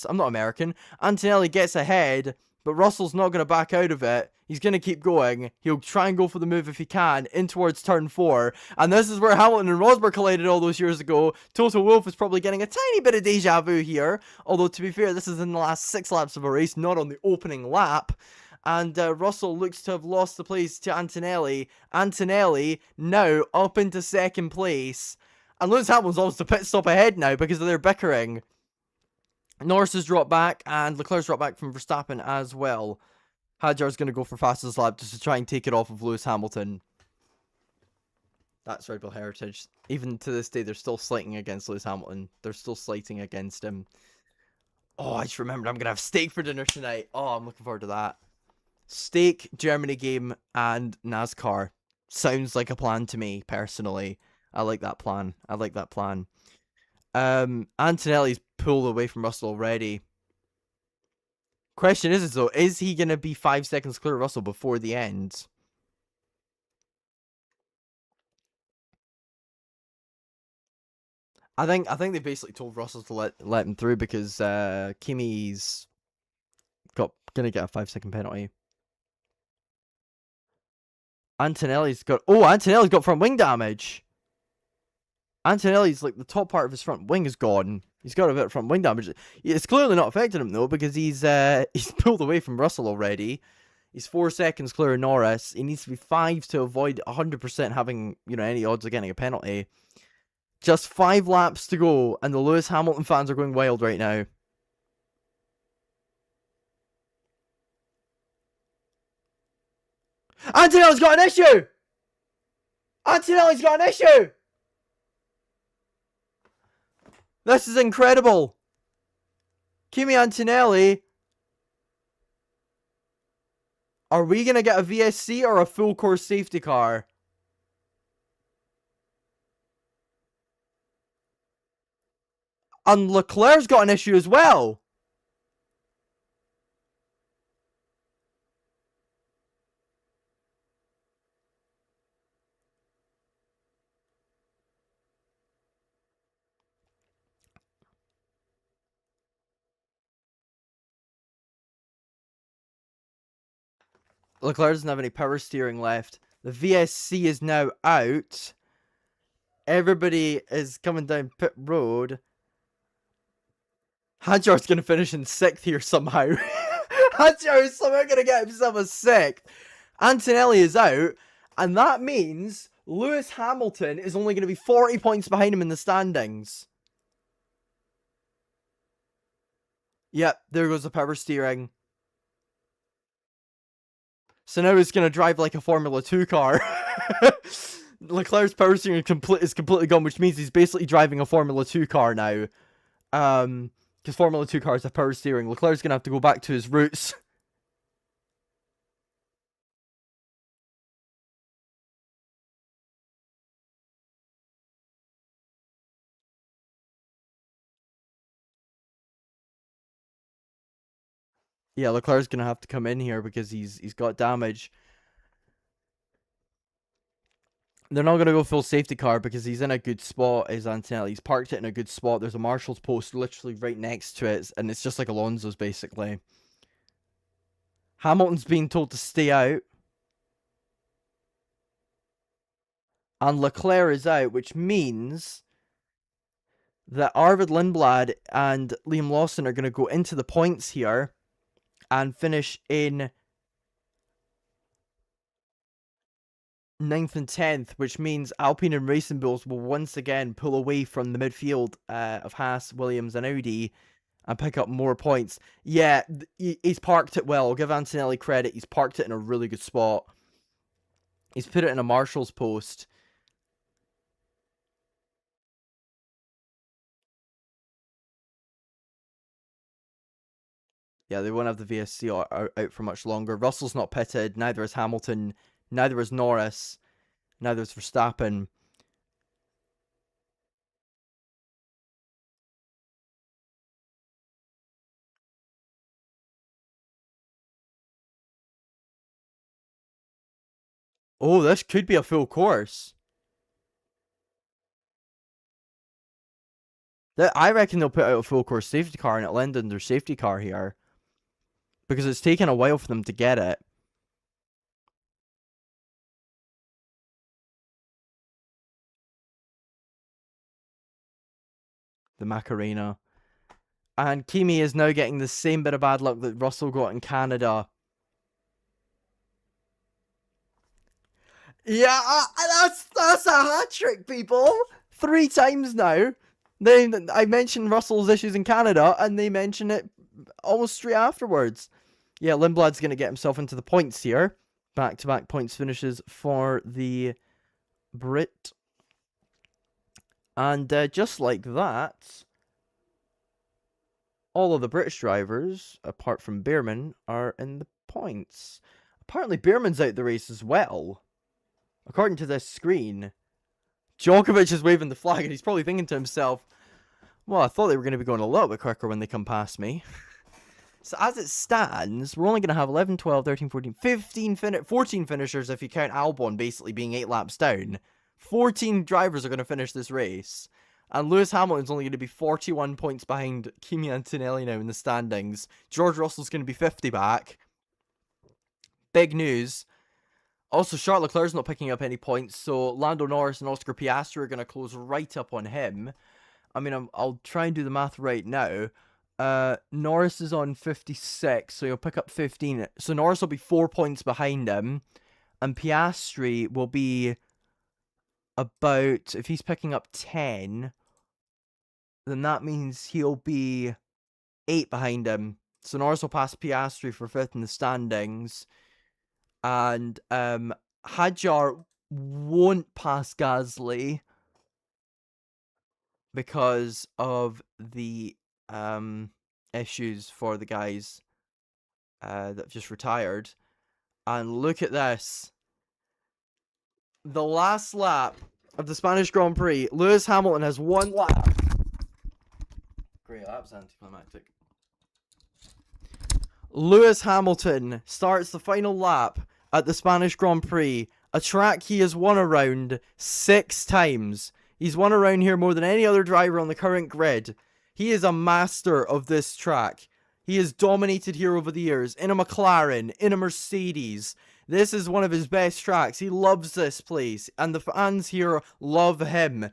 I'm not American. Antonelli gets ahead, but Russell's not going to back out of it. He's going to keep going. He'll try and go for the move if he can, in towards turn 4. And this is where Hamilton and Rosberg collided all those years ago. Toto Wolff is probably getting a tiny bit of deja vu here. Although, to be fair, this is in the last 6 laps of a race, not on the opening lap. And Russell looks to have lost the place to Antonelli. Antonelli now up into 2nd place. And Lewis Hamilton's almost a pit stop ahead now because of their bickering. Norris has dropped back, and Leclerc's dropped back from Verstappen as well. Hadjar's going to go for fastest lap just to try and take it off of Lewis Hamilton. That's Red Bull heritage. Even to this day, they're still slating against Lewis Hamilton. They're still slating against him. Oh, I just remembered I'm going to have steak for dinner tonight. Oh, I'm looking forward to that. Steak, Germany game, and NASCAR. Sounds like a plan to me, personally. I like that plan. I like that plan. Antonelli's pulled away from Russell already. Question is though, is he gonna be 5 seconds clear of Russell before the end? I think they basically told Russell to let him through because Kimi's gonna get a 5-second penalty. Antonelli's got front wing damage. Antonelli's like the top part of his front wing is gone. He's got a bit of front wing damage. It's clearly not affecting him though because he's pulled away from Russell already. He's 4 seconds clear of Norris. He needs to be 5 to avoid 100% having, you know, any odds of getting a penalty. Just 5 laps to go, and the Lewis Hamilton fans are going wild right now. Antonelli's got an issue! Antonelli's got an issue! This is incredible! Kimi Antonelli. Are we going to get a VSC or a full course safety car? And Leclerc's got an issue as well. Leclerc doesn't have any power steering left. The VSC is now out. Everybody is coming down pit road. Hadjar's going to finish in 6th here somehow. Hadjar is somehow going to get himself a 6th. Antonelli is out. And that means Lewis Hamilton is only going to be 40 points behind him in the standings. Yep, there goes the power steering. So now he's going to drive like a Formula 2 car. Leclerc's power steering is completely gone, which means he's basically driving a Formula 2 car now. Because Formula 2 cars have power steering. Leclerc's going to have to go back to his roots. Yeah, Leclerc's going to have to come in here because he's got damage. They're not going to go full safety car because he's in a good spot, is Antonelli. He's parked it in a good spot. There's a marshal's post literally right next to it, and it's just like Alonso's, basically. Hamilton's being told to stay out. And Leclerc is out, which means that Arvid Lindblad and Liam Lawson are going to go into the points here and finish in 9th and 10th, which means Alpine and Racing Bulls will once again pull away from the midfield of Haas, Williams and Audi and pick up more points. Yeah, he's parked it well. I'll give Antonelli credit. He's parked it in a really good spot. He's put it in a marshal's post. Yeah, they won't have the VSC out for much longer. Russell's not pitted. Neither is Hamilton. Neither is Norris. Neither is Verstappen. Oh, this could be a full course. I reckon they'll put out a full course safety car and it'll end in their safety car here. Because it's taken a while for them to get it. The Macarena. And Kimi is now getting the same bit of bad luck that Russell got in Canada. Yeah, that's a hat-trick, people! 3 times now. I mentioned Russell's issues in Canada, and they mention it almost straight afterwards. Yeah, Lindblad's going to get himself into the points here. Back-to-back points finishes for the Brit. And just like that, all of the British drivers, apart from Beerman, are in the points. Apparently Beerman's out the race as well. According to this screen, Djokovic is waving the flag and he's probably thinking to himself, well, I thought they were going to be going a little bit quicker when they come past me. So as it stands, we're only going to have 11, 12, 13, 14, 14 finishers if you count Albon basically being 8 laps down. 14 drivers are going to finish this race. And Lewis Hamilton's only going to be 41 points behind Kimi Antonelli now in the standings. George Russell's going to be 50 back. Big news. Also, Charles Leclerc's not picking up any points, so Lando Norris and Oscar Piastri are going to close right up on him. I mean, I'll try and do the math right now. Norris is on 56, so he'll pick up 15. So Norris will be 4 points behind him, and Piastri will be about, if he's picking up 10, then that means he'll be 8 behind him. So Norris will pass Piastri for 5th in the standings, and Hadjar won't pass Gasly because of the issues for the guys that just retired. And look at this. The last lap of the Spanish Grand Prix, Lewis Hamilton has 1 lap. Great, that's anticlimactic. Lewis Hamilton starts the final lap at the Spanish Grand Prix, a track he has won around 6 times. He's won around here more than any other driver on the current grid. He is a master of this track. He has dominated here over the years, in a McLaren, in a Mercedes. This is one of his best tracks. He loves this place, and the fans here love him.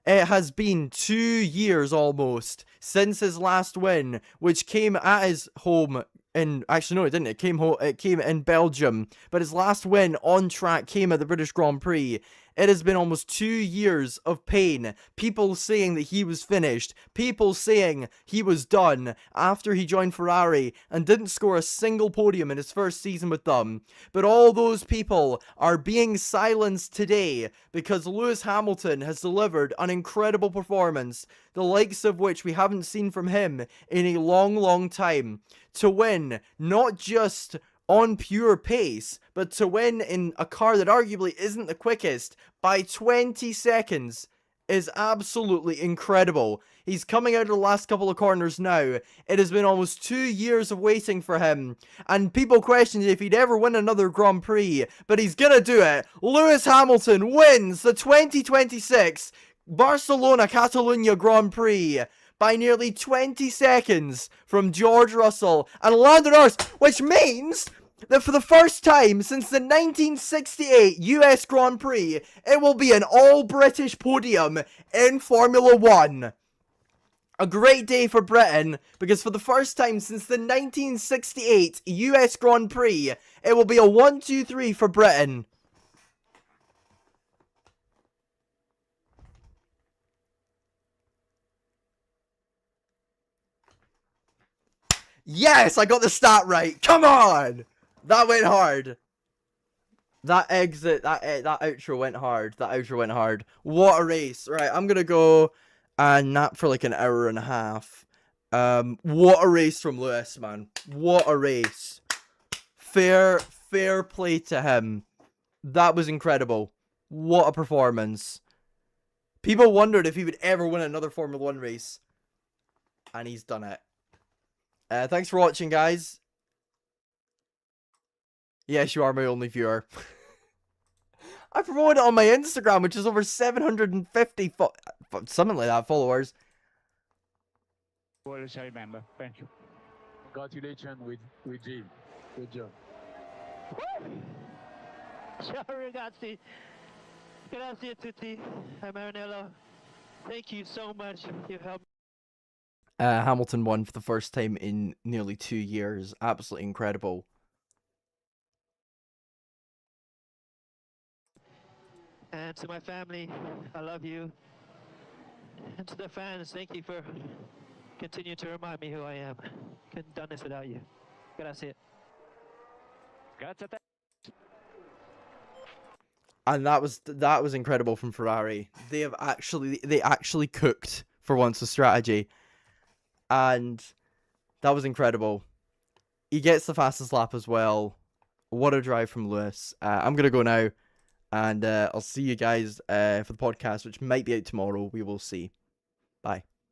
It has been 2 years almost since his last win, which came at his home in, actually no it didn't, it came in Belgium, but his last win on track came at the British Grand Prix. It has been almost 2 years of pain. People saying that he was finished. People saying he was done after he joined Ferrari and didn't score a single podium in his first season with them. But all those people are being silenced today because Lewis Hamilton has delivered an incredible performance, the likes of which we haven't seen from him in a long, long time. To win, not just on pure pace, but to win in a car that arguably isn't the quickest by 20 seconds is absolutely incredible. He's coming out of the last couple of corners now. It has been almost 2 years of waiting for him, and people questioned if he'd ever win another Grand Prix, but he's gonna do it. Lewis Hamilton wins the 2026 Barcelona Catalunya Grand Prix by nearly 20 seconds from George Russell and Lando Norris, which means that for the first time since the 1968 US Grand Prix, it will be an all-British podium in Formula 1. A great day for Britain, because for the first time since the 1968 US Grand Prix, it will be a 1-2-3 for Britain. Yes, I got the stat right. Come on! That went hard. That exit, that outro went hard. That outro went hard. What a race. Right, I'm gonna go and nap for like an hour and a half. What a race from Lewis, man. What a race. Fair play to him. That was incredible. What a performance. People wondered if he would ever win another Formula 1 race. And he's done it. Thanks for watching, guys. Yes, you are my only viewer. I promoted it on my Instagram, which is over 750 something like that followers. Always I remember. Thank you. Congratulations with Jim. Good job. Ciao ragazzi. Grazie a tutti. Marinello. Thank you so much. You've helped. Hamilton won for the first time in nearly 2 years. Absolutely incredible. And to my family, I love you. And to the fans, thank you for continuing to remind me who I am. Couldn't have done this without you. Grazie. Grazie a te. And that was incredible from Ferrari. They actually cooked for once with strategy. And that was incredible. He gets the fastest lap as well. What a drive from Lewis. I'm going to go now. And I'll see you guys for the podcast, which might be out tomorrow. We will see. Bye.